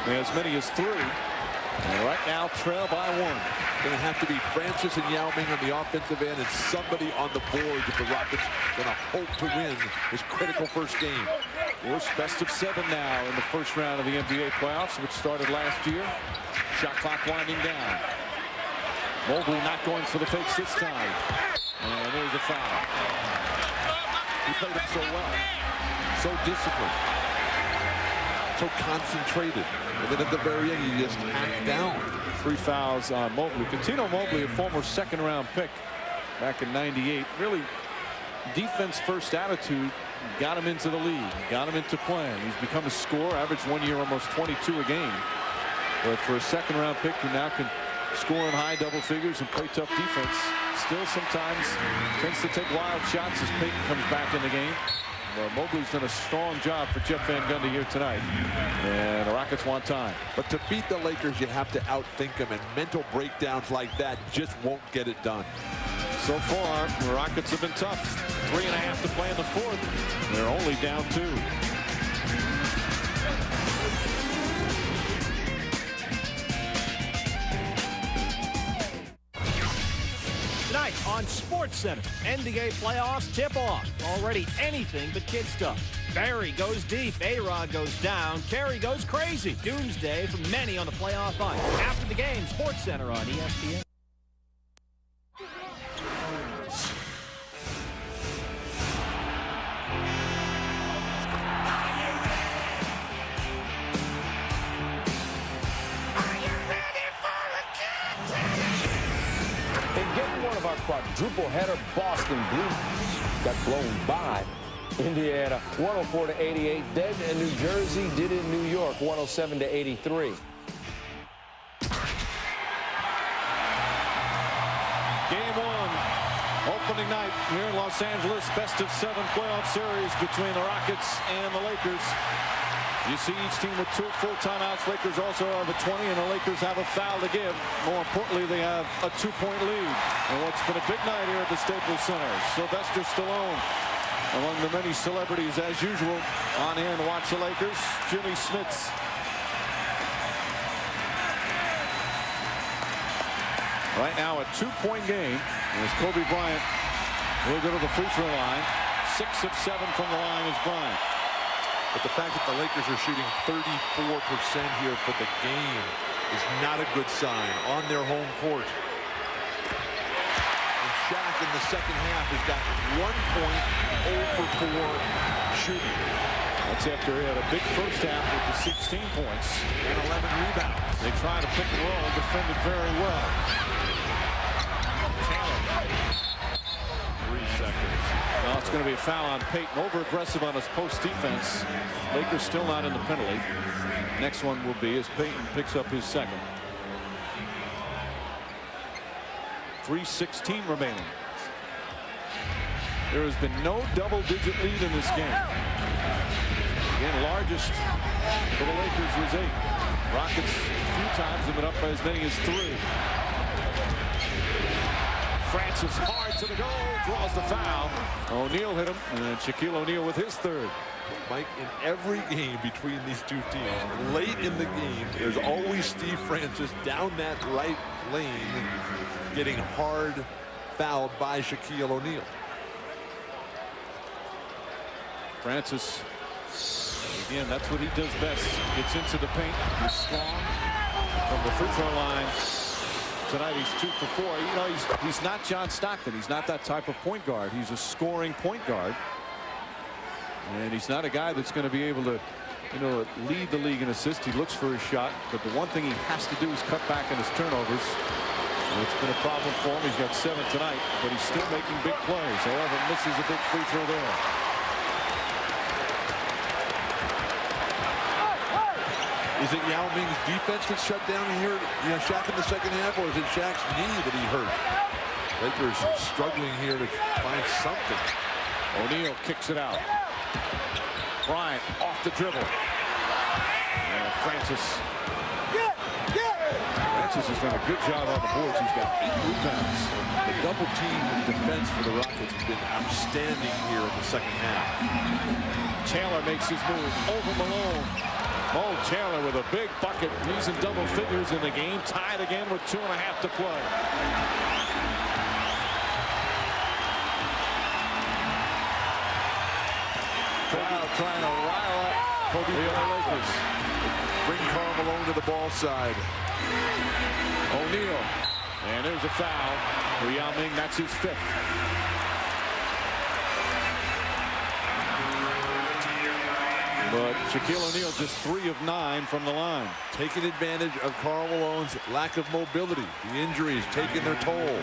as many as 3. And right now, trail by 1. Going to have to be Francis and Yao Ming on the offensive end and somebody on the board if the Rockets going to hope to win this critical first game. Worst best of 7 now in the first round of the NBA playoffs, which started last year. Shot clock winding down. Mobley not going for the fakes this time. And there's a foul. He played him so well. So disciplined. So concentrated. And then at the very end, he just hacked down. 3 fouls on Mobley. Cuttino Mobley, a former second-round pick back in '98. Really, defense-first attitude got him into the league, got him into playing. He's become a scorer, averaged 1 year almost 22 a game. But for a second-round pick who now can score in high double figures and play tough defense, still sometimes tends to take wild shots as Payton comes back in the game. Well, Mobley's done a strong job for Jeff Van Gundy here tonight. And the Rockets want time. But to beat the Lakers, you have to outthink them, and mental breakdowns like that just won't get it done. So far, the Rockets have been tough. 3.5 to play in the 4th. They're only down 2. Tonight on on SportsCenter. NBA playoffs tip-off. Already anything but kid stuff. Barry goes deep. A-Rod goes down. Kerry goes crazy. Doomsday for many on the playoff hunt. After the game, SportsCenter on ESPN. Of our quadruple header, Boston Blue got blown by Indiana 104-88. Then in New Jersey did in New York 107-83. Game one, opening night here in Los Angeles, best of 7 playoff series between the Rockets and the Lakers. You see each team with 2 full timeouts. Lakers also have a 20, and the Lakers have a foul to give. More importantly, they have a 2-point lead. And what's been a big night here at the Staples Center. Sylvester Stallone, among the many celebrities, as usual, on hand to watch the Lakers. Jimmy Smits. Right now, a 2-point game. As Kobe Bryant will go to the free throw line. 6 of 7 from the line is Bryant. But the fact that the Lakers are shooting 34% here for the game is not a good sign on their home court. And Shaq in the second half has got 1 point, 0 for 4 shooting. That's after he had a big first half with the 16 points. And 11 rebounds. They try to pick and roll, defended very well. Taylor. 3 seconds. Well, it's going to be a foul on Payton. Over-aggressive on his post defense. Lakers still not in the penalty. Next one will be as Payton picks up his second. 3:16 remaining. There has been no double-digit lead in this game. Again, largest for the Lakers was 8. Rockets a few times have been up by as many as 3. Francis hard to the goal, draws the foul. O'Neal hit him, and Shaquille O'Neal with his third. Mike, in every game between these two teams, late in the game, there's always Steve Francis down that right lane getting hard fouled by Shaquille O'Neal. Francis, again, that's what he does best. Gets into the paint. He's strong from the free throw line. Tonight he's 2 for 4. You know, he's not John Stockton. He's not that type of point guard. He's a scoring point guard. And he's not a guy that's going to be able to, you know, lead the league in assists. He looks for his shot, but the one thing he has to do is cut back on his turnovers. And it's been a problem for him. He's got 7 tonight, but he's still making big plays. However, misses a big free throw there. Is it Yao Ming's defense that shut down here, you know, Shaq in the second half, or is it Shaq's knee that he hurt? Lakers struggling here to find something. O'Neal kicks it out. Bryant off the dribble. And Francis has done a good job on the boards. He's got 8 rebounds. The double team defense for the Rockets has been outstanding here in the second half. Taylor makes his move over Malone. Mo Taylor with a big bucket. He's in double figures in the game. Tied again with 2.5 to play. Crowd trying to rile up the Lakers. Bring Karl Malone to the ball side. O'Neal. And there's a foul for Yao Ming. That's his 5th. But Shaquille O'Neal just 3 of 9 from the line. Taking advantage of Karl Malone's lack of mobility. The injuries taking their toll.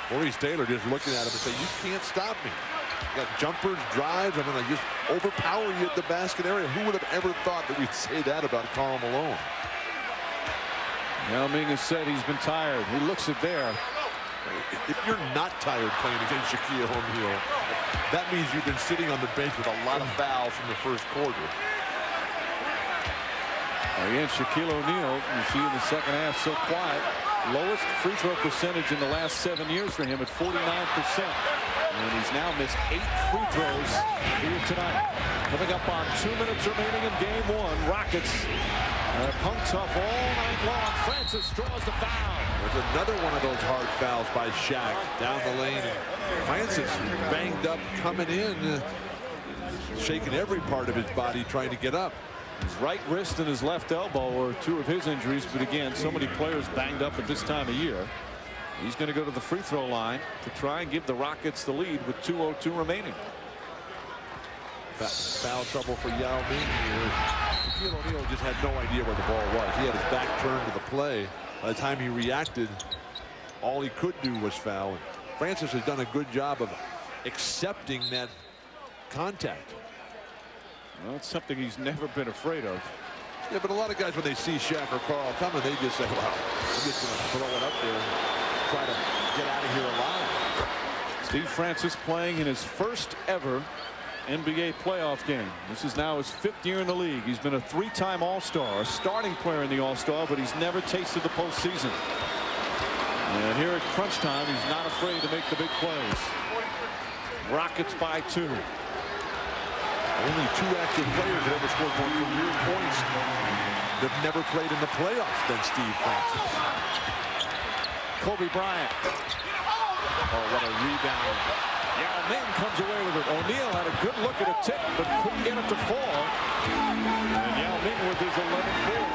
Maurice Taylor just looking at him and saying, you can't stop me. You got jumpers, drives. I'm going to just overpower you at the basket area. Who would have ever thought that we'd say that about Karl Malone? Yao Ming has said he's been tired. He looks it there. If you're not tired playing against Shaquille O'Neal, that means you've been sitting on the bench with a lot of fouls from the first quarter. Again, Shaquille O'Neal, you see in the second half, so quiet. Lowest free throw percentage in the last 7 years for him at 49%. And he's now missed 8 free throws here tonight. Coming up on 2 minutes remaining in game 1. Rockets Punk tough all night long. Francis draws the foul. There's another one of those hard fouls by Shaq down the lane. Francis banged up coming in, shaking every part of his body trying to get up. His right wrist and his left elbow are two of his injuries, but again, so many players banged up at this time of year. He's going to go to the free throw line to try and give the Rockets the lead with 2:02 remaining. Foul trouble for Yao Ming here. Shaquille O'Neal just had no idea where the ball was. He had his back turned to the play. By the time he reacted, all he could do was foul. And Francis has done a good job of accepting that contact. Well, it's something he's never been afraid of. Yeah, but a lot of guys, when they see Shaq or Carl coming, they just say, well, I'm just going to throw it up there and try to get out of here alive. Steve Francis playing in his first ever NBA playoff game. This is now his 5th year in the league. He's been a 3-time All-Star, a starting player in the All-Star, but he's never tasted the postseason. And here at crunch time, he's not afraid to make the big plays. Rockets by 2. Only 2 active players that ever scored more career points that have never played in the playoffs than Steve Francis. Kobe Bryant. Oh, what a rebound. Yao Ming comes away with it. O'Neal had a good look at a tip, but couldn't get it to fall. And Yao Ming with his 11th board.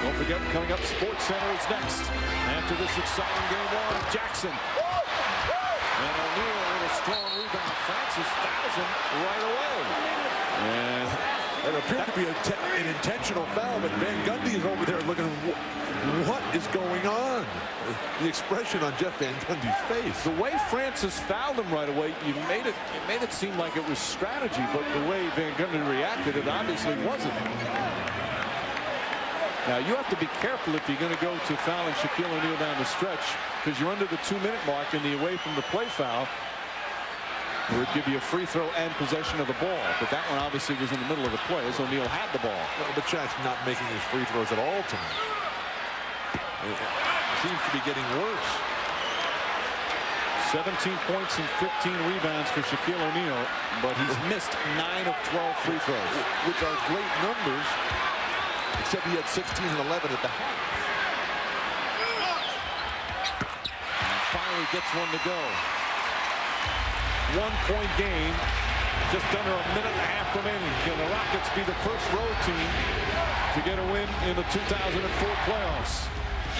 Don't forget, coming up, Sports Center is next. After this exciting game on, Jackson. And O'Neal with a strong rebound. Francis fouls him right away. And it appeared to be an intentional foul, but Van Gundy is over there looking, what is going on? The expression on Jeff Van Gundy's face. The way Francis fouled him right away, it made it seem like it was strategy, but the way Van Gundy reacted, it obviously wasn't. Now, you have to be careful if you're going to go to fouling Shaquille O'Neal down the stretch, because you're under the 2-minute mark in the away from the play foul. It would give you a free throw and possession of the ball. But that one obviously was in the middle of the play as O'Neal had the ball. Well, but Shaq's not making his free throws at all tonight. It seems to be getting worse. 17 points and 15 rebounds for Shaquille O'Neal, but he's missed 9 of 12 free throws, which are great numbers, except he had 16 and 11 at the half. And finally gets one to go. 1-point game, just under a minute and a half remaining. Can the Rockets be the first road team to get a win in the 2004 playoffs?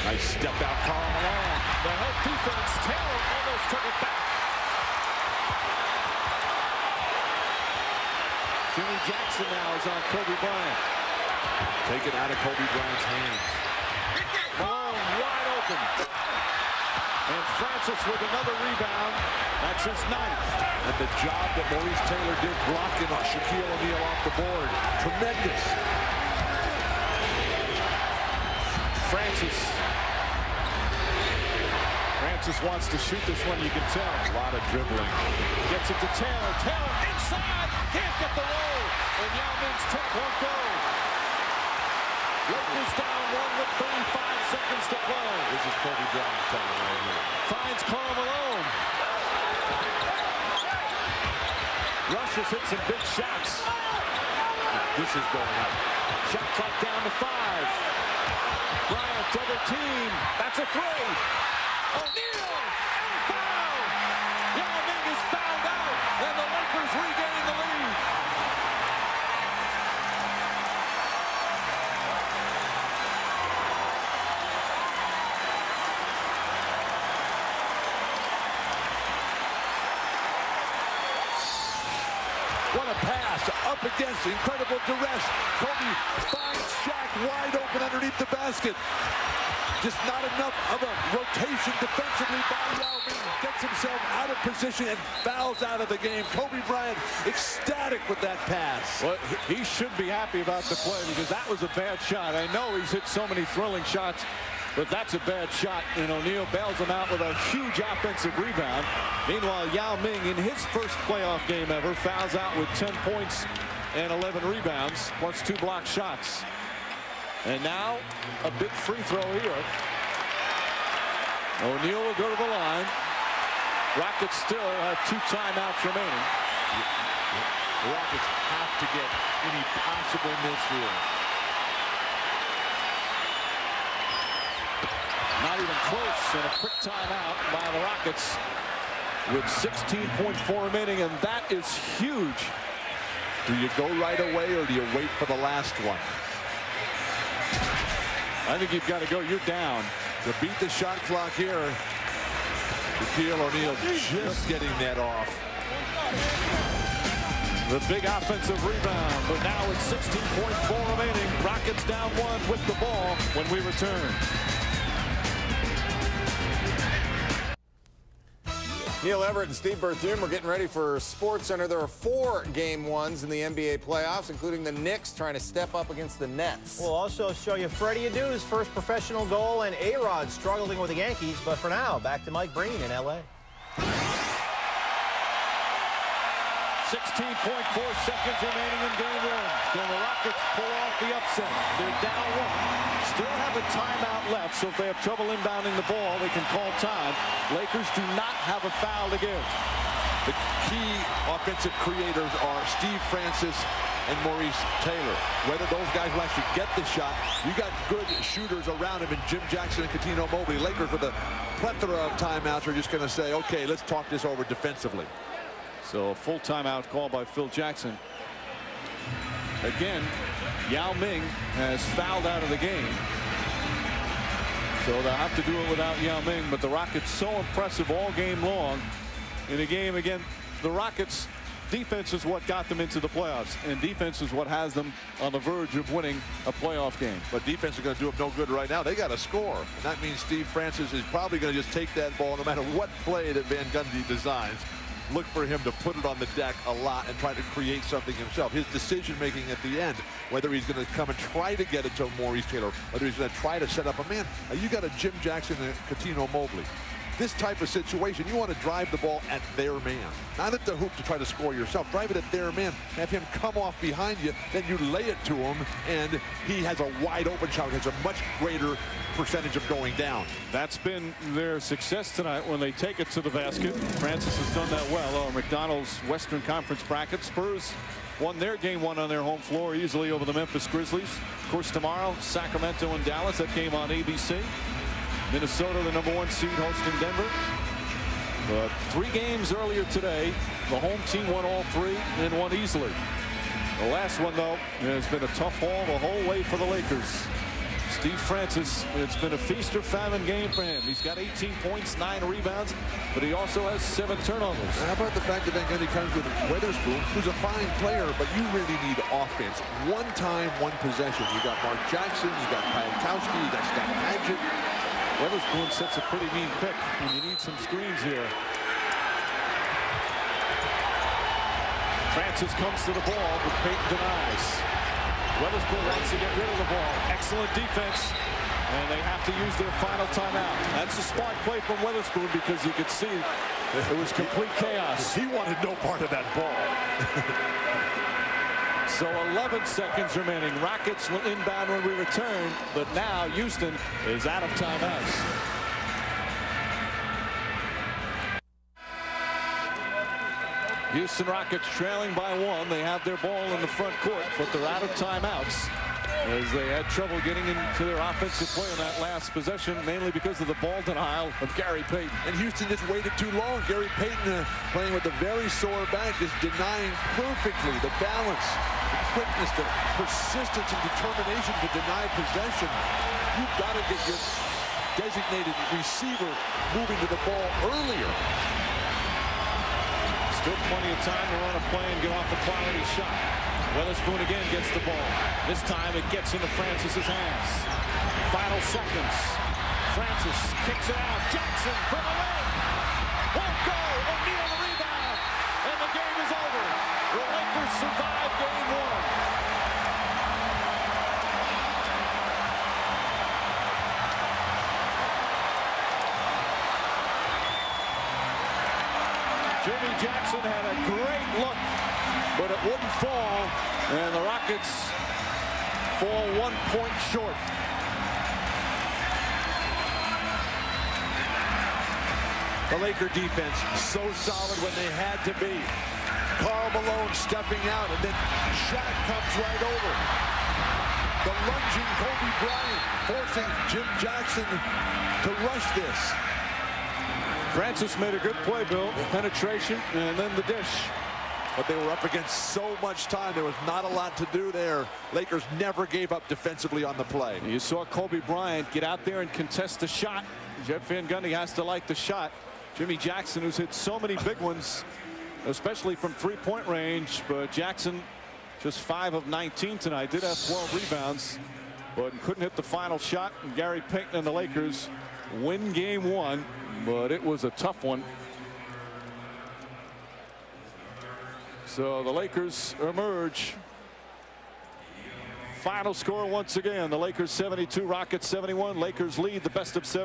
Nice step out, Karl Malone. The help defense, Taylor almost took it back. Jimmy Jackson now is on Kobe Bryant. Take it out of Kobe Bryant's hands. Malone wide open. And Francis with another rebound. That's his 9th. And the job that Maurice Taylor did blocking Shaquille O'Neal off the board. Tremendous. Francis wants to shoot this one, you can tell. A lot of dribbling. Gets it to Taylor. Taylor inside. Can't get the roll. And Yao Ming's tip won't go. Lakers down 1 with 35 seconds to play. This is Kobe Bryant telling right here. Finds Karl Malone. Rush has hit some big shots. This is going up. Shot clock down to 5. Bryant double team. That's a 3. O'Neal and foul. Yao Ming is fouled out, and the Lakers regain the lead. What a pass, up against incredible duress. Kobe finds Shaq wide open underneath the basket. Just not enough of a rotation defensively by Yao Ming. Gets himself out of position and fouls out of the game. Kobe Bryant ecstatic with that pass. Well, he should be happy about the play because that was a bad shot. I know he's hit so many thrilling shots, but that's a bad shot. And O'Neal bails him out with a huge offensive rebound. Meanwhile, Yao Ming, in his first playoff game ever, fouls out with 10 points and 11 rebounds, plus 2 blocked shots. And now, a big free throw here. O'Neal will go to the line. Rockets still have 2 timeouts remaining. The Rockets have to get any possible miss here. Not even close, and a quick timeout by the Rockets with 16.4 remaining, and that is huge. Do you go right away or do you wait for the last one? I think you've got to go. You're down. To beat the shot clock here, Shaquille O'Neal just getting that off. The big offensive rebound, but now it's 16.4 remaining. Rockets down 1 with the ball when we return. Neil Everett and Steve Berthiaume are getting ready for SportsCenter. There are 4 game ones in the NBA playoffs, including the Knicks trying to step up against the Nets. We'll also show you Freddie Adu's first professional goal and A-Rod struggling with the Yankees. But for now, back to Mike Breen in L.A. 16.4 seconds remaining in game 1. Can the Rockets pull off the upset? They're down 1. Still have a timeout left, so if they have trouble inbounding the ball, they can call time. Lakers do not have a foul to give. The key offensive creators are Steve Francis and Maurice Taylor. Whether those guys will actually get the shot, you got good shooters around him in Jim Jackson and Cuttino Mobley. Lakers with a plethora of timeouts are just going to say, okay, let's talk this over defensively. So a full timeout call by Phil Jackson. Again, Yao Ming has fouled out of the game. So they'll have to do it without Yao Ming. But the Rockets so impressive all game long. In a game, again, the Rockets defense is what got them into the playoffs. And defense is what has them on the verge of winning a playoff game. But defense is going to do them no good right now. They got to score. And that means Steve Francis is probably going to just take that ball no matter what play that Van Gundy designs. Look for him to put it on the deck a lot and try to create something himself. His decision-making at the end, whether he's going to come and try to get it to Maurice Taylor, whether he's going to try to set up a man. You got a Jim Jackson and Cuttino Mobley. This type of situation, you want to drive the ball at their man, not at the hoop to try to score yourself. Drive it at their man, have him come off behind you, then you lay it to him, and he has a wide open shot. He has a much greater percentage of going down. That's been their success tonight when they take it to the basket. Francis has done that well. On McDonald's Western Conference bracket, Spurs won their game 1 on their home floor easily over the Memphis Grizzlies. Of course, tomorrow, Sacramento and Dallas. That game on ABC. Minnesota, the #1 seed, hosting Denver. But 3 games earlier today, the home team won all 3 and won easily. The last one, though, has been a tough haul the whole way for the Lakers. Steve Francis, it's been a feast or famine game for him. He's got 18 points, 9 rebounds, but he also has 7 turnovers. How about the fact that Van Gundy comes with Witherspoon, who's a fine player, but you really need offense. One time, one possession. You got Mark Jackson, you got Piatkowski, you got Scott Padgett. Witherspoon sets a pretty mean pick, and you need some screens here. Francis comes to the ball, but Payton denies. Witherspoon wants to get rid of the ball. Excellent defense, and they have to use their final timeout. That's a smart play from Witherspoon because you could see it was complete chaos. He wanted no part of that ball. So 11 seconds remaining. Rockets will inbound when we return, but now Houston is out of timeouts. Houston Rockets trailing by 1. They have their ball in the front court, but they're out of timeouts as they had trouble getting into their offensive play on that last possession, mainly because of the ball denial of Gary Payton. And Houston just waited too long. Gary Payton playing with a very sore back, just denying perfectly the balance, the quickness, the persistence and determination to deny possession. You've got to get your designated receiver moving to the ball earlier. Still plenty of time to run a play and get off a quality shot. Witherspoon again gets the ball. This time it gets into Francis's hands. Final seconds. Francis kicks it out. Jackson from the lane. Won't go. O'Neal the rebound. And the game is over. The Lakers survive game 1. Jimmy Jackson had a great look, but it wouldn't fall, and the Rockets fall 1 point short. The Laker defense so solid when they had to be. Karl Malone stepping out, and then Shaq comes right over. The lunging Kobe Bryant forcing Jim Jackson to rush this. Francis made a good play, Bill. Penetration and then the dish. But they were up against so much time. There was not a lot to do there. Lakers never gave up defensively on the play. You saw Kobe Bryant get out there and contest the shot. Jeff Van Gundy has to like the shot. Jimmy Jackson, who's hit so many big ones, especially from three-point range, but Jackson just 5 of 19 tonight. Did have 12 rebounds, but couldn't hit the final shot. And Gary Payton and the Lakers win game 1, but it was a tough one. So the Lakers emerge. Final score once again, the Lakers 72, Rockets 71. Lakers lead the best of 7.